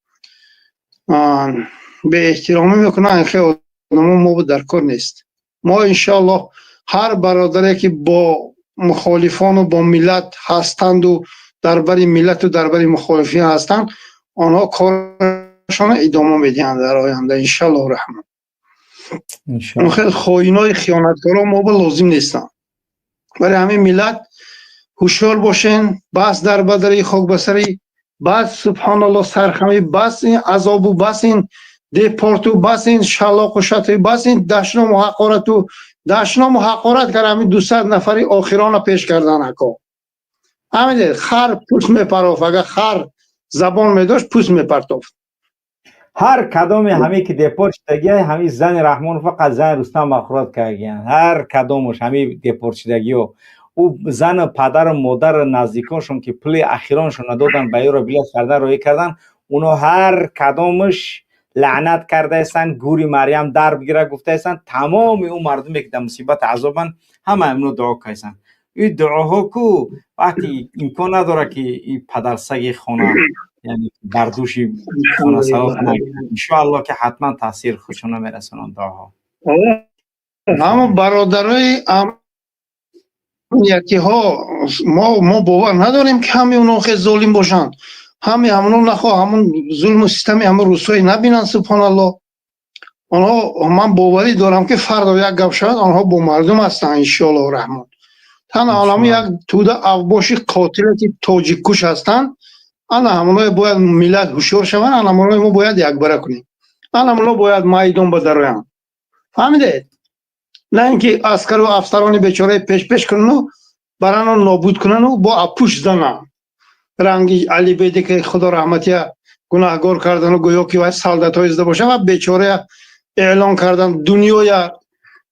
به احترامی میکنن. خیلی آدم ما در کار نیست. ما انشالله هر برادری که با مخالفان و با ملت هستند و درباره ملت و درباره مخالفین هستند آنها کارشان ادامه میدهند در آینده انشالله رحمان. خیلی خائنای خیانتکارا ما با لازم نیستن. برای همین ملت هوشیار باشین. بس در بدری خاک بسری بس سبحان الله سرخمی بس این عذاب و بس این دیپارتو بس این شلاق و شتوی بس این دشنام و حقارت و دشنام و حقارت کرد همین 200 نفری آخران پیش کردن اکا همین خر پوست میپراف اگر خر زبان میداشت پوست میپرتافت. هر کدام همی که دیپورت شدگی همی زن رحمان فقط زن رستم مخورات کردگیان هر کدامش همی دیپورت شدگی و او زن پدر و مادر نزدیکانشون که پلی اخیرانشون ندادن به رو بیاد کردن روی کردن اونا هر کدامش لعنت کرده ایستن گوری مریم در بگیره گفته ایستن تمام اون مردمی که در مصیبت عذابن همه امنو دعا کردن. این دعاها کو وقتی امکان نداره که این پدر سگ خانه یعنی بردوشی خانه سراغ نگیرن انشاءالله که حتما تاثیر خودشون میرسونن دعاها. اما برادرای امنیتی ها ما باور نداریم که همه اونا خیلی ظالم باشن. همون نخواه همون ظلم و سیستمی همون روسایی نبینن. سبحان الله آنها من باوری دارم که فردا یک گپ شد آنها با مردم هستن انشاءالله رحمان. تن عالمی یک توده افباشی قاتلتی تاجیک کش هستن. انا همونای باید ملت هوشیار شون. انا همونای ما باید یک بره کنیم. انا همونای باید میدان بدرویم. فهمیدید؟ نه اینکه عسکر و افسران بیچاره پیش کنن و برانو نابود کنن و با اپوش زنن. رنگی علی بیده که خدا رحمتی گناهگار کردن و گویا که وای سالدت های زده باشه و بیچاره اعلان کردن دنیای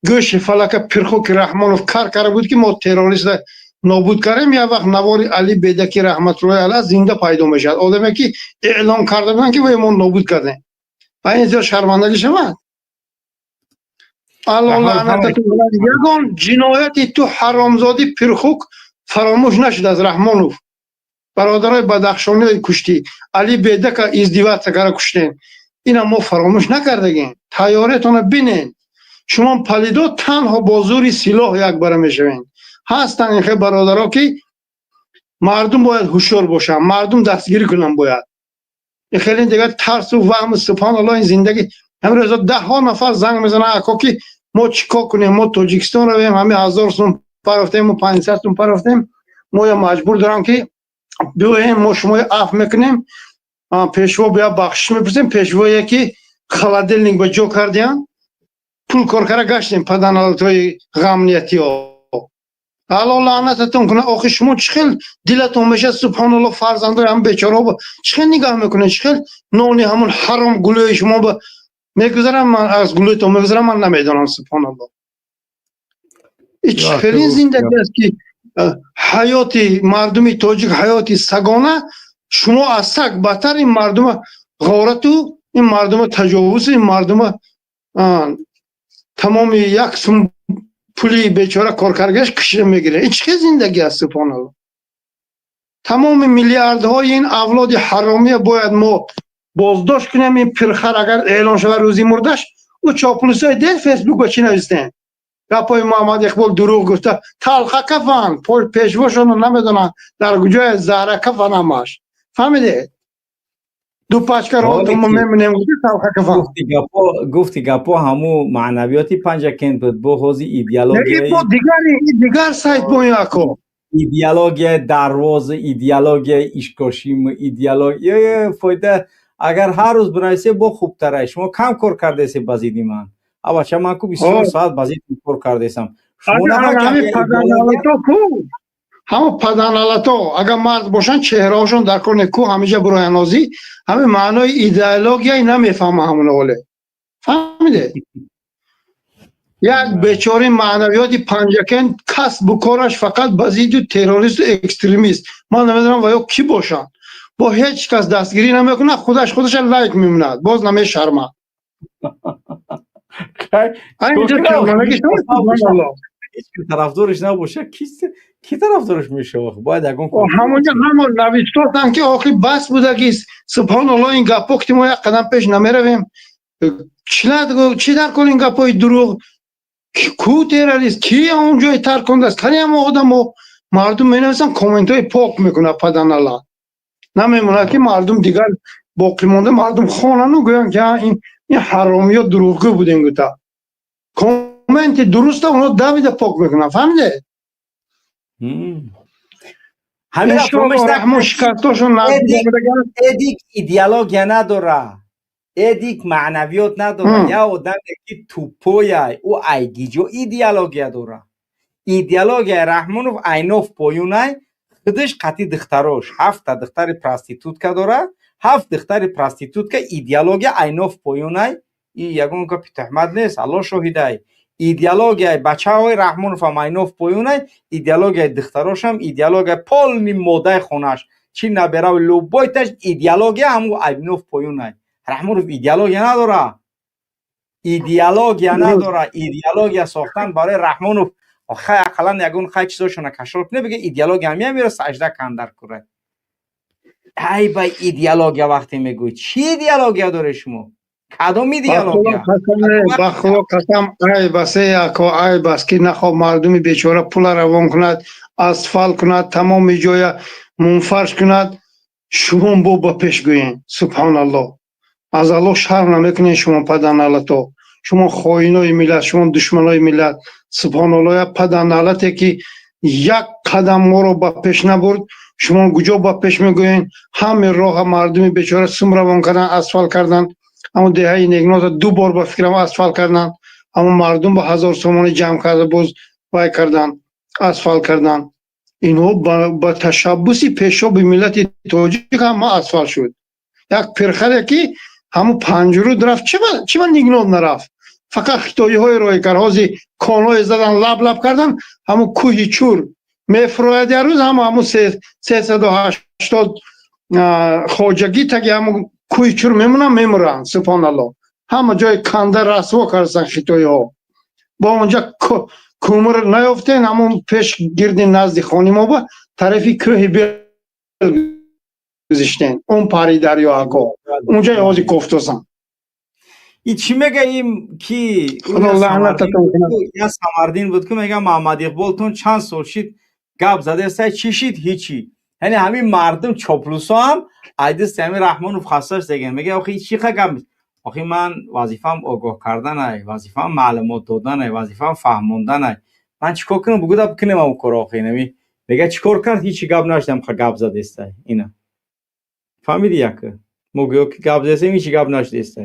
گوش فلک پرخو که رحمانوف کار کرده بود که ما تروریست نابود کردیم. یا وقت نواری علی بیده که رحمت الله علیه زنده پیدا میشد آدمی که اعلان کرده بودن که وای ما نابود کردیم و اینجا شرمندگی شود. الله رحمان لعنتتون کنه. یگان جنایتی تو حرامزادی پرخوک فراموش نشد از رحمانوف. برادرای بدخشانی کشتی، علی بیدک ازدواج سکر کشتین، اینا ما فراموش نکردگیم. تیارتون بینین. شما پلیدو تنها با زور سلاح یک باره میشوین. هستن این خیلی برادرها که مردم باید هوشیار باشن، مردم دستگیری کنن باید. این خیلی دیگه ترس و وهم سبحان الله این زندگی. امروز 10 نفر زنگ میزنه اکا که ما چیکار کنیم، ما تاجیکستان رویم، همه 1000 سوم پرفتیم و 500 سوم پرفتیم، ما یا مجبور دارم که بیایم ما شما عفو میکنیم. پیشوا بیا بخشش میپرسیم. پیشوا یکی خلادلنگ با جو کردیم، پول کارکره گشتیم پدنالتوی غمنیتی ها. الله لعنتتون کنه. آخه شما چخیل دلتون میشه سبحان الله فرزندای هم بیچاره با چخیل نگاه میکنه، چخیل نونی همون حرام گلوی شما با میگذارم، من از گلوی تو میگذارم، من نمیدونم سبحان الله. چخیل زندگی است که حیاتی مردمی تاجیک حیاتی سگانه، شما از سگ بدتر این مردم غارتو، این مردم تجاوز، این مردم تمام یک سوم پولی بیچاره کارکرگش کشیده میگیره. این چه زندگی است سبحان الله. تمام میلیاردهای این اولاد حرامی باید ما بازداشت کنیم. این پرخر اگر اعلان شود روزی مردش، او چاپلوسای دل فیسبوک و چی نوشتن، گپای محمد اقبال دروغ گفته، تلخه کفن پیشواشون نمیدونن در کجای زهره کفن همش. فهمیده؟ دو پچکر ها تو میمونیم گفته تلخه کفن. گفتی گپا همو معنویاتی پنجکن بود با حوزی ایدئولوژی دیگر سایت بویم اکو ایدئولوژی درواز، ایدئولوژی ایشکاشیم، ایدئولوژی فایده. اگر هر روز برایسه با خوب تره. شما کم کار کرده سی بازیدی من. اما چه من کو 24 ساعت بازید کار کرده سم. شما همه پدنالاتو کو، همه پدنالاتو اگر مرد باشن چهرهاشون در کار کو همیشه برای نازی، همه معنای ایدئولوژی نمیفهمه همون اوله. فهمیده؟ یک بیچاره معنویاتی پنجکن کسب و کارش فقط بازید و تروریست و اکستریمیست. من نمیدونم و یا کی باشن، با هیچ کس دستگیری نمیکنه، خودش لایک میمونه، باز نمیشرمه. اینجا چرمانگی شما هیچ طرفدارش نباشه کی طرفدارش میشه؟ باید اگون همونجا همون نوشتن که آخی بس بوده که سبحان الله این گپا که ما یک قدم پیش نمیرویم. چی در کل این گپای دروغ؟ کو تروریست کی اونجای ترکنده است؟ خیلی هم آدم و مردم مینویسن کامنت های پاک میکنه پدن الله نمیمونه که مردم دیگر باقی مونده، مردم خوانن و گوین که این حرامی ها دروغگو بودن. گوتا کامنت درسته اونو دویده پاک میکنن. فهمیده؟ همین رحمو شکستاشون ادیک ایدئولوژی نداره، ادیک معنویات نداره. یا آدم که توپویه او ایگیجو ایدئولوژی داره. ایدئولوژی رحمانوف اینوف پایونای خودش قطعی دختراش 7 دختر پراستیتوت که داره، 7 دختر پراستیتوت که ایدئولوژی اینوف پایونای این یگون که پیت احمد نیست، الله شاهده. ایدئولوژی بچه های رحمانوف هم اینوف پایونای، ایدئولوژی دختراش هم ایدئولوژی پال ماده خونش چی نبره و لوبایتش ایدئولوژی همو اینوف پایونای. رحمانوف ایدئولوژی نداره، ایدئولوژی ساختن برای رحمانوف آخه اقلا یگون خیلی چیزاشونه کشف کنه بگه ایدئولوژی هم میره سجده کندر کنه. ای با ایدئولوژی وقتی میگوی چی ایدئولوژی داره شما؟ کدوم ایدئولوژی؟ بخدا قسم ای بسه اکو ای بس که نخواه مردمی بیچاره پول روان کند، اسفال کند، تمام جای منفرش کند، شما با پیش گوین. سبحان الله. از الله شرم نمیکنین شما پدنالاتو، شما خائنای ملت، شما دشمنای ملت. سبحان الله. پدنالتی که یک قدم ما رو با پیش نبرد، شما کجا با پیش میگوین؟ همه راه مردمی بیچاره سم روان کردن، اسفال کردن. اما دهه نگناز 2 بار با فکرم اسفال کردن، اما مردم با 1000 سومانی جمع کرده باز وای کردن، اسفال کردن. اینو با تشبوسی پیشو به ملت تاجیک هم اسفال شد. یک پرخره که همو پنجرو درفت چه من نگناز نرفت، فقط خطایی های رای کرهازی کانای زدن، لب کردن، همو کوهی چور میفروید روز همو 380 خواجگی تگه همو کوی چور میمونن میمورن. سبحان الله. همه جای کنده رسوا کردن خطایی ها. با اونجا کومر نیافتین همون پیش گردی نزد خانه ما با طرفی کوه بیل گذاشتین اون پاری دریا اکو اونجا یوازی کفتوسن این چی میگه این کی خدا لعنتتون کنه یا سمردین بود که میگه محمد اقبال تون چند سال شید گپ زده سه چی شید هیچی یعنی همین مردم چاپلوسا هم ایدست همین رحمان و خاصش دیگه میگه آخه چی گپ آخه من وظیفم آگاه کردن ای وظیفم معلومات دادن ای وظیفم فهموندن ای من چیکار کنم بگو دب کنم اون کار آخه نمی میگه چیکار کرد هیچی گپ نشدم خ گپ زده است اینا فهمیدی یک موگو که گپ زده هیچی گپ نشده است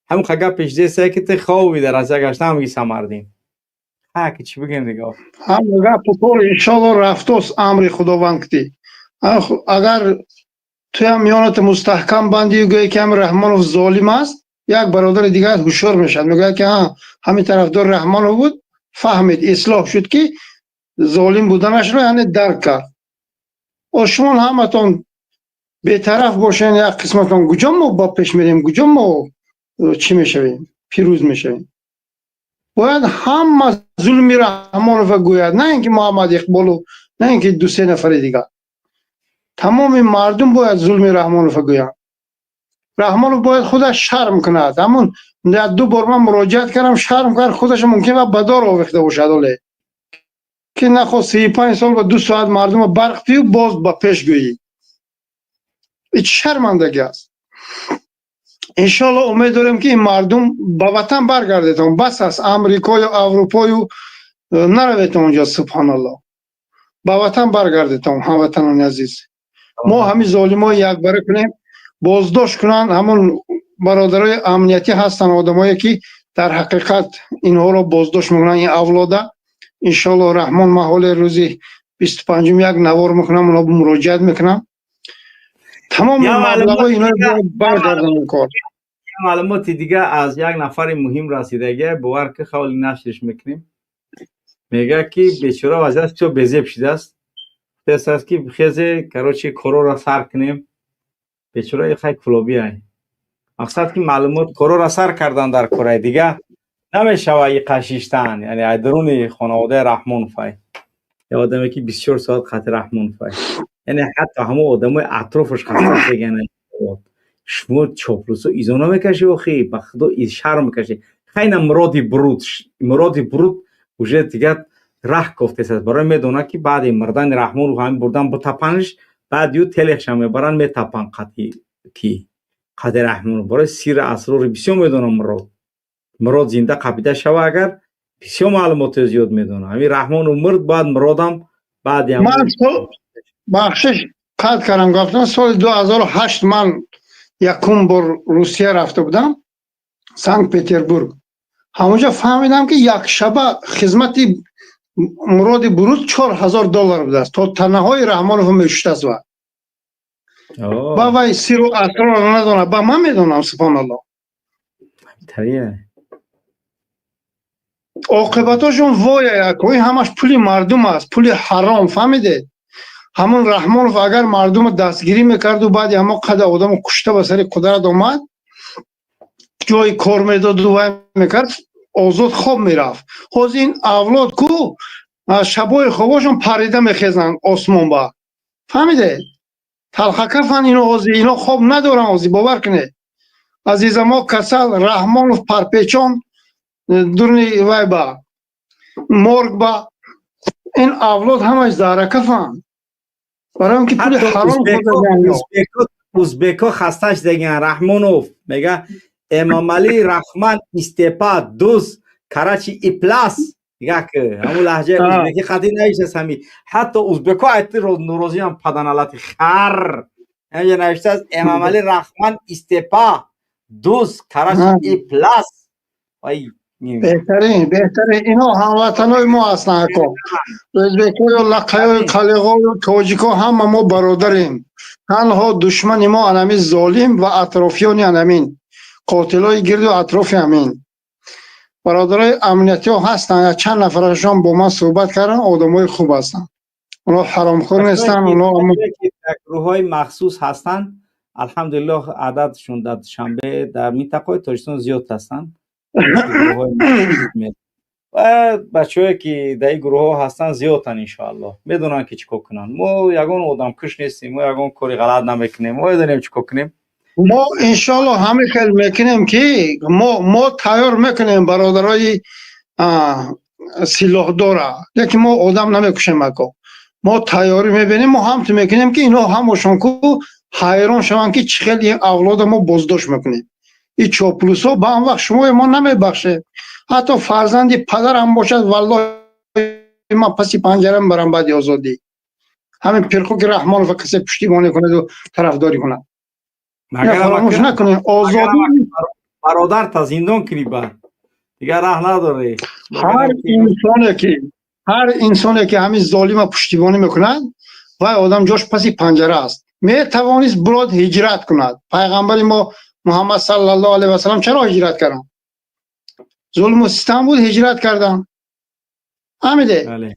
همون خ گپش زده که ته خوابی در از گشتم میگی سمردین ها که چی بگم دیگه هم گپ پور ان شاء الله رفتوس امر خداوند کتی اگر تو هم میانت مستحکم بندی و گویی که هم رحمانوف ظالم است یک برادر دیگه هوشیار میشد میگه که ها همین طرفدار رحمانوف بود فهمید اصلاح شد که ظالم بودنش رو یعنی درک کرد و شما همتون بی‌طرف باشین یک قسمتون کجا ما با پیش میریم کجا ما چی میشویم پیروز میشویم باید همه ظلم رحمانوف گوید نه اینکه محمد اقبالو نه اینکه دو سه نفر دیگه تمام مردم باید ظلم رحمانوف گوید رحمانوف باید خودش شرم کند همون دو بار من مراجعت کردم شرم کرد خودش ممکنه بدار آویخته باشد ولی که نخواست 35 سال و 2 ساعت مردم برق پی و باز با پیش گویی این شرمندگی است انشالله امید داریم که این مردم به وطن برگردیدن بس از امریکا یا اروپا و نروید اونجا سبحان الله به وطن برگردیدن هموطنان عزیز ما همین ظالما یک باره کنیم بازداشت کنن همون برادرای امنیتی هستن آدمایی که در حقیقت اینها رو بازداشت میکنن این اولاده انشالله رحمان محال روزی 25 یک نوار میکنم اونا مراجعت میکنم تمام مبلغ اینا رو برگردن کار معلومات دیگه از یک نفر مهم رسیدگی باور که خیلی نشرش میکنیم میگه که بیچاره وضعیت چه بزیب شده است دست است که خیزه کراچی کرو را سر کنیم بیچاره خیلی کلوبی ای مقصد که معلومات کرو را سر کردن در کره دیگه نمیشه ای قشیشتن یعنی درون خانواده رحمان فای یا آدمی که 24 ساعت خاطر رحمان فای یعنی حتی همه آدمای اطرافش خسته بگن شما چاپلوسا ایزونا میکشی و خی به خدا این شرم میکشی خیلی مرادی برود وجه دیگه راه گفته است برای میدونه که بعد مردن رحمان رو هم بردن با تپنش بعد یو تلخش هم بران میتپن قطعی کی قدر رحمان برای سیر اسرار بسیار میدونه مراد زنده قبیده شوه اگر بسیار معلومات زیاد میدونه همین رحمان و مرد بعد مرادم بعد هم من بخشش قد کردم گفتم سال 2008 من یکم بار روسیه رفته بودم سنت پتربورگ همونجا فهمیدم که یک شبه خدمت مراد برود $4000 بوده است تا تنهای رحمانوف میشته است با وای سیر و اسرار را ندانه با من میدونم سبحان الله تریه عاقبتاشون وای کوی همش پولی مردم است پولی حرام فهمیده همون رحمانوف اگر مردم دستگیری میکرد و بعد همه قد آدم کشته به سر قدرت آمد جای کار میداد و وای میکرد آزاد خواب میرفت خود این اولاد کو شبای خواباشون پریده میخیزن آسمان با فهمیده تلخه کفن اینا خواب ندارن آزی باور کنه عزیز ما کسل رحمانوف پرپیچان درنی وای با مرگ با این اولاد همش زهره کفن برای که پول حرام ازبکا خستش دیگه رحمانوف میگه امام علی رحمان استپا دوست کراچی اپلاس میگه که همون لهجه ازبکی خطی نایشه همی حتی ازبکا ایتی نوروزی هم پدنالات خر اینجا نوشته از امام علی رحمان استپا دوست کراچی اپلاس بهترین اینا هموطنای ما هستن ازبکی و لقای قلقا و تاجیکا همه ما برادریم تنها دشمن ما انمی ظالم و اطرافیان انمین قاتلای گرد و اطراف همین برادرای امنیتی ها هستن چند نفرشان با من صحبت کردن آدمای خوب هستن اونا حرامخور نیستن اونا گروه‌های مخصوص هستن الحمدلله عددشون در شنبه در منطقه تاجیکستان زیاد هستن و بچه‌ای که در این گروه ها هستن زیادن انشاءالله میدونن که چیکار کنن. ما یگان آدم کش نیستیم، ما یگان کاری غلط نمیکنیم، ما میدونیم چیکار کنیم. ما انشالله همه خیلی میکنیم که ما تیار میکنیم برادرای سلاح داره، لیکن ما آدم نمیکشیم مکو. ما تیاری میبینیم، ما هم تو میکنیم که اینا همشون کو حیران شوند که چه خیلی اولاد ما بازداشت میکنیم. این چاپلوس ها به هم وقت شما ما نمیبخشه. حتی فرزندی پدر هم باشد والله ما پسی پنجرم برم بعد آزادی. همین پرخو که رحمان و کسی پشتیبانی کنه و طرفداری کنه. نه فراموش نکنه آزادی برادر تا زندان کنی بعد دیگه راه نداره. هر انسانی که همین ظالم پشتیبانی میکنند و آدم جاش پسی پنجره است، می توانست براد هجرت کند. پیغمبر ما محمد صلی الله علیه و سلم چرا هجرت کردن؟ ظلم و ستم بود هجرت کردن. همیده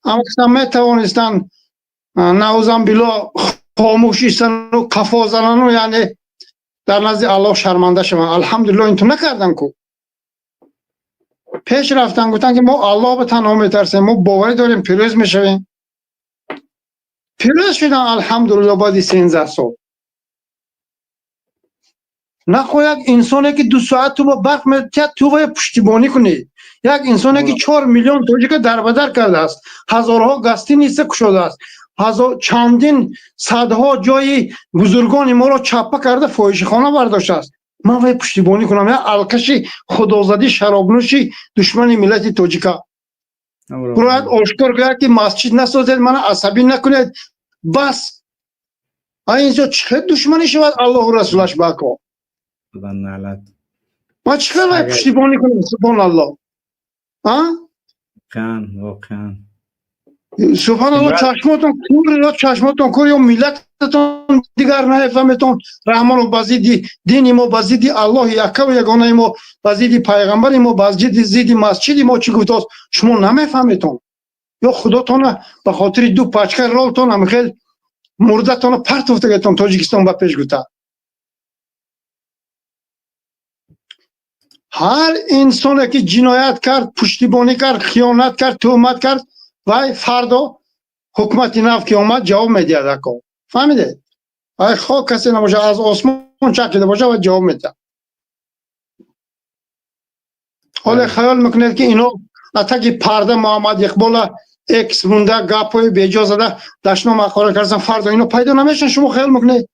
اما کسان می توانستن نعوذ بالله خاموشی سن و کفا زنن و یعنی در نزد الله شرمنده شوند. الحمدلله این تو نکردن کو. پیش رفتن گفتن که ما الله به تنها میترسیم، ما باوری داریم پیروز میشویم. پیروز شدن الحمدلله بعد 13 سال. نخواهد انسانی که 2 ساعت تو با برق میتید تو باید پشتیبانی کنی. یک انسانی که 4 میلیون توجیه در بدر کرده است، هزارها گستی نیسته کشوده است، چندین صدها جای بزرگان ما را چپه کرده فاحشه خانه برداشته است. من باید پشتیبانی کنم. یا الکشی خدازدی شرابنوشی دشمن ملت تاجیکا باید آشکار کرد که مسجد نسازید، من عصبی نکنید. بس اینجا چه دشمنی شود الله و رسولش بکن. ما چقدر باید پشتیبانی کنیم سبحان الله. واقعا سبحان الله. چشماتون کور یا ملتتون دیگر نفهمتون. رحمان و بزیدی دین ما، بزیدی الله یکه و یگانه ما، بزیدی پیغمبر ما، بزیدی مسجد ما چی گفت است شما نمیفهمتون. یا خداتون به خاطر 2 پچکه رولتون هم خیلی مردتون پرت افتادتون تاجیکستان به پیش گفت. هر انسانی که جنایت کرد، پشتیبانی کرد، خیانت کرد، تهمت کرد و فردا حکومت نفت که اومد جواب میدهد اکو. فهمیده؟ اگه خواه کسی نباشه از آسمان چکیده باشه و جواب میده. حالا خیال میکنید که اینو اتاقی پرده محمد اقبال اکس مونده گپای بیجا زده دشنا مقاله کردن فردا اینو پیدا نمیشن. شما خیال میکنید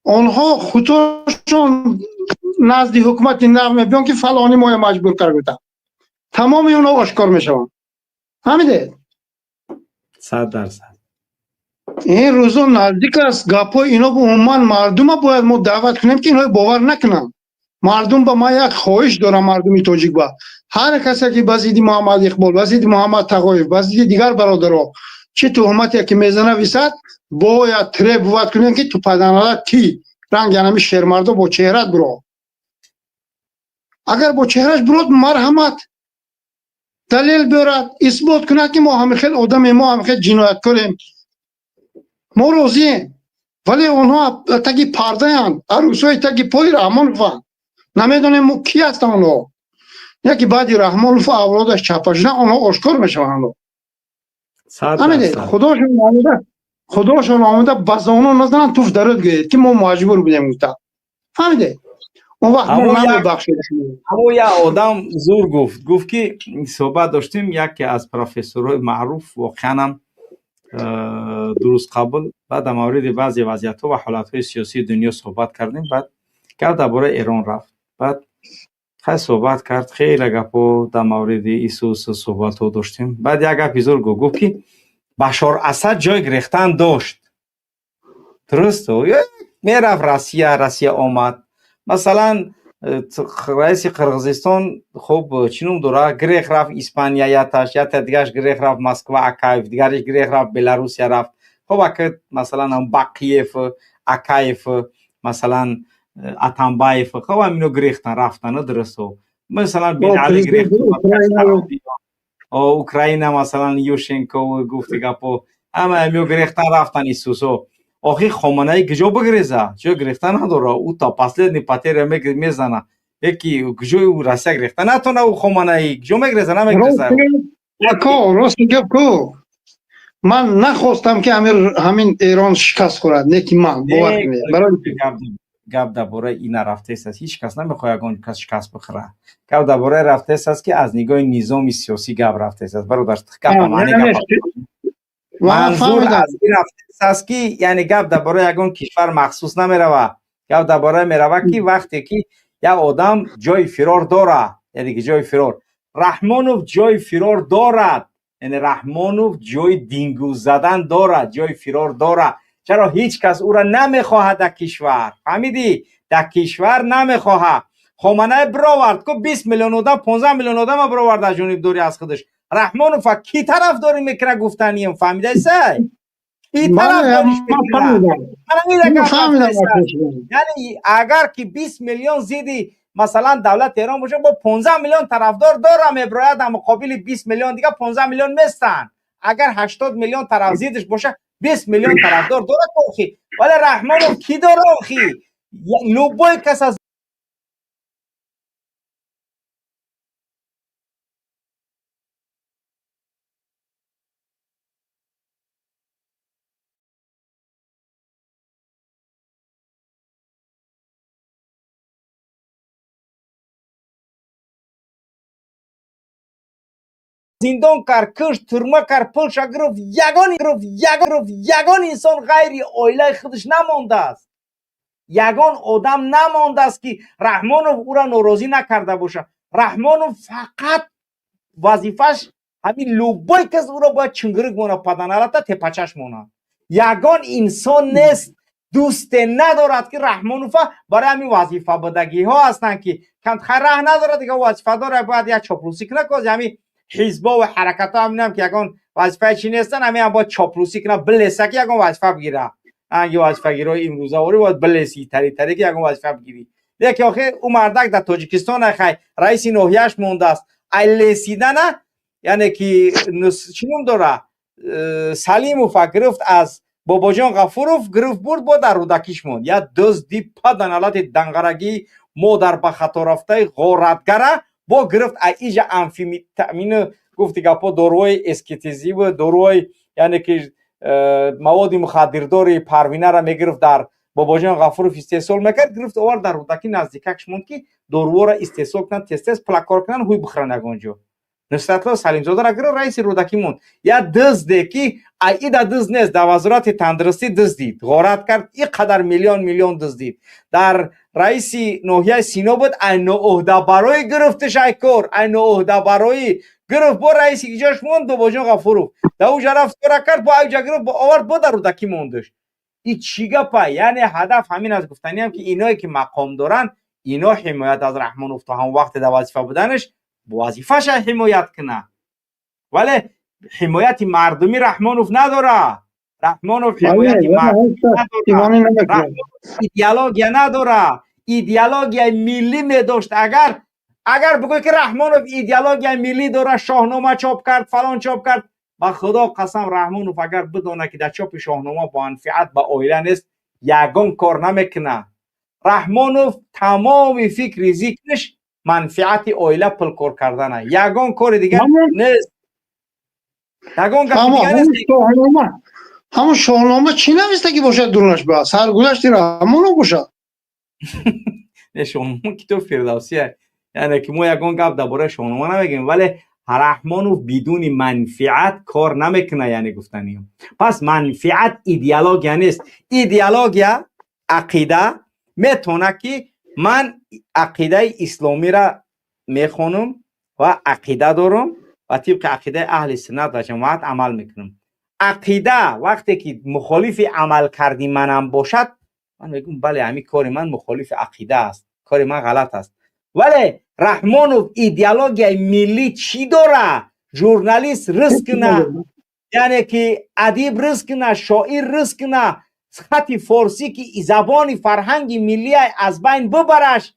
آنها خودشون نزد حکومت نقمه بیان که فلانی ما مجبور کرده. تمام اونا آشکار میشون. فهمیده؟ 100%. این روزا نزدیک است. گپای اینا به عموما مردم باید ما دعوت کنیم که اینا باور نکنن. مردم با ما یک خواهش دارن، مردمی تاجیک با هر کسی که بزیدی محمد اقبال، بزیدی محمد تقایف، بزیدی دیگر برادرها چه تهمتی که میزنه وسط باید تره بود کنیم که تو پدنالا کی رنگ یعنی شرمرده با چهرت برو. اگر با چهرش برود مرحمت دلیل بیارد اثبات کنه که ما همه خیلی آدم، ما همه خیلی جنایت کنیم، ما راضییم. ولی اونها تاگی پرده هستند، عروسای تاگی پای رحمان فن نمیدونیم کی هستن اونها. یکی بعدی رحمان فن اولادش چپش نه اونها آشکار میشوند. خداشون آمده بس اونها نزدن توف درد گرید که ما مجبور بودیم گفتا. فهمیده؟ اون وقت ما نمیبخشید. همون یک آدم زور گفت که صحبت داشتیم یکی از پروفسورهای معروف واقعا درست قبول بعد در مورد بعضی وضعیت‌ها و حالت‌های سیاسی دنیا صحبت کردیم. بعد گفت درباره ایران رفت، بعد خیلی صحبت کرد، خیلی گپا در مورد ایسوس صحبت‌ها داشتیم. بعد یک گپی زور گفت که بشار اسد جای گرفتن داشت، درسته؟ میرفت روسیه آمد، مثلا رئیس قرقیزستان خب چینوم دوره گریخ رفت اسپانیا یا دیگرش گریخ رفت مسکو اکایف، دیگرش گریخ رفت بلاروسیا رفت. خب اکد مثلا هم باقیف اکایف مثلا اتنبایف خب همینو گریختن رفتن درسته. مثلا بین علی گریخت اوکراین مثلا یوشنکو گفت گپو اما همیو گریختن رفتن ایسوسو. آخی خامنه ای کجا بگریزه؟ چه گرفتن نداره، او تا پسلید نیپتی رو میزنه یکی گجوی او رسک ریخته نتونه او خمانه ای گجو میگریزه نمیگریزه راست گپ کو من نخواستم که همین ایران شکست خورد نه که من باور کنید برای گپ درباره این رفته است هیچ کس نمیخواد اون کس شکست بخوره گپ درباره رفته است که از نگاه نظام سیاسی گپ رفته است برادر گپ معنی گپ منظور از این رفته است که یعنی گپ درباره یگان کشور مخصوص نمیروه گپ درباره میروه که وقتی که یک آدم جای فرار داره یعنی که جای فرار رحمانوف جای فرار دارد یعنی رحمانوف جای دینگو زدن دارد جای فرار دارد چرا هیچ کس او را نمیخواهد در کشور فهمیدی در کشور نمیخواهد خامنه براورد که 20 میلیون آدم 15 میلیون آدم براورد از جانب دوری از خودش رحمانوف کی طرف داری میکنه گفتنیم فهمیده ای کی طرف داریش یعنی اگر که 20 میلیون زیدی مثلا دولت ایران باشه با 15 میلیون طرفدار داره میبراید در مقابل 20 میلیون دیگه 15 میلیون میستن اگر 80 میلیون طرف زیدش باشه 20 میلیون طرفدار داره کوخی ولی رحمانوف کی داره خی لوبای کس از زندان کرد کشت ترمه کرد پلش گرفت یگان انسان غیر عائله خودش نمانده است یگان آدم نمانده است که رحمانوف او را ناراضی نکرده باشه رحمانوف فقط وظیفش همین لوبای که او را باید چنگرگ مونه پدن البته تپچش مونه یگان انسان نیست دوست ندارد که رحمانوف برای همین وظیفه بدگی ها هستند که کند خیر ره نداره دیگه وظیفه داره باید یک چاپلوسی کنه که همین حزبا و حرکت ها همین که یگان وظیفه چی نیستن همین باید چاپلوسی کنه بلسه که یگان وظیفه بگیره انگی وظیفه گیرای امروزه واری باید بلسی تری که یگان وظیفه بگیری دیگه که آخه او مردک در تاجیکستان خی رئیس ناحیه‌اش مونده است ای لسیدن یعنی که چنون داره سلیموف گرفت از بابا جان غفوروف گرفت برد با در رودکیش موند یا دزدی پدن حالت دنگرگی مادر به خطا رفته غارتگره با گرفت ایجا انفی تامین گفتی گپا داروی اسکتیزی و داروی یعنی که مواد مخدردار پروینه را میگرفت در بابا جان غفوروف استحصال میکرد گرفت آورد در رودکی نزدیکش موند که دارو را استحصال کنن تست پلاکار کنن هوی بخرن اونجا نصرت الله سلیم زاده را گرفت رئیس رودکی موند یا دزده که ایدا دزد نیست در وزارت تندرستی دزدید غارت کرد اینقدر میلیون دزدید در رئیس ناحیه سینا بود این عهده برای گرفتش ایکور این عهده برای گرفت با رئیس ایجاش موند بابا جان غفوروف در اوجا رفت کار کرد با ایجا گرفت با آورد با در رودکی موندش این چی گپه یعنی هدف همین از گفتنی هم که اینایی که مقام دارن اینا حمایت از رحمانوف تا هم وقت در وظیفه بودنش وظیفه‌ش حمایت کنه ولی حمایت مردمی رحمانوف نداره رحمانوف حمایت مردمی نداره ایدئولوژی نداره ایدئولوژی ملی می‌داشت اگر بگوی که رحمانوف ایدئولوژی ملی داره شاهنامه چاپ کرد فلان چاپ کرد با خدا قسم رحمانوف اگر بدونه که در چاپ شاهنامه با منفعت به عائله نیست یگان کار نمیکنه رحمانوف تمام فکر ذکرش منفعت عائله پلکار کردنه یگان کار دیگه نیست یگان کار دیگه نیست همون شاهنامه چی نوشته که باشه درونش با سرگذشت رحمانوف باشه شاهنامه کتاب فردوسیه یعنی که ما یگان گپ درباره شاهنامه نمیگیم ولی رحمانوف بدون منفعت کار نمیکنه یعنی گفتنیم پس منفعت ایدئولوژی نیست ایدئولوژی عقیده میتونه که من عقیده اسلامی را میخونم و عقیده دارم و طبق عقیده اهل سنت و جماعت عمل میکنم عقیده وقتی که مخالف عمل کردی منم باشد من میگم بله همین کار من مخالف عقیده است کار من غلط است ولی رحمانوف ایدئولوژی ملی چی داره ژورنالیست رزق نه یعنی که ادیب رزق نه شاعر رزق نه خط فارسی که زبان فرهنگ ملی از بین ببرش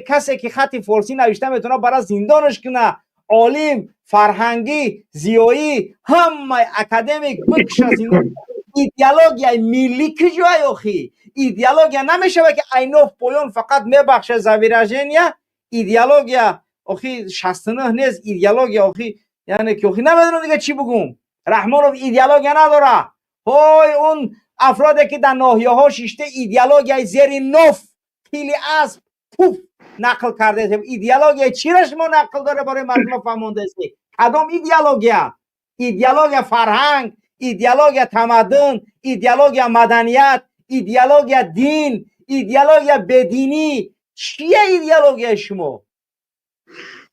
کسی که خط فارسی نوشته میتونه برای زندانش کنه عالم فرهنگی زیایی همه اکادمیک بکش از این ایدئولوژی ملی که جای آخی ایدئولوژی نمیشه که اینوف پویان فقط میبخشه زویراژنیا ایدئولوژیا آخی 69 نیست ایدئولوژیا آخی یعنی که آخی نمیدونم دیگه چی بگم. رحمانوف ایدئولوژیا نداره. های اون افرادی که در ناحیه ها شیشته ایدئولوژیا زیر نف پیلی اسب پوف نقل کرده. ایدئولوژیا چی را شما نقل داره برای مردم فهمونده است؟ کدام ایدئولوژیا؟ ایدئولوژیا فرهنگ، ایدئولوژیا تمدن، ایدئولوژیا مدنیت، ایدئولوژیا دین، ایدئولوژیا بدینی. چیه ایدئولوژیا شما؟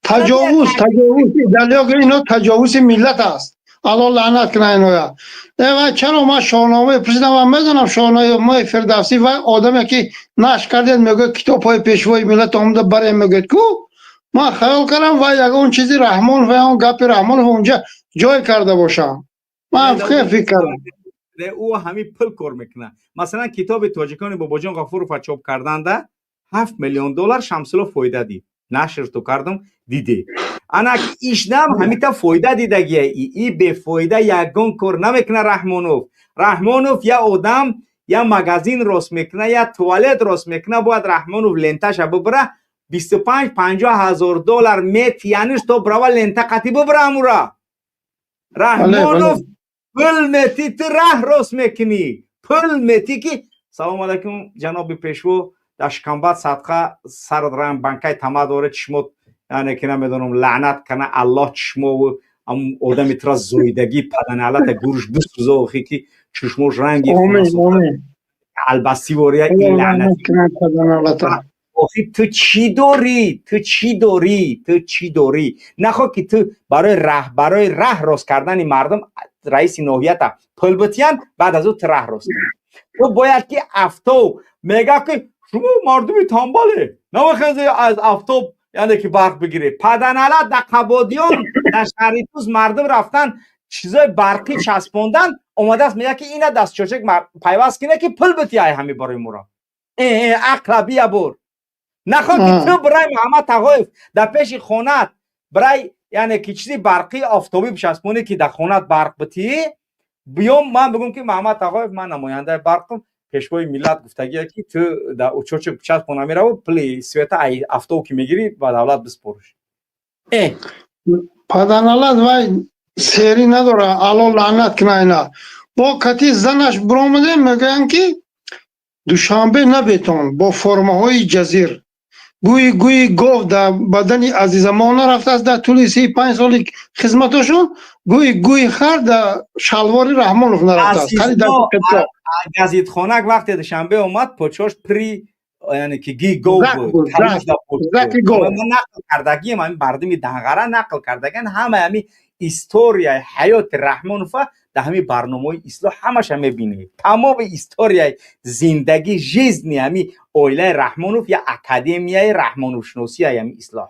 تجاوز ایدئولوژیا اینا تجاوز ملت است. الله لعنت کنه اینا. دیگه چرا ما شاهنامه پرسیدم و میدونم شاهنامه فردوسی و آدمی که نشر کرده میگه کتاب های پیشوای ملت آمده برای میگه کو ما خیال کردم و یک اون چیزی رحمان و اون گپ رحمان اونجا جای کرده باشم. من خیلی فکر کردم او همین پل کار میکنه. مثلا کتاب تاجیکان باباجان غفورов چاپ کردند 7 میلیون دلار شمسلو فایده دید. نشر تو کردم دیدی. انا ایشنام همیتا فایده دیدگیه ای به فایده یگان کار نمیکنه رحمانوف یا آدم یا مگزین راست میکنه یا توالت راست میکنه باید رحمانوف لنتش ببره 25-50 هزار دلار میت یعنیش تو برای لنته قطی ببره امورا. رحمانوف پل میتی تو راه راست میکنی پل میتی که سلام علیکم جناب پیشو در شکمبت صدقه سر درم بانکای تمداره چشمت یعنی که نمیدونم لعنت کنه الله چشمو و آدمی ترا زویدگی پدن علت گورش بسوزه و خیلی چشموش رنگی البسی وریا این لعنتی آخی تو چی داری نخواه که تو برای ره راست کردن مردم رئیس ناحیت پل بتین بعد از او ره راست تو باید که افتو میگه که شما مردمی تنباله نمیخواد از افتاب یعنی که برق بگیره پدنالت در قبادیان در شهریتوز مردم رفتن چیزای برقی چسبوندن اومده است میگه که اینا دست چوچک پیوست کنه که پل بتیه همه برای مورا عقل بیا بر نخواد که تو برای محمد تقایف در پیش خونت برای یعنی که چیزی برقی آفتابی بچسبونه که در خونت برق بتیه بیام من بگم که محمد تقایف من نماینده برقم پیشوای ملت گفتگیه که تو در اوچوچ بچت پونه میره و پلی سویتا ای افتو که میگیری با دولت بسپرش پدنالت وای سری نداره الله لعنت کنه اینا با کتی زنش برامده میگن که دوشنبه نبیتون با فرمه های جزیر گوی گفت در بدن عزیزمان رفته است در طول 35 سال خدمتشون گوی خر در شلوار رحمانوف نرفته است خیلی در گزید خانک وقتی دوشنبه اومد پوچوش پری یعنی که گی گو بود من نقل کردگی من بردمی دنگره نقل کردگن همه همی استوریای حیات رحمانوف در همین برنامه اصلاح همش هم میبینید تمام استوریای زندگی جزنی همی اویله رحمانوف یا اکادمیای رحمانوف شناسی همی اصلاح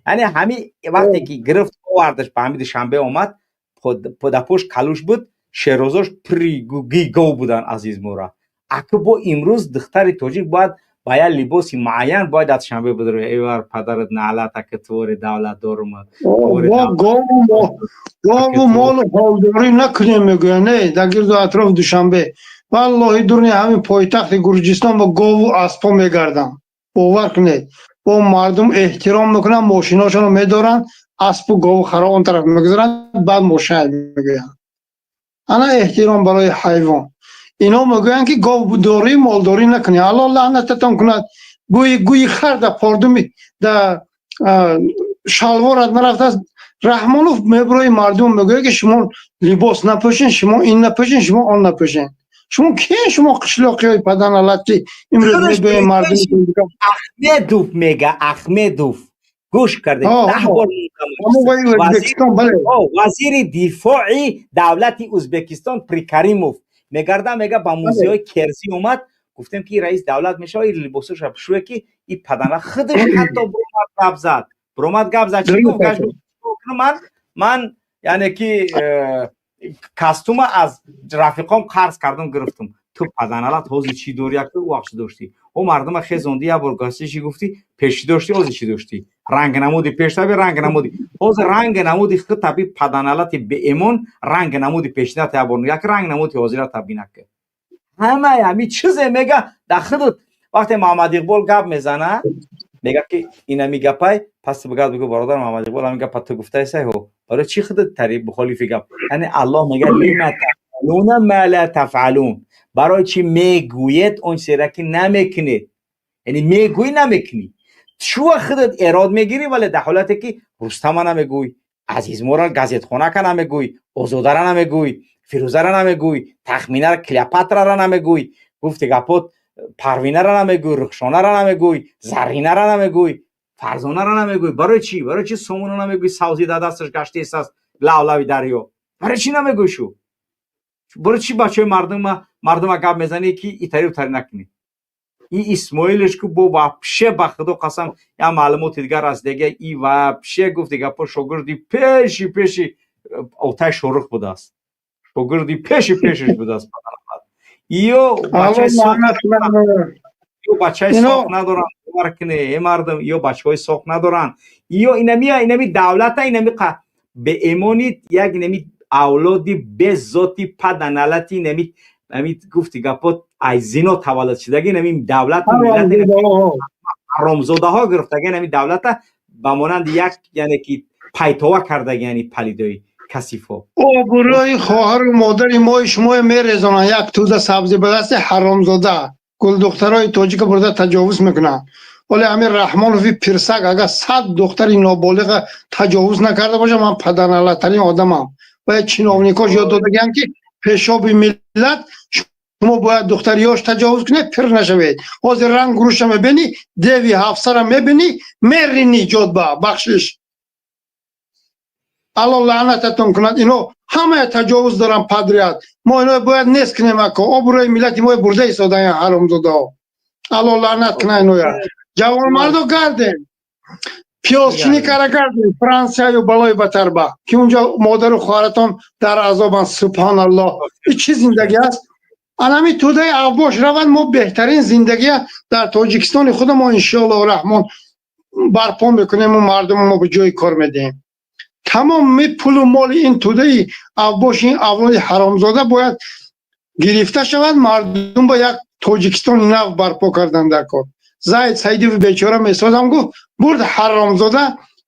یعنی همین وقتی که گرفت آوردش به همین شنبه اومد پدپوش کلوش بود شیروزاش پری گی گو بودن عزیز مورا اکه با امروز دختر تاجیک باید باید لباسی معین باید از شنبه بداره ایوار پدرت نعلت که طور دولت دارم گاو مال حالداری نکنیم میگوی نه در گرد و اطراف دوشنبه والله دورنی همین پایتخت گرجستان با گاو و اسبا میگردن باور کنید با مردم احترام میکنن ماشیناشون رو میدارن اسب و گاو خرا اون طرف میگذارن بعد ماشین میگوین انا احترام برای حیوان اینا میگوین که گاو داری مالداری نکنی الله لعنتتون کند گوی خر در پاردومی در شلوارت نرفته است رحمانوف میبرای مردم میگوید که شما لباس نپوشین شما این نپوشین شما آن نپوشین شما کی شما قشلاقی های پدنالت که امروز میگوید مردم احمدوف میگه احمدوف گوش کرده وزیر دفاعی دولت ازبکستان پریکریموف میگه با موزه های کرسی اومد گفتم که رئیس دولت میشه این لباسش شوه که این پدنالت خودش حتی برومد گپ زد چی گفت من یعنی که کاستوم از رفیقام قرض کردم گرفتم تو پدنالت حوزی چی دوری که او وقت داشتی او مردم خیزوندی یا برگاستی چی گفتی پیشی داشتی حوزی چی داشتی رنگ نمودی پیش تابی رنگ نمودی حوز رنگ نمودی خود تابی پدنالت به ایمون رنگ نمودی پیش نت ابرن یک رنگ نمودی حوزی را تابی نکه همه همی چیز میگه در خودت وقتی محمد اقبال گپ میزنه میگه که اینا میگه پس بگاد بگو برادر محمد اقبال همین گپ تو گفته ایسای هو برای چی خودت تعریف بخالف گپ یعنی الله میگه لما تفعلون ما لا تفعلون برای چی میگوید اون چیزی که نمیکنید یعنی میگوی نمیکنی شو خودت اراد میگیری ولی در حالتی که رستم نمیگوی عزیز مورا گازت خونه که نمیگوی آزاده را نمیگوی فیروزه را نمیگوی تخمینه را کلیوپاترا را نمیگوی گفتی گپوت پروینه را نمیگوی رخشانه را نمیگوی زرینه را نمیگوی فرزانه را نمیگوی برای چی سومون را نمیگوی سوزی در دستش گشته است لاولوی دریا برای چی نمیگوی شو برای چی بچه مردم گپ میزنی که ایتاری نکنی این اسماعیلش که با وابشه به خدا قسم یا معلومات دیگر از دیگه این وابشه گفت دیگه پا شاگردی پیشی آتش شورخ بوده است شاگردی پیشش بوده است یو بچه ساخت ندارن این مردم یا بچه های ساخت ندارن یا اینمی دولت اینمی به ایمانید یک اینمی اولادی به ذاتی پدنالتی اینمی گفتی گپات ای زینا تولد شدگی اینمی دولت ملت حرامزاده ها گرفتگی اینمی دولت به مانند یک یعنی که پیتاوه کردگی یعنی پلیدای کثیفا او برای خواهر و مادر ما شما میرزانن یک توده سبزی به دست حرامزاده گل دخترای تاجیک برده تجاوز میکنن ولی همین رحمانوی پیرسک اگر 100 دختر نابالغ تجاوز نکرده باشه من پدرنالله ترین آدمم باید چیناونیکاش یاد دادگیم که پیشاب ملت شما باید دختریاش تجاوز کنید پیر نشوید حاضر رنگ گروش میبینی دیوی هفسر میبینی میرینی جد با بخشش الله لعنتتون کند اینو همه تجاوز دارن پدریت ما اینو باید نیست کنیم اکا آبروی ملت ما برده ایستادن حرامزاده ها الله لعنت کنه اینو جوان مردو گردن پیازچینی کاره کردن فرانسه یا بلای بتر با که اونجا مادر و خواهرتان در عذابن سبحان الله این چی زندگی است انمی توده عباش روند ما بهترین زندگی در تاجیکستان خود ما انشاءالله رحمان برپا میکنیم و مردم ما به جای کار میدیم تمام می پول و مال این توده عباش این اولاد حرامزاده باید گرفته شود مردم با یک تاجیکستان نو برپا کردن در کار زاید سعیدی و بیچاره میسازم گفت برد حرامزاده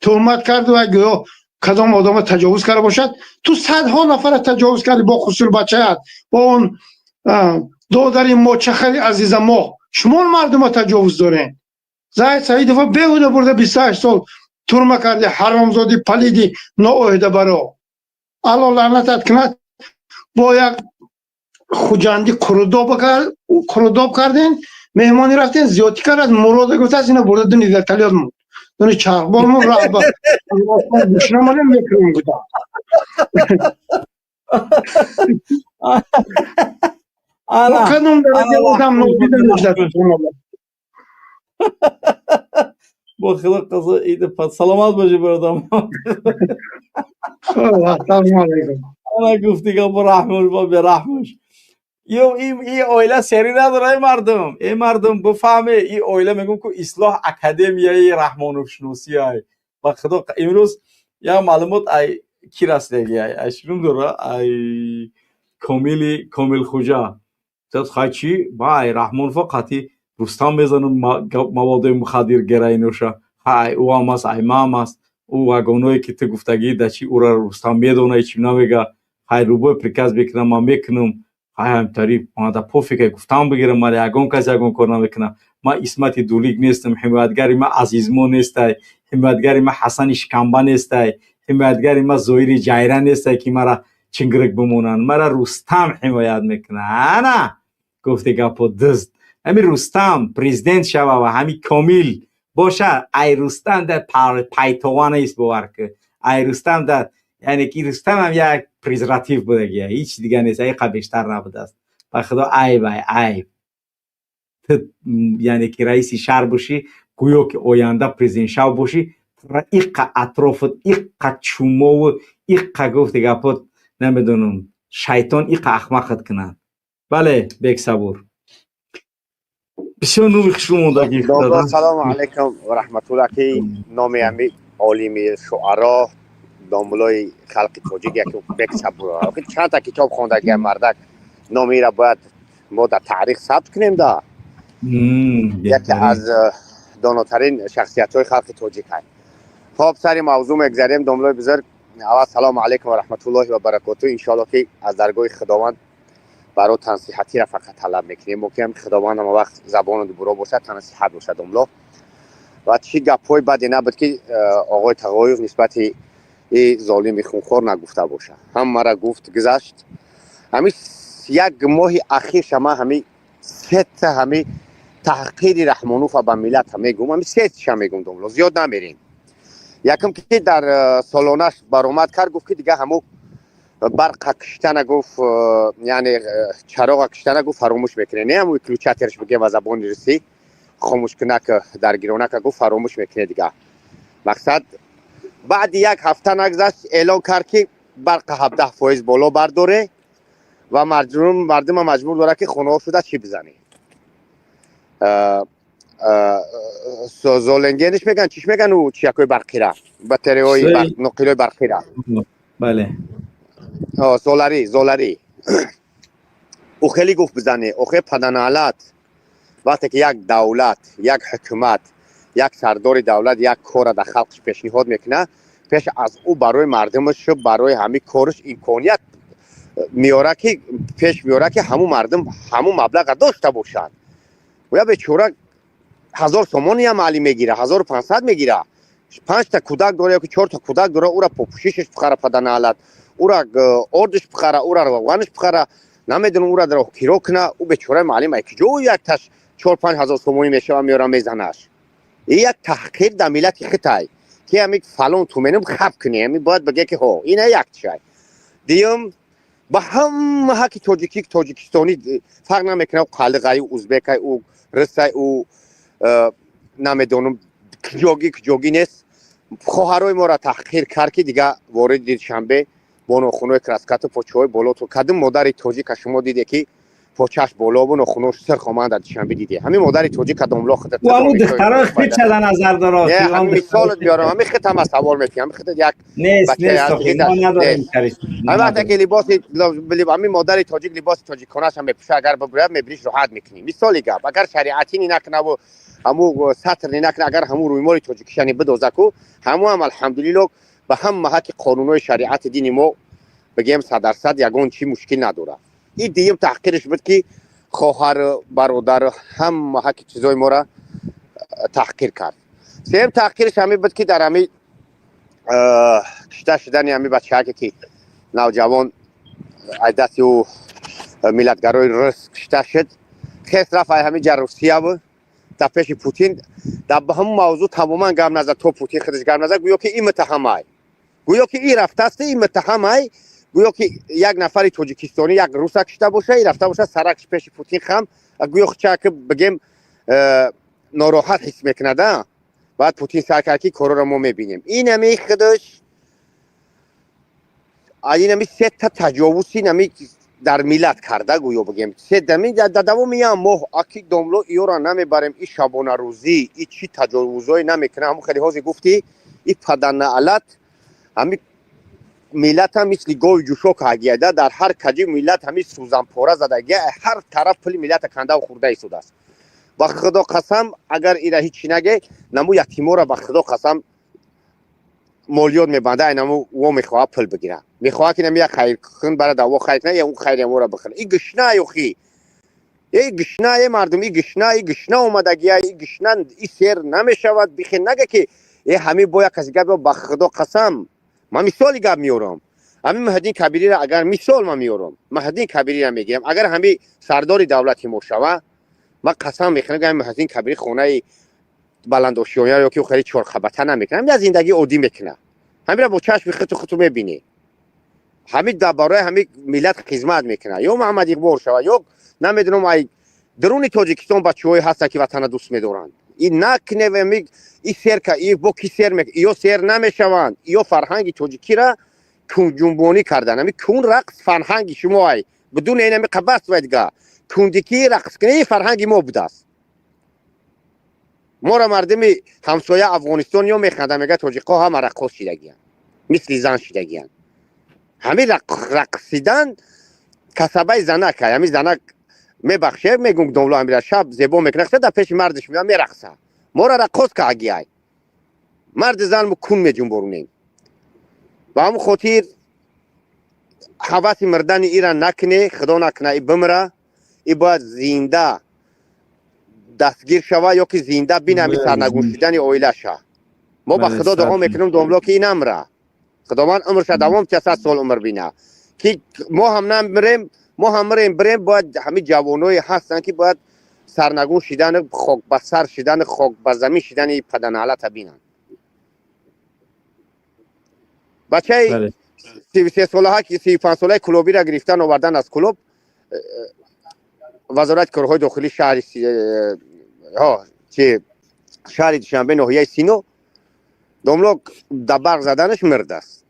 تهمت کرد و گویا کدام آدم تجاوز کرده باشد تو صدها نفر تجاوز کردی با خصوص بچه‌ات با اون دادر ما چه خیلی عزیز ما شما مردم تجاوز دارین زاید سعیدی و بیهوده برده 28 سال ترمه کردی حرامزادی پلیدی نااهده برا الله لعنتت کند با یک خوجندی کروداب کردین مهمانی رفتین زیادی کرد از مراد گفت از اینا برده دونی در تلیاد مون دونی چربان راه با بشنه مانیم میکنیم بودم ما کنم درجه بودم نوزیده نجدت با خدا قضا عید پس سلامت باشی برادم سلام علیکم انا گفتی که با رحمش با برحمش این اویله سری نداره این مردم بفهمه این اویله میگم که اصلاح اکادمیای رحمانوف شناسی های با خدا امروز یا معلومات ای کی رسیدگی ای شنو داره ای کامل خوجا تو خاچی با ای رحمانوف قطعی رستم میزنم مواد مخدر گرای نوشه های او هم است ای مام است او واگونایی که تو گفتگی دچی او را رستم میدونه چی نمیگه های روبو پرکاز بکنم ما میکنم های همطوری ما دا پوفی که گفتم بگیرم ما یگون کسی یگون کار نمیکنم ما اسمت دولیگ نیستم حمایتگری ما عزیزمو نیستی حمایتگری ما حسن شکمبه نیستی حمایتگری ما زویر جایران نیستی که مرا چنگرک بمونن مرا رستم حمایت میکنه نه گفتی گپو دست همین رستم پریزیدنت شوه و همین کامل باشه ای رستم در پایتوان است باور که ای رستم در یعنی که رستم هم یک پریزراتیو بوده گیه هیچ دیگه نیست ای بیشتر نبوده است و خدا ای بای ای یعنی که رئیس شهر باشی گویا که آینده پریزیدنت شو باشی ایقا اطرافت ایقا چومو و ایقا گفت دیگه پات نمیدونم شیطان ایقا اخمقت کنن بله بیک صبور بسیار نوی خشلوم داگی خدا سلام علیکم و رحمت الله که نامی همی عالم شعرا داملای خلق توجیگ یک بیک صبور آخه چند تا کتاب خوندگی مردک نامی را باید ما در تاریخ ثبت کنیم دا یکی از داناترین شخصیت‌های خلق تاجیک هست. خب سر موضوع میگذاریم داملای بزرگ. اول سلام علیکم و رحمت الله و برکاته. ان شاء الله که از درگاه خداوند برای تنصیحاتی را فقط طلب میکنیم. ممکن خداوند هم وقت زبان دو برو باشه تنصیحت باشه داملا. و چی گپای بعد نبود که آقای تقایق نسبت این ظالم خونخوار نگفته باشه. هم مرا گفت گذشت. همین یک ماه اخیر شما همین ست همین تحقیر رحمانوف به ملت هم میگم. همین ست شما میگم داملا زیاد نمیرین. یکم که در سالانش برآمد کرد گفت که دیگه همو برق کشتن گفت یعنی چراغ کشتن گفت فراموش میکنه. نه همو کلوچاترش بگیم از زبان رسی خاموش کنه که درگیرانه که گفت فراموش میکنه دیگه. مقصد بعد یک هفته نگذشت اعلان کرد که برق 17% بالا برداره و مردم مجبور داره که خونه شده چی بزنه. زولنگینش میگن چیش میگن او چیکوی برقی را بطری های نقیل برقی را بله زولاری او خیلی گفت بزنه. او خیلی پدنالت وقتی که یک دولت یک حکومت یک سردار دولت یک کار در خلقش پیشنهاد میکنه پیش از او برای مردمش برای همین کارش امکانیت میاره که پیش میاره که همون مردم همون مبلغ داشته باشند. و یا بیچاره 1000 تومانی هم علی میگیره 1500 میگیره 5 تا کودک داره یا که 4 تا کودک داره او را پوپوشیشش بخره پدنالت او را اردش بخره او را روغنش بخره نمیدونه او را در کیرو کنه او بیچاره معلم ای که جو یک تاش 4-5 هزار تومانی میشه و میاره میزنش. این یک تحقیر در ملت خطای که همین فلان تومنم خب کنی همین باید بگه که ها این یک چیه. دیم با هم حق تاجیکستانی فرق نمیکنه قلقای او ازبکی او رسای او نمیدونم جوگی نیست. خواهرای ما را تحقیر کرد که دیگه وارد دید شنبه با ناخونای کراسکت پاچه‌های بالا تو کدوم مادر تاجیک شما دیده که پاچش بالا و ناخوناش سر خامند در شنبه دیده. همین مادر تاجیک کدوم لا خدت و همون دخترها خیلی چه نظر داره. همین مثال بیارم همین خط هم سوال میکنم همین خط یک نیست ما نداریم وقتی که لباس همین مادر تاجیک لباس تاجیکانش هم میپوشه اگر ببرد میبریش راحت میکنی. مثالی گپ اگر شریعتی نکنه و همو سطر نکنه اگر همو روی مال تاجیکشانی بدوزه کو همو هم الحمدلله به هم حق قانونای شریعت دین ما بگیم 100% یگان چی مشکل نداره. این دیم تحقیرش بود که خواهر برادر هم حق چیزای ما را تحقیر کرد. سیم تحقیرش همین بود که در همین کشته شدن همین بچه‌ها که نوجوان دست او ملتگرای روس کشته شد خیست رفت همین روسیه بود در پیش پوتین در به همون موضوع تماما گم نزد تو پوتین خودش گم نزد گویا که این متهمه گویا که این رفته است این متهمه گویا که یک نفر تاجیکستانی یک روس کشته باشه این رفته باشه سرکش پیش پوتین خم گویا چه که بگیم ناراحت حس میکنه ده بعد پوتین سر کرد که کارو رو ما میبینیم. این همی خودش این همی سه تا تجاوزی همی در ملت کرده گویا بگیم سه دمی در دوام یک ماه اکی داملو ایو را نمیبریم این شبانه روزی این چی تجاوزای نمیکنه. همون خیلی هازی گفتی این پدنالت همی ملت هم مثل گوی جوشو که گیده در هر کجی ملت همی سوزن پاره زده گیه هر طرف پلی ملت کنده و خورده ایستوده است. با خدا قسم اگر ایره هیچی نگه نمو یتیما را با خدا قسم مولیات میبنده اینمو و میخواه پل بگیره میخواه که نمی یک خیر خون برای دوا خیر کنه یا اون خیر ما را بخره. این گشنه یو خی این گشنه مردم این گشنه اومدگی این گشنه این سیر نمیشود بخی نگه که این همه باید کسی گفت با خدا قسم من مثالی گفت میارم همین مهدی کبیری را اگر مثال من میارم مهدی کبیری را میگم اگر همه سردار دولتی ما شود من قسم میخونم که مهدی کبیری خونه بلندوشیانه یا که خیلی چهار خبطه نمیکنه همین از زندگی عادی میکنه همین را با چشم خطو میبینی همین درباره همین ملت خدمت میکنه یا محمد اقبال شود یا نمیدونم ای درون تاجیکستان بچه‌های هست که وطن دوست میدارن این نکنه و این سیر که این با کی سیر میکنه یا سیر نمیشوند یا فرهنگ تاجیکی را کون جنبانی کردن همین کون رقص فرهنگ شما ای بدون این همین قبض ویدگاه کوندکی رقص کنه فرهنگ ما بوده است. ما را مردم همسایه افغانستان یا میخنده میگه تاجیقا هم رقص شدگیان مثل زن شدگیان همین رقصیدن کسبه زنک همین زنک میبخشه میگم دولو امیر شب زیبا میکنه در پیش مردش میاد میرقصه ما را رقاص که اگیای مرد زن مو کون می جنبورونیم و همون خاطر حواس مردن ایران نکنه خدا نکنه ای بمره ای باید زنده دستگیر شوه یا که زنده بینه همی سرنگون شدن اویله شه ما به خدا دعا میکنم دوملا که این نمره خدا من عمرش دوام 300 سال عمر بینه که ما هم نمیریم ما هم بریم باید همین جوانای هستن که باید سرنگون شدن خاک به سر شدن خاک به زمین شدن پدن حالت بینن بچه 33 ساله ها که 35 ساله کلوبی را گرفتن آوردن از کلوب وزارت کارهای داخلی شهر شهر دوشنبه ناحیه سینو دوملو دبرق زدنش مرد است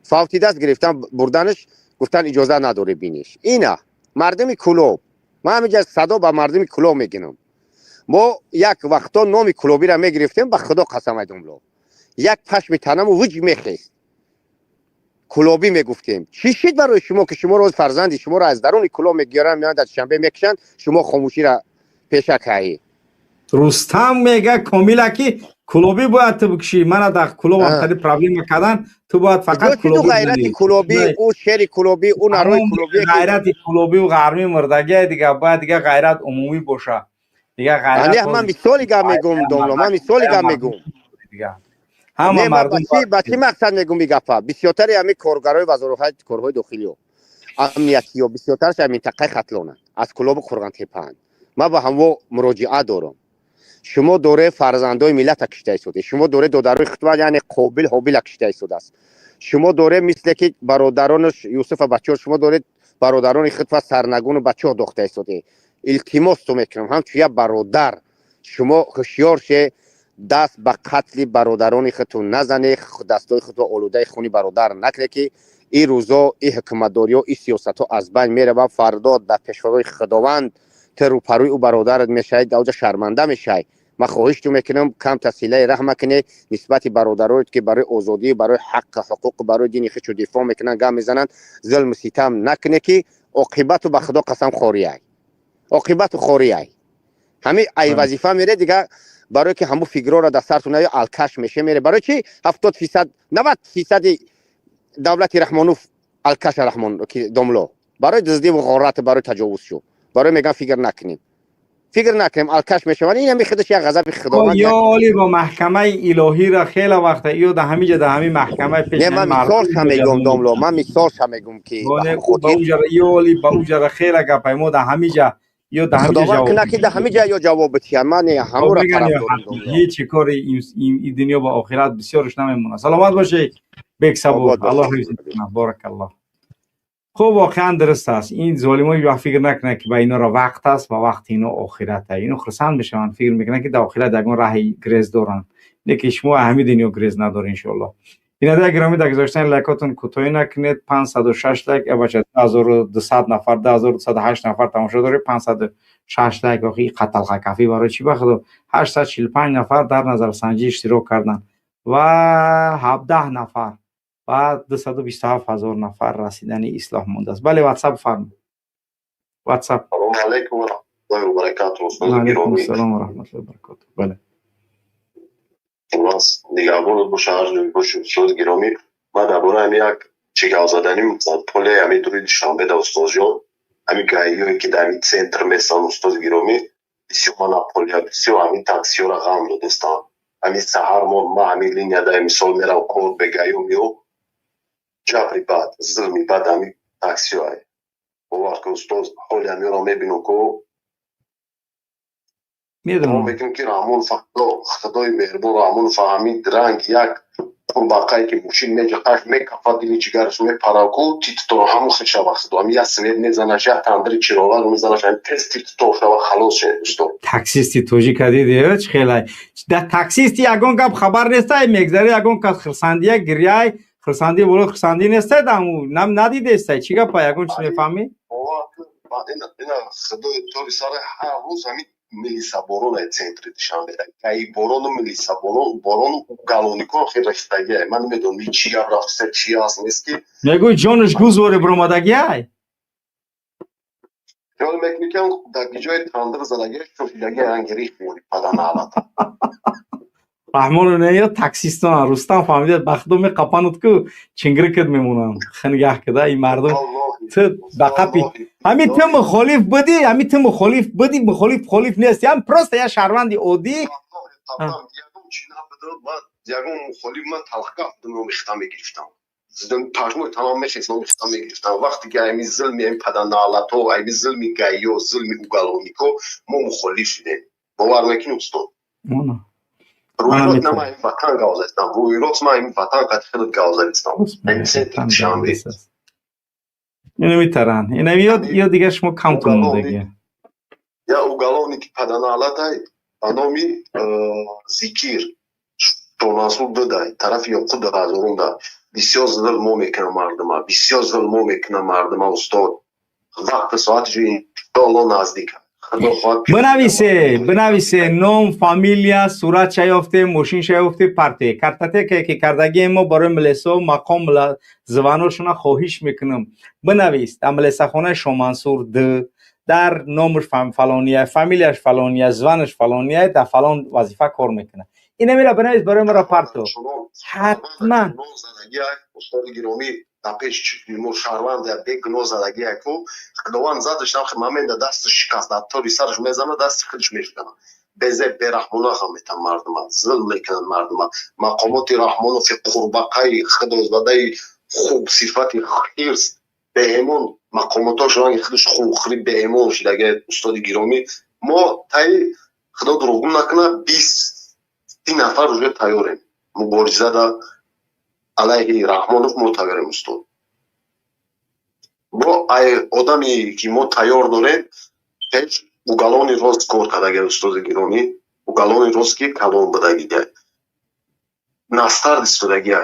فوتی دست گرفتن بردنش گفتن اجازه نداره بینیش اینا مردم کلوب ما همینجا صدا به مردم کلوب میگنم ما یک وقتا نام کلوبی را میگرفتیم به خدا قسم دوملو یک پشم تنم وج میخیست کلوبی میگفتیم چی شد برای شما که شما روز فرزندی شما را از درون کلوب میگیرن میان در شنبه میکشن شما خاموشی را پیشه کهی رستم میگه کاملا که کلوبی باید تو بکشی من در کلوب هم پرابلم کردن تو باید فقط کلوبی غیرت کلوبی او شعر کلوبی او نروی کلوبی غیرت کلوبی و غرمی مردگی دیگه باید دیگه غیرت عمومی باشه دیگه غیرت من مثالی گم میگم دوملا من مثالی گم میگم دیگه همه مردم با چی مقصد میگم میگفا بسیارتر همین کارگرای وزارت کارهای داخلی و امنیتی و بسیارترش همین منطقه ختلونه از کلوب قرغن تپه‌اند ما با همو مراجعه دارم شما دوره فرزندای ملت کشته شده شما دوره دودروی خطبه یعنی قابل حابل کشته شده است شما دوره مثل که برادرانش یوسف بچه‌ها شما دوره برادران خطبه سرنگون و بچه‌ها داخته شده التماس تو میکنم هم توی برادر شما هوشیار شه دست به قتل برادران خودتون نزنه دستای خودتون آلوده خونی برادر نکنه که این روزا این حکومتداری و این سیاست ها از بین میره و فردا در پیشروی خداوند تر و پروی او برادرت میشه دوجا شرمنده میشه ما خواهش تو میکنم کم تسهیله رحم کنه نسبت برادرات که برای آزادی برای حقوق برای دین خودشو دفاع میکنن گام میزنن ظلم و ستم نکنه که عاقبت به خدا قسم خوری ای عاقبت خوری ای همین ای وظیفه میره دیگه برای که همو فیگرا را در سرتون یا الکش میشه میره برای چی 70% 90% دولت رحمانوف الکش رحمان که دوملو برای دزدی و غارت برای تجاوز شو برای میگن فکر نکنیم الکش میشه ولی این خودش یک غضب خداوند یا علی با محکمه الهی را خیلی وقت ایو در همینجا در همین محکمه پیش من مثال میگم دوملو من مثال میگم که با اوجا یا علی با اوجا خیلی گپای ما در همینجا یا در همینجا جواب کنه که در همینجا یا جواب بدی من همو را طرف دارم هیچ کار این دنیا با آخرت بسیارش نمیمونه سلامت باشه بیگ صبور الله حفظت بارک الله خب واقعا درست است این ظالمای وقت فکر نکنه که با اینا را وقت است و وقت اینا آخرت است اینو خرسند میشن فکر میکنن که در آخرت دگون راه گریز دارن لیکن شما همین دنیا گریز نداره ان شاء الله بیننده گرامی در گذاشتن لایکاتون کوتاهی نکنید 506 لایک بچه 2200 نفر 2208 نفر تماشا داره 506 لایک آخی قتل خکافی برای چی بخدا 845 نفر در نظر سنجی اشتراک کردن و 17 نفر و 227,000 نفر رسیدن اصلاح مونده است بله واتساپ فرم واتساپ سلام علیکم و رحمت الله و برکاته استاد گرامی سلام و رحمت الله و برکاته بله راست نگهبان باشه هر جایی باشه استاد گرامی من درباره همین یک چیکار زدنیم پول همین دوری شنبه در استاد جان همین گاهی که در این سنتر مثلا استاد گرامی بسیار مناپولیا بسیار همین تاکسی را غم دادستان همین سحر ما همین لینیا در مثال میرم کور بگایم میو جبری بعد ظلمی بعد همین تاکسی های وقت استاد حالی همین را میبینم که میدونم میگم که رحمان خدای مهربان رحمان فهمید رنگ یک اون باقی که ماشین میجا قش میکفا دیلی جگرش میپراکو تیت تو همون خیلی وقت دو یا سوید میزنه شه تندری چراغ میزنه شه تست تیت تو شو خلاص شه دوستو تاکسیستی توجی کردی دیگه خیلی در تاکسیستی یگان گپ خبر نیسته میگذره یگان که خرسندیه گریای خرسندی بولو خرسندی نیسته دامو نم ندیده است چی گپ یگان چی میفهمی اینا خدای تو سر هر روز همین میلیسابورون центри дишанбе ки борону милисаборон борону галоникон хе рахтаги ман медонам чи гап рафта чи аст нест ки мегӯй ҷонаш гузоре буромадагиай خیال میکنی که در جای تاندر زدگی شوشیدگی انگریخ موری پدن علت رحمان نه تاکسیستان رستم فهمیده بخدم قپانت کو چنگری کد میمونن خنگاه کده این مردم تو بقپی همین تو مخالف بدی همین تو مخالف بدی مخالف نیستی هم پروست یا شهروندی عادی یگون مخالف من تلخکه دنو میختم میگرفتم زدن تاجمو تمام میشم میختم میگرفتم وقتی که ایمی ظلمی این پدن علت و ایمی ظلمی گایو ظلمی اوگالونیکو ما مخالف شدیم باور میکنی استاد رویروت نما این وطن گازستم رویروت ما این وطن قد خیلی گازستم این سنتر شامری اینو میترن اینو یا دیگه شما کم تونده یا اوگالونی که پدن علت های انامی زیکیر شوناسور دادای طرف یا خود غازورون دا بسیار ظلمو میکنه مردم بسیار ظلمو میکنه مردم استاد وقت ساعت جو انشاءالله نزدیکه بنویسه نام فامیلیا صورت شایفته ماشین شایفته پرته کارتته که کردگی ما برای ملسا مقام زبانشون خواهش میکنم بنویس در ملسا خانه شومنصور در نامش فلانیه فامیلیش فلانیه زبانش فلانیه در فلان وظیفه کار میکنه اینه میره بنویس برای ما راپارتو حتما استاد گرامی در پیش مو شهروند در بیگ نو زدگی اکو خداوند زادش نخ مامند دست شکست در طوری سرش میزنه دست خودش میشکنه بزه برحمونه هم میتن مردم ظلم میکنن مردم مقامات رحمان فی قربقای خدا زاده خوب صفتی خیرس بهمون مقاماتاش رنگ خودش خوخری بهمون شده استاد گرامی ما تای خدا دروغ نکنه 20 نفر روی تیاریم مبارزه دا علیه رحمانوف ما تیاریم استاد با ای آدمی که ما تیار داریم هیچ اوگالانی روز کار کردگه استاد گرامی اوگالانی روز که کلان بدگیه نستر دستودگیه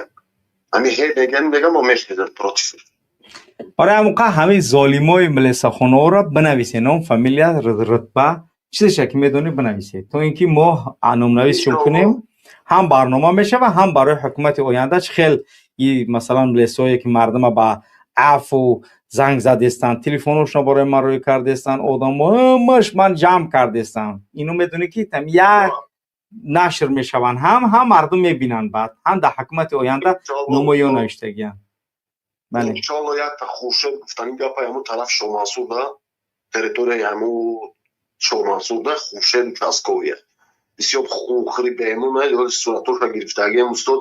همی هی میگم ما میشکیدن پروتیفر آره همونقا همه ظالمای ملسا خانه را بنویسه نام فامیلیا رتبه چیزشه که میدونی بنویسه تو اینکه ما نام نویس شروع کنیم هم برنامه میشه و هم برای حکومت آینده خیلی مثلا ملسایی که مردم با عفو زنگ زدستن تلفنشون برای من روی کردستن آدمش من جمع کردستم اینو میدونی که تم یک نشر میشون هم مردم میبینن بعد هم در حکومت آینده نمایان نوشتگیان بله انشالله یک تا خوشه گفتن این گپا همون طرف شومنصور ده تریتوری همون شومنصور ده خوشه کاسکویه بسیار خوخری به همون یا صورتوش را گرفتگی هم استاد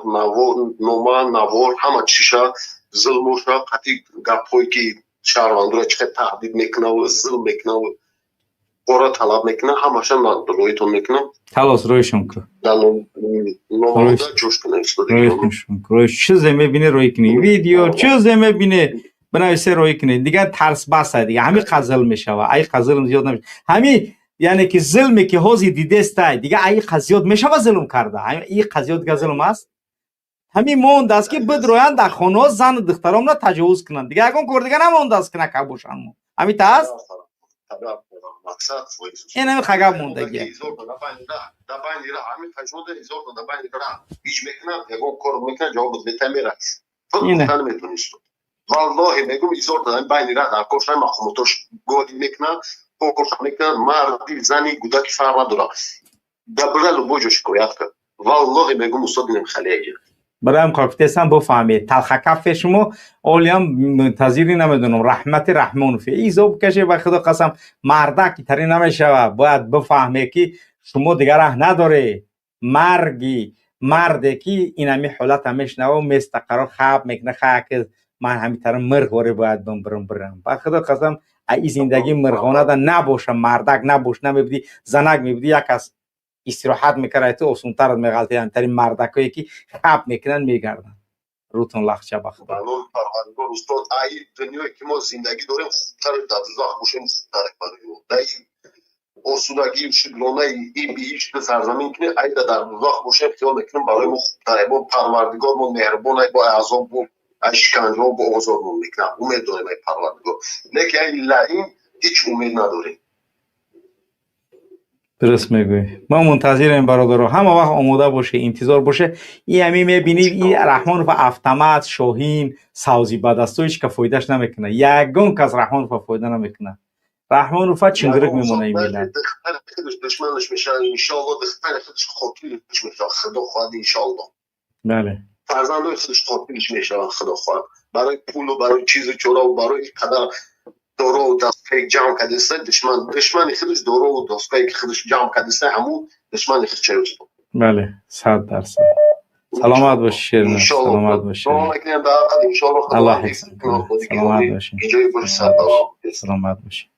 نوار همه چیشا ظلموشا قطعی گپایی که شهروندو را چقدر تهدید میکنه و ظلم میکنه و قرار طلب میکنه همشه رویتون میکنه تلاس رویشون که نوار ده جوش کنه استاد رویش چیزی میبینه روی کنی ویدیو چیزی میبینه بنویسه روی کنی دیگه ترس بسته دیگه همین قزل میشه و ای قزل زیاد نمیشه همین یعنی که ظلمی که هازی دیده است دیگه ای قضیات میشه و ظلم کرده این قضیات که ظلم است همین موند است که بدرویان در خانه زن و دخترام را تجاوز کنند دیگه اگه کار دیگه نموند است که نکبوشن همین تاست این همین خگب موندگیه دبانی را همین تجربه ایزور دبانی را هیچ میکنم یگون کار میکنم جواب بده میره فقط میتونیست والله میگم ایزور دادن بین را در کوشش مخموتوش گودی میکنم کوشش میکنم مردی زنی گودکی فرما داره دبرلو بوجو شکایت کرد والله میگم استاد نمیخلیه برام کارفتسان بفهمید تلخکف شما اولیام منتظری نمیدونم رحمت رحمان فی ایزوب کشه و خدا قسم مردکی تری نمیشه باید بفهمه که شما دیگر راه نداره مرده که این همی حالت همیش نو مستقرار خواب میکنه که من همین طرح مرغ واره باید برم و خدا قسم ای زندگی مرغانه دا نباشه مردک نباشه نمیبدی زنک میبدی یک از استراحت میکنه تو آسونتر از میغلطه انترین مردکایی که خواب میکنن میگردن روتون لخچه بخدا قانون پروردگار استاد ای دنیایی که ما زندگی داریم خوبتر در دوزخ باشیم خوبتر در این آسودگی و شگرانه این به هیچ سرزمین کنه ای در دوزخ باشیم خیال میکنم برای ما خوبتره با پروردگار ما مهربانه با عذاب و اشکنجه و با آزار ما میکنم امید داریم ای پروردگار لیکن این لعین هیچ امید نداریم درست میگوی ما منتظریم برادرها همه وقت آماده باشه انتظار باشه این همی میبینی این رحمان و автомат شاهین سازی بدستویش که فایدهش نمیکنه یگون که از رحمان و فایده نمیکنه رحمانوف چنگرک میمونه این ملت. دختر خودش دشمنش میشه انشالله، دختر خودش قاتلش میشه خدا خواهد انشالله. بله فرزندای خودش قاتلش میشه خدا خواهد. برای پول و برای چیز چورا و برای قدر دورو و دستگاه جمع کردیسته دشمن خودش دورو و دستگاه که خودش جمع کردیسته همون دشمن خودش چیست. بله 100%. سلامت باشی شیرین، سلامت باشی. الله حفظ کنه. سلامت باشی. سلامت باشی.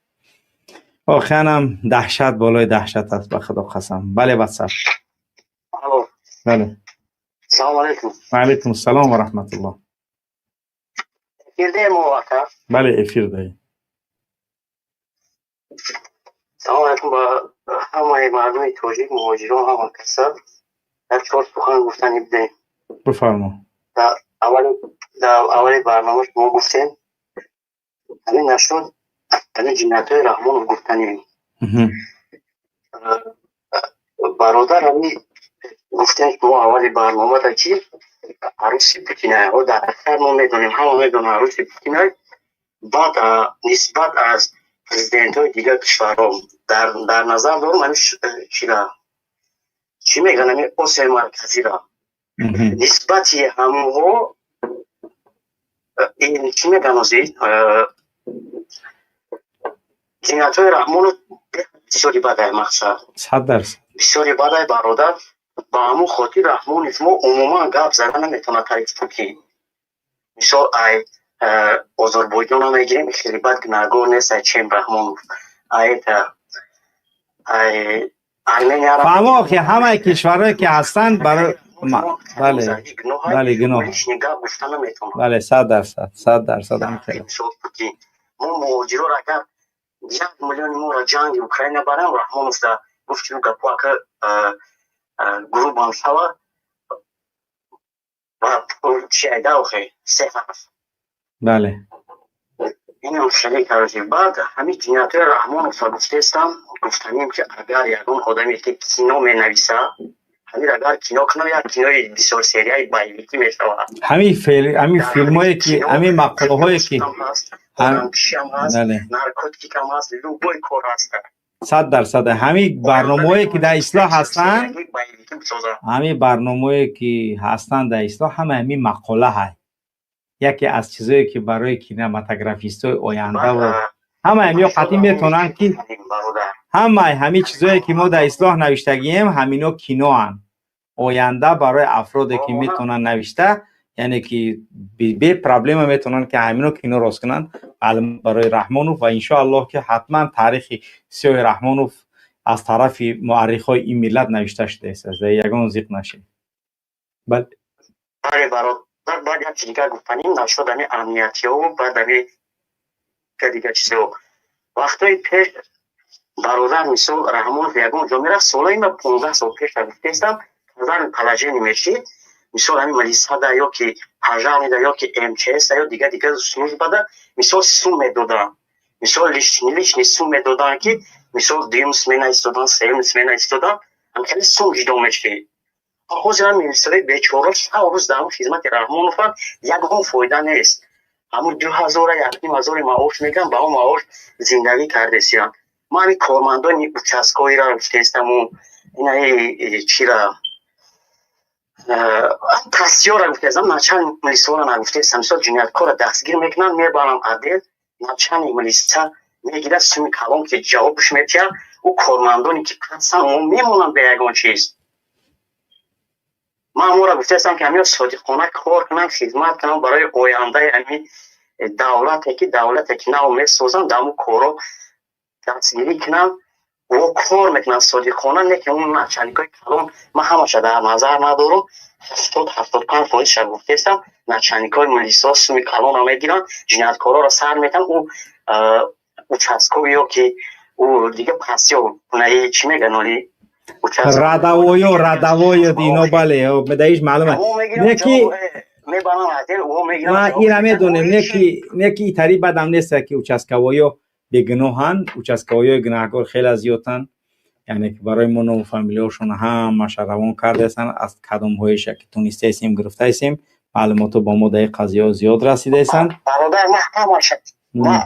خانم دهشت بالای دهشت است، به خدا قسم. بله واتساپ. الو. بله. سلام علیکم. و علیکم السلام و رحمت الله. افیر موقع. بله افیر دهی. سلام علیکم با همه مردم توجیه مهاجران هم کسب. در 4 سخن گفتنی بده. بفرما. در اول برنامه شما گفتین همین نشد همین جنایت‌های رحمان رو گفتنی. برادر همین گفتن شما اول برنامه در که عروسی پوتینه ها در اثر ما میدونیم، همه میدونیم عروسی پوتینه بعد نسبت از پرزیدنت های دیگر کشورها در نظر دارم همین چی میگن همین آسیای مرکزی را نسبتی همه این چی میگن ازی جنایت های رحمان رو بسیاری بدای مقصد 100%. بسیاری بدای برادر با همون خاطر رحمان اسمو عموما گپ زدن نمیتونه تعریف کنی. مثال ای آذربایجان هم میگیریم خیلی بد گناهگار نیست چیم رحمانوف ای ارمنیا را فهمو که همه کشورهایی که هستن برای بله بله گناه بله 100%. 100% هم خیلی ما مهاجرو را اگر 1 میلیون ما را جنگ اوکراین برام رحمانوف دا گفت که گپا که گروه بان شود و چیه داوخی 3 هست. بله این هم خیلی کارزی. بعد همین جنایت رحمانوف را گفتستم گفتنیم که اگر یکون آدمی که کینو می نویسه همین اگر کینو کنه یا کینوی بسیار سریعی بایویکی می شود همین فیلم هایی که همین مقاله هایی که آدمکشی هم هست نارکوتیک هم هست لوبوی کار هست 100%. همین برنامه هایی که در اصلاح هستن همین برنامه هایی که هستن در اصلاح همین مقاله های یکی از چیزایی که برای کینماتوگرافیست های آینده و همین قطعی میتونن که همین چیزایی که ما در اصلاح نوشتگیم همینا کینو هن آینده برای افرادی که میتونن نوشته یعنی که بی پرابلم میتونن که همینو کینو راست کنن برای رحمانوف و انشاءالله که حتما تاریخ سیاه رحمانوف از طرف مورخای این ملت نوشته شده است از یگان زیق نشه. بله برادر بعد یک چیزی که گفتنیم نشد همین امنیتی ها و بعد همین که دیگه چیزی ها وقتای پیش برادر مثل رحمانوف یگان جا میرفت سالایی من 15 سال پیش گفتستم نظر پلاجه نمیشی مثل همین ملیسا دا یا که پاجانی دا یا که امچس یا دیگه سنوز بده مثل سوم میدادن مثل لیشنی سوم میدادن که مثل دیم سمینه ایستادن سیم سمینه ایستادن هم خیلی سوم جدا میشی آخوز هم میلیسای بیچورا شا روز دارم خدمت رحمانوف یک هم فایده نیست همون 2000 1000 معاش میگم با اون معاش زندگی کرده سیان ما همین کارمندان چسکایی را گفتستم و این چی را تصدیه را گفتستم نچند ملیسا را نگفتستم مثل جنایتکار را دستگیر میکنن میبرم عدل نچند ملیسا میگیره سومی کلام که جوابش میتیه او کارمندانی که پرسن اون میمونن به یکان چیز من همون را گفتستم که همین صادقانه کار کنن خدمت کنن برای آینده همین دولتی که نو میسازن در همون کارو دستگیری کنن و کار میکنن صادقانه نه که اون نچنیکای کلام من همش در نظر ندارم 70-75% شد گفتستم نچنیکای ملیسا سومی کلام را میگیرن جنایتکارا را سر میتن او چسکوی یا که او دیگه پسی ها اونه چی میگن اولی ردوای دینا بله بدهیش معلومه نکی ما این همه دونیم نکی تری بدم نیست که اوچسکوایی بگناهن اوچسکوایی گناهکار خیلی زیادن یعنی که برای من و فامیلیاشون هم روان کرده هستن از کدام هایش که تونسته هستیم گرفته هستیم معلومات با ما در قضیه زیاد رسیده هستن برادر محکم ما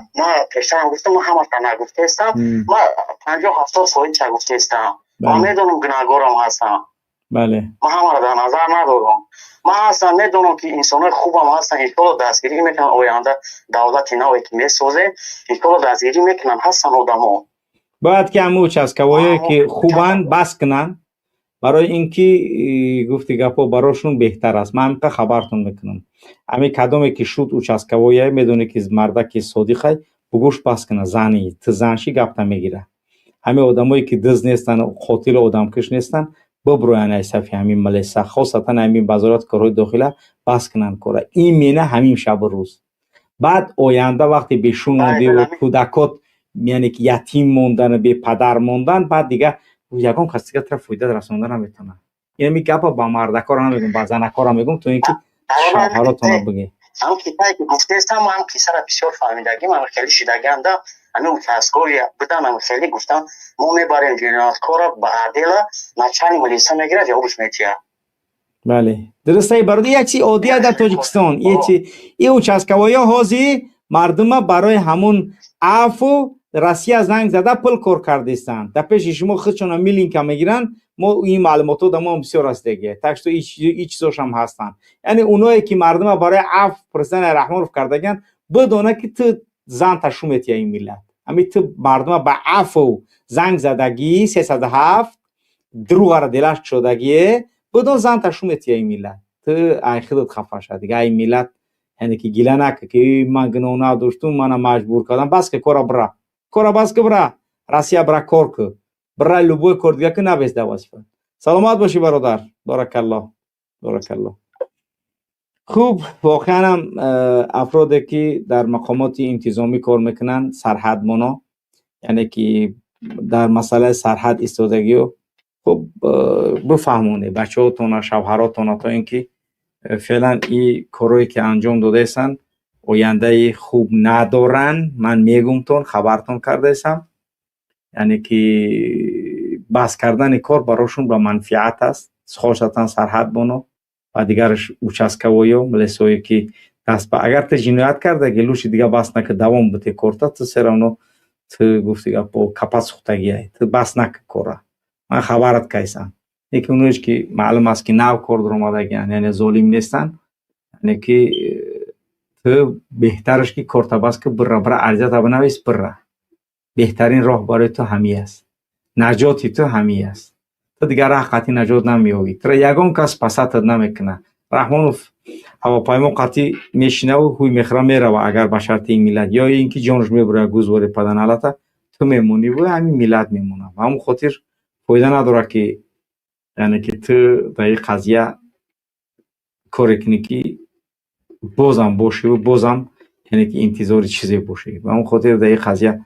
پیشتر هم گفتم، ما همه تا نگفته هستم. ما 50-70% چه گفته هستم و میدونم گناهگارم هستم. بله ما همه را در نظر ندارم. ما اصلا میدونم که انسانای خوب هم هستن، انشالله دستگیری میکنن. آینده دولت نوی که میسازه انشالله دستگیری میکنن. هستن آدما باید که همو چسکوایی که خوبن بس کنن، برای اینکه گفتی گپا براشون بهتر است. من همین خبرتون میکنم، همین کدومی که شد او چسکوایی میدونه که مرده که صادقه بگوش بس کنه. زنی تو زنشی گپ نمیگیره. همین آدمایی که دز نیستن، قاتل آدم کش نیستن، ببروین ای صفی همین ملیسا، خاصتا همین وزارت کارهای داخله بس کنن کاره. این مینه همین شب و روز. بعد آینده وقتی بیشون مونده و کودکات یعنی که یتیم موندن، به پدر موندن، بعد دیگه یگان کسی که طرف فایده رسوندن نمیتونه. یعنی میگه با مردکار هم میگم، با زنکار هم میگم، تو اینکه شوهراتون بگی. هم کیسه که گفته استم، هم کیسه را بسیار فهمیدگی، من خیلی شیدگم ده همین کسکوی بودم، من خیلی گفتم ما میبریم جنایتکار را به عدل، نچانی ملیسا میگیره جوابش میتیه. بله درسته برادر. یه چی عادیه در تاجیکستان، یه چی این چسکوایی هازی مردم برای همون عفو روسیه زنگ زده پل کار کردستن. در پیش شما خودشون میلین که میگیرن، ما این معلوماتو در ما بسیار است دیگه، تکست و هیچ چیزاش هم هستن. یعنی اونایی که مردم برای عفو پرسن رحمان کردگن، بدونه که تو زن تشومت این ملت، همین تو مردم به عفو زنگ زدگی 307 دروغ را دلش شدگی، بدون زن تشومت این ملت. تو ای خودت خفه شد دیگه. این ملت یعنی که گله نکه که من گناه نداشتم، من مجبور کردم. بس که کارا برا کارا، بس که برا روسیه برا کار که برا لوبوی کردگه که نبیست وظیفه. سلامت باشی برادر. بارک الله بارک الله. خوب، واقعا هم افرادی که در مقامات انتظامی کار میکنن، سرحدمانا، یعنی که در مسئله سرحد ایستادگی و خب بفهمونه بچه هاتون، شوهراتون، تا اینکه فعلا این کارهایی که انجام داده ایستن آینده خوب ندارن. من میگم تون، خبرتون کرده ایستم، یعنی که بس کردن کار براشون با منفعت است، خاصتا سرحد بانو و دیگرش اوچسکوایی و ملیسایی که دست به اگر تا جنایت کرده گلوش دیگه بس نکه دوام بته کارتا، تو سرانو تو گفتی که با کپاس خوتگیه تو بس نکه کاره. من خبرت کیسم یکی اونوش که معلوم است که نو کرد رو مادگیان، یعنی ظالم نیستن، یعنی که تو بهترش که کارتا بس که برا ارزیت بنویس، برا بهترین راه برای تو همی است، نجاتی تو همی است. تو دیگر حقیقتی نجات نمیابی، تو یگان کس پسات نمیکنه. رحمانوف هواپیما قطعی میشینه و خوی میخره میره و اگر به شرط این ملت یا اینکه جانش میبره گوزواره پدن حالتا، تو میمونی و همین ملت میمونه. و همون خاطر فایده نداره که یعنی که تو در این قضیه کار کنی که بازم باشی و بازم یعنی که انتظار چیزی باشی. و همون خاطر در این قضیه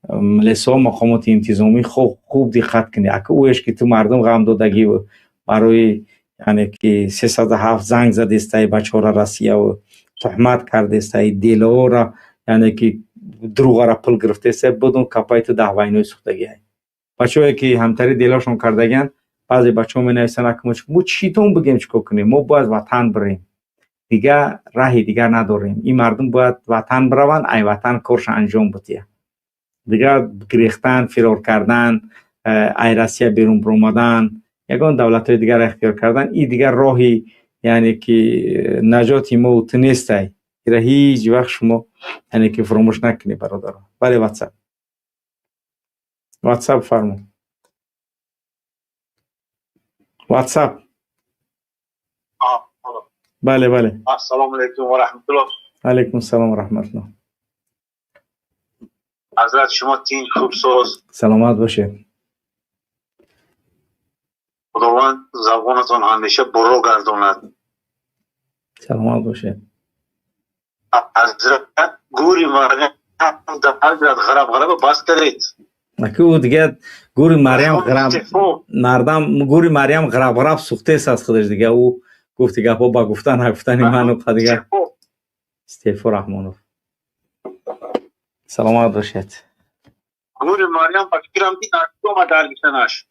ملیسا مقامات انتظامی خوب دقت کنی. اگه اویش که تو مردم غم دادگی و برای یعنی که 307 زنگ زده است بچه ها را روسیه و تهمت کرده است، دیلا را یعنی که دروغ را پل گرفته است، بدون کپای تو دعوی نوی سوختگی های بچه هایی که همتری دیلاشون کردگن. بعضی بچه ها می نویسن که ما چیتون بگیم چکو کنیم، ما باید وطن بریم دیگه، راهی دیگر نداریم. این مردم باید وطن بروند، ای وطن کارش انجام بتیه دیگه. گریختن، فرار کردن، ای روسیه بیرون برآمدن، یگان دولت های دیگر اختیار کردن، این دیگر راهی یعنی که نجاتی ما تو نیست. ای هیچ وقت شما یعنی که فراموش نکنی برادران. بله واتساپ فرمو. واتساپ. بله السلام علیکم و رحمت الله. علیکم السلام و رحمت الله. حضرت شما تین خوب ساز، سلامت باشه. خداوند زبانتون همیشه برو گرداند. سلامت باشه. حضرت گوری مریم در حضرت غرب بس کرید. اکو دیگه گوری مریم غرب مردم گوری مریم غرب سوخته است از خودش دیگه. او گفتی گپا با گفتن نگفتن منو دیگه. استیفو رحمانوف. سلامت باشید. گوری مریم فکرم که نشتم درگیشنش.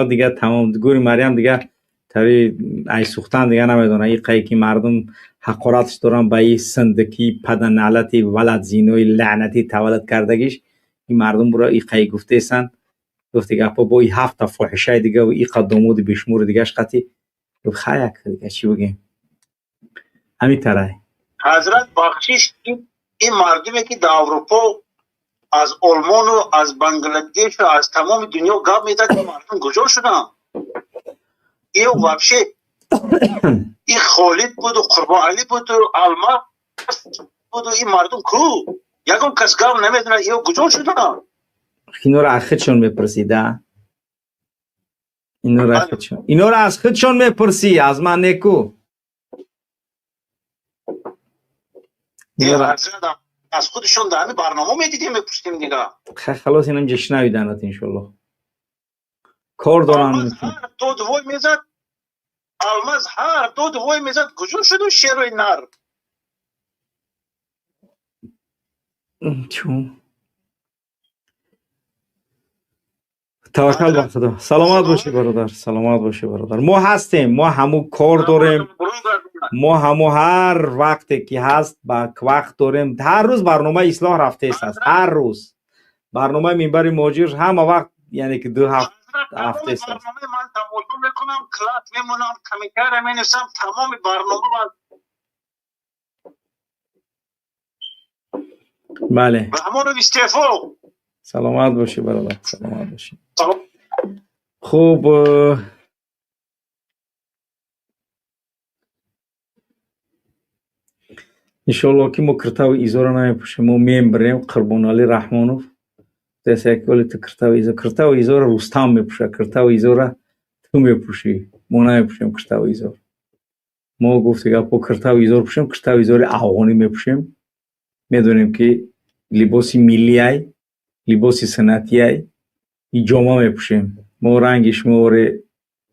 دیگه تمام گوری مریم دیگه تری ای سوختن دیگه نمیدونه این قایی که مردم حقارتش دارن به این سندکی پدن نعلتی ولد زینوی لعنتی تولد کردگیش این مردم برای این قایی گفته ایسن گفته گفت با این 7 تا فحشه دیگه و این قدامود بیشمور دیگهش قطعی گفت خیک دیگه چی بگیم همین طرح حضرت بخشش این مردمی که در اروپا از آلمان و از بنگلادش و از تمام دنیا گپ میدن که مردم کجا شدن این وابشه این خالد بود و قربان علی بود و علما بود و این مردم کو یکم کس گپ نمیدونه این کجا شدن اینو را از خودشون میپرسیده اینو را از خودشون میپرسی از من نیکو از خودشون در همین برنامه میدیدیم میپرسیم دیگه خلاص اینم جشنوی دانت انشالله کار دارن هر دو دوی میزد الماس هر دو دوی میزد کجا شد و شیروی نر چون توکل به خدا سلامت باشی برادر سلامت باشی برادر ما هستیم ما همو کار داریم ما همو هر وقتی که هست با وقت داریم هر روز برنامه اصلاح رفته است هر روز برنامه منبر مهاجر همه وقت یعنی که 2 هفته است برنامه من تماشا میکنم کلاس میمونم کمیکر مینویسم تمام برنامه بله و همون رو استعفا سلامت باشی برادر سلامت باشی خوب انشالله که ما کرتاو ایزورا نمیپوشیم ما میبریم قربان علی رحمانوف دسته که ولی تو کرتاو ایزورا رستم میپوشه کرتاو ایزورا تو میپوشی ما نمیپوشیم کرتاو ایزور ما گفتیم که با کرتاو ایزور پوشیم کرتاو ایزور افغانی میپوشیم میدونیم که لباسی ملی ای لباسی سنتی ای این جامعه میپوشیم ما رنگش ما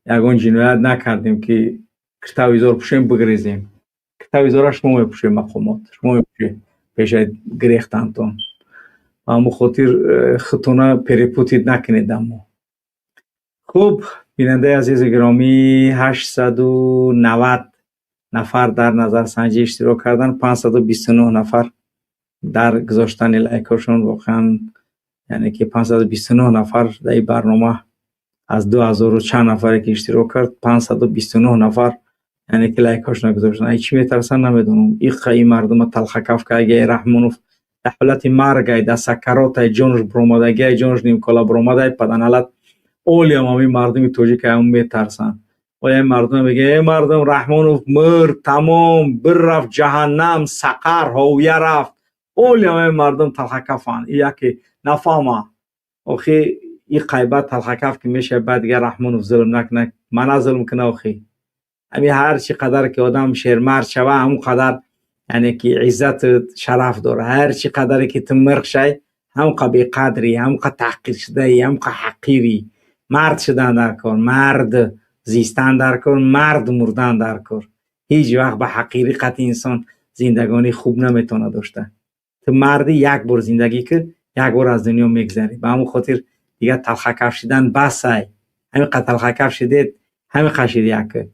یگان جنایت نکردیم که کرتاو ایزور پوشیم بگریزیم کرتاو ایزور شما میپوشیم مقامات شما میپوشیم پیش گریختانتون اما خاطر خطونه پریپوتید نکنید اما خوب بیننده عزیز گرامی 890 نفر در نظر سنجی اشتراک کردن 529 نفر در گذاشتن لایکاشون واقعا یعنی که 529 نفر در این برنامه از 2000 و چند نفری که اشتراک کرد 529 نفر یعنی که لایکاش نگذاشتن ای چی میترسن نمیدونم این خیلی مردم تلخکف که اگه رحمانوف در حالت مرگ در سکرات جانش برآمدگی جانش نیم کالا برآمده پدن حالت اولی هم مردم توجیه که هم میترسن و این مردم بگه ای مردم رحمانوف مرد تمام بر رفت جهنم سقر هاویه رفت اولی هم مردم تلخکفن این یکی نفهمه آخی این قیبت تلخکف که میشه بعد دیگه رحمانوف ظلم نکنه من ظلم کنه آخی همین هر چی قدر که آدم شیرمرد شوه همون قدر یعنی که عزت شرف داره هر چی قدری که تو مرغ شای هم قبی قدری هم قد تحقیر شده هم قد حقیری مرد شدن در کار مرد زیستن در کار مرد مردن در کار هیچ وقت به حقیری قطع انسان زندگانی خوب نمیتونه داشته تو مردی یک بار زندگی که یک بار از دنیا میگذری به همون خاطر دیگه تلخکف شدن بسای همین قد تلخکف شدید همین خشید یک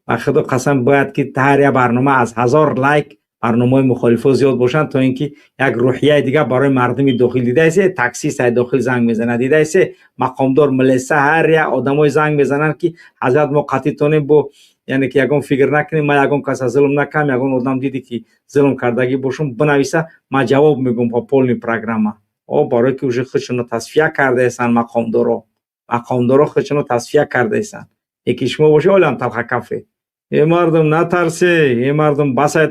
و خدا قسم باید که هر یک برنامه از 1000 لایک برنامه مخالفه زیاد باشند تا اینکه یک روحیه دیگه برای مردم داخل دیده است تاکسی سای داخل زنگ میزنه دیده است مقامدار ملیسا هر یک آدمای زنگ میزنن که حضرت ما قطعی تونیم با یعنی که یگان فکر نکنیم ما یگان کس ظلم نکنم یگان آدم دیدی که ظلم کردگی باشم بنویسه ما جواب میگم با پولنی پروگرام او برای که وجه خودشون تصفیه کرده ایسن مقامدارا خودشون تصفیه کرده ایسن یکی شما باشه اولم تلخکفه ای مردم نترسی ای مردم بسای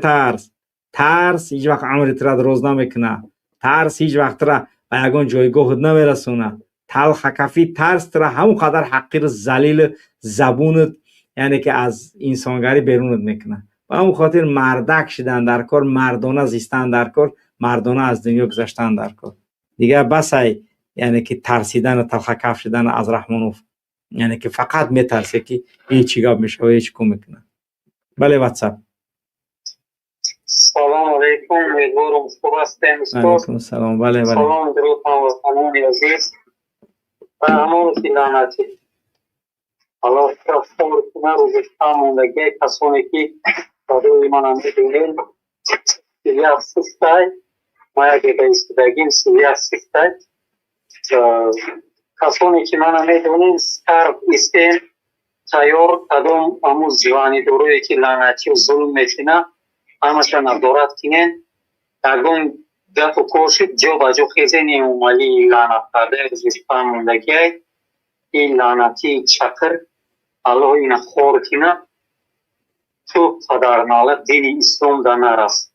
ترس هیچ وقت عمرت را دراز نمیکنه ترس هیچ وقت را به یگان جایگاه نمیرسونه تلخکفی ترس را همون قدر حقیر ذلیل زبونت یعنی که از انسانگری بیرونت میکنه و همون خاطر مردک شدن در کار مردانه زیستن در کار مردانه از دنیا گذشتن در کار دیگه بسای یعنی که ترسیدن و تلخکف شدن از رحمانوف یعنی که فقط میترسه که هیچ چیگاب میشه و هیچ کم میکنه بله واتساپ سلام علیکم امیدوارم خوب هستین علیکم سلام بله سلام درود و سلام عزیز و همون سلامتی الله خور کنه روزش هموندگی کسانی که داده من میدونیم سویه سیستای ما یکی به استدگیم سویه سیستای کسانی که من میدونیم سرب استیم تایور کدام اموز جوانی دوروی که لعنتی و ظلم میکنه همشا ندارد کنین اگون گپ و کوشید جو با جو خیزه نیومالی لعنت کرده روزش هموندگی این لعنتی چکر الله این خور کنه تو قدر نالت دین اسلام در نرست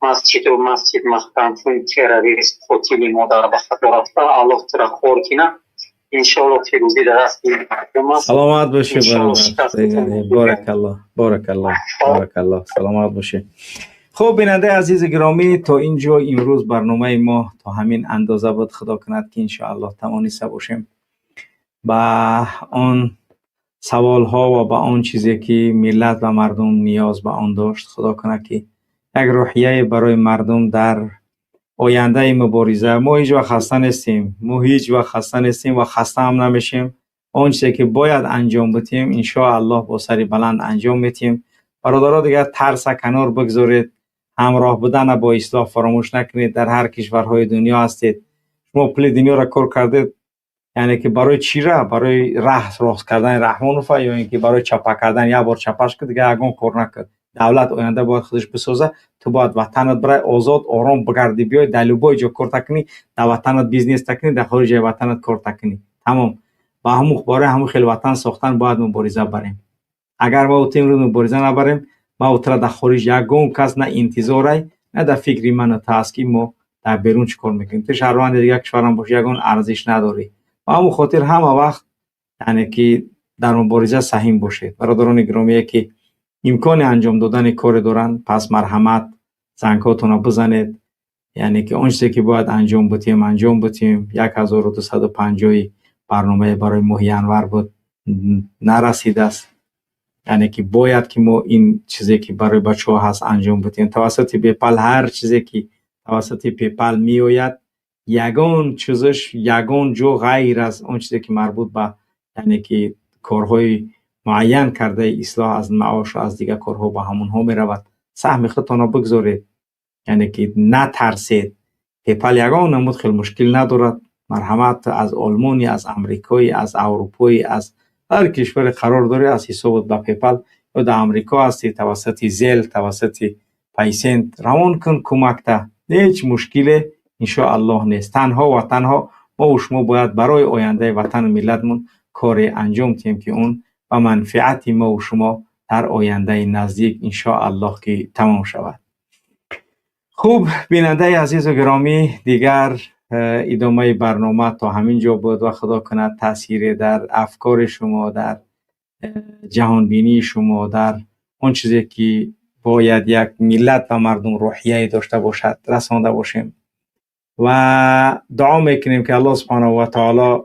مسجد و مسجد محکم چون تروریست قتیلی مادر بخط رفته الله تر خور کنه انشاءالله فیروزی در دست این مردم است. سلامت باشی برادر. بارک الله بارک الله بارک الله. سلامت باشی. خب بیننده عزیز گرامی تا اینجا امروز برنامه ما تا همین اندازه بود. خدا کند که انشاءالله توانسته باشیم با آن سوال ها و با آن چیزی که ملت و مردم نیاز به آن داشت خدا کنه که یک روحیه برای مردم در آینده مبارزه. ما هیچ وقت خسته نیستیم، و خسته هم نمیشیم. آن چیزی که باید انجام بدیم ان شاء الله با سر بلند انجام میدیم. برادرها دیگه ترس کنار بگذارید، همراه بودن با اصلاح فراموش نکنید. در هر کشورهای دنیا هستید، شما پل دنیا را کار کردید، یعنی که برای چی را؟ برای راست کردن رحمانوف یا اینکه برای چپا کردن یک بار چپاش که دیگه اگون کار نکرد. دولت آینده باید خودش بسازه، تو باید وطنت برای آزاد آرام بگردی بیای در لوبای جا کار تکنی، در وطنت بیزنس تکنی، در خارج وطنت کار تکنی. تمام. با همون باره همون خیلی وطن ساختن باید مبارزه بریم. اگر ما تیم رو مبارزه نبریم، ما اوتر در خارج یگون کس نه انتظاری نه در فکری من تاسکی ما در بیرون چیکار میکنیم. تو شهروند دیگه کشورم باشه یگون ارزش نداری. و همون خاطر همه وقت یعنی که در مبارزه سهیم باشید. برادران گرامی که امکان انجام دادن کار دارن، پس مرحمت زنگاتون بزنید. یعنی که اون چیزی که باید انجام بدیم 1250 برنامه برای ماهی انور بود نرسیده است. یعنی که باید که ما این چیزی که برای بچه ها هست انجام بدیم. توسط پیپال هر چیزی که توسط پیپال می آید یگان چیزش یگان جو غیر از اون چیزی که مربوط به یعنی که کارهای معین کرده اصلاح از معاش و از دیگر کارها با همون ها می رود. سهم خودتان را بگذارید، یعنی که نترسید. پیپال یگان نمود خیلی مشکل ندارد. مرحمت از آلمانی، از امریکایی، از اروپایی، از هر کشور قرار داره از حساب با پیپال یا در امریکا هستی توسط زل توسط پیسنت روان کن کمک ده. هیچ مشکل ان شاء الله نیست. تنها ما و شما باید برای آینده وطن ملتمون کار انجام دهیم که اون و منفعت ما و شما در آینده نزدیک ان شاء الله که تمام شود. خوب بیننده عزیز و گرامی، دیگر ادامه برنامه تا همین جا بود و خدا کند تاثیر در افکار شما، در جهان بینی شما، در اون چیزی که باید یک ملت و مردم روحیه داشته باشد رسانده باشیم و دعا میکنیم که الله سبحانه و تعالی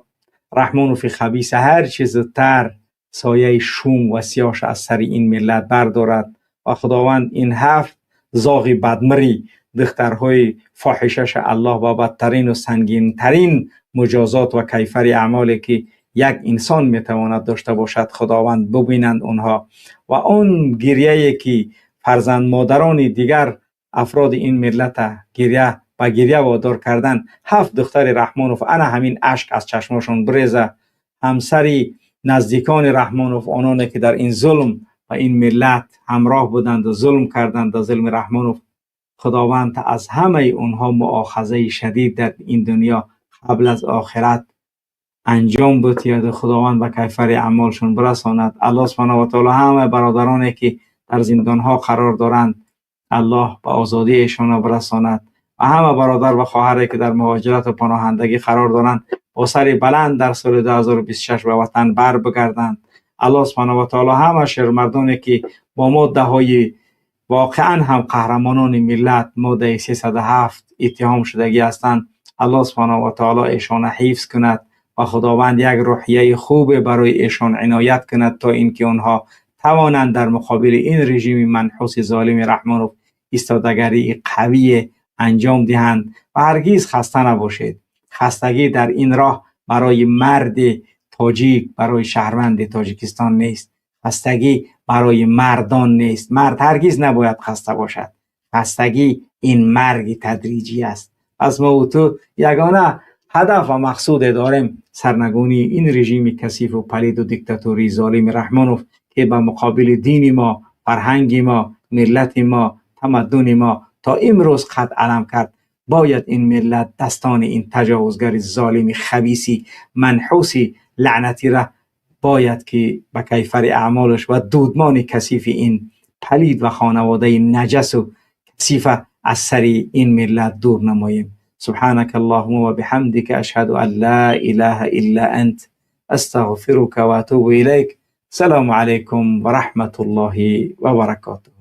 رحمان و فی خبیث هر چیز تر سایه شوم و سیاش از سر این ملت بردارد و خداوند این 7 زاغ بدمری دخترهای فاحشش الله و بدترین و سنگین ترین مجازات و کیفر اعمالی که یک انسان میتواند داشته باشد خداوند ببینند اونها و اون گریه‌ای که فرزند مادران دیگر افراد این ملت گریه وادار کردن 7 دختر رحمانوف انا همین اشک از چشماشون بریزه. همسری نزدیکان رحمانوف آنانی که در این ظلم و این ملت همراه بودند و ظلم کردند و ظلم رحمانوف خداوند از همه اونها مؤاخذه شدید در این دنیا قبل از آخرت انجام بتید خداوند و کیفر اعمالشون برساند. الله سبحانه و تعالی همه برادرانی که در زندان ها قرار دارند الله به آزادی ایشان برساند و همه برادر و خواهری که در مهاجرت و پناهندگی قرار دارند با سر بلند در سال 2026 به وطن بر بگردند. الله سبحانه و تعالی همه شهروندانی که با ماده‌های واقعا هم قهرمانان ملت ماده 307 اتهام شدگی هستند الله سبحانه و تعالی ایشان حفظ کند و خداوند یک روحیه خوب برای ایشان عنایت کند تا اینکه آنها توانند در مقابل این رژیم منحوس ظالم رحمانوف ایستادگی قوی انجام دهند و هرگز خسته نباشید. خستگی در این راه برای مرد تاجیک، برای شهروند تاجیکستان نیست. خستگی برای مردان نیست. مرد هرگز نباید خسته باشد. خستگی این مرگ تدریجی است. از ما و تو یگانه هدف و مقصود داریم سرنگونی این رژیم کثیف و پلید و دیکتاتوری ظالم رحمانوف که به مقابل دین ما، فرهنگ ما، ملت ما، تمدن ما تا امروز قد علم کرد. باید این ملت دستان این تجاوزگر ظالم خبیثی منحوسی لعنتی را باید که به کیفر اعمالش و دودمان کثیف این پلید و خانواده نجس و کثیف از سر این ملت دور نماییم. سبحانك اللهم وبحمدك اشهد ان لا اله الا انت استغفرك واتوب اليك. السلام عليكم ورحمة الله وبركاته.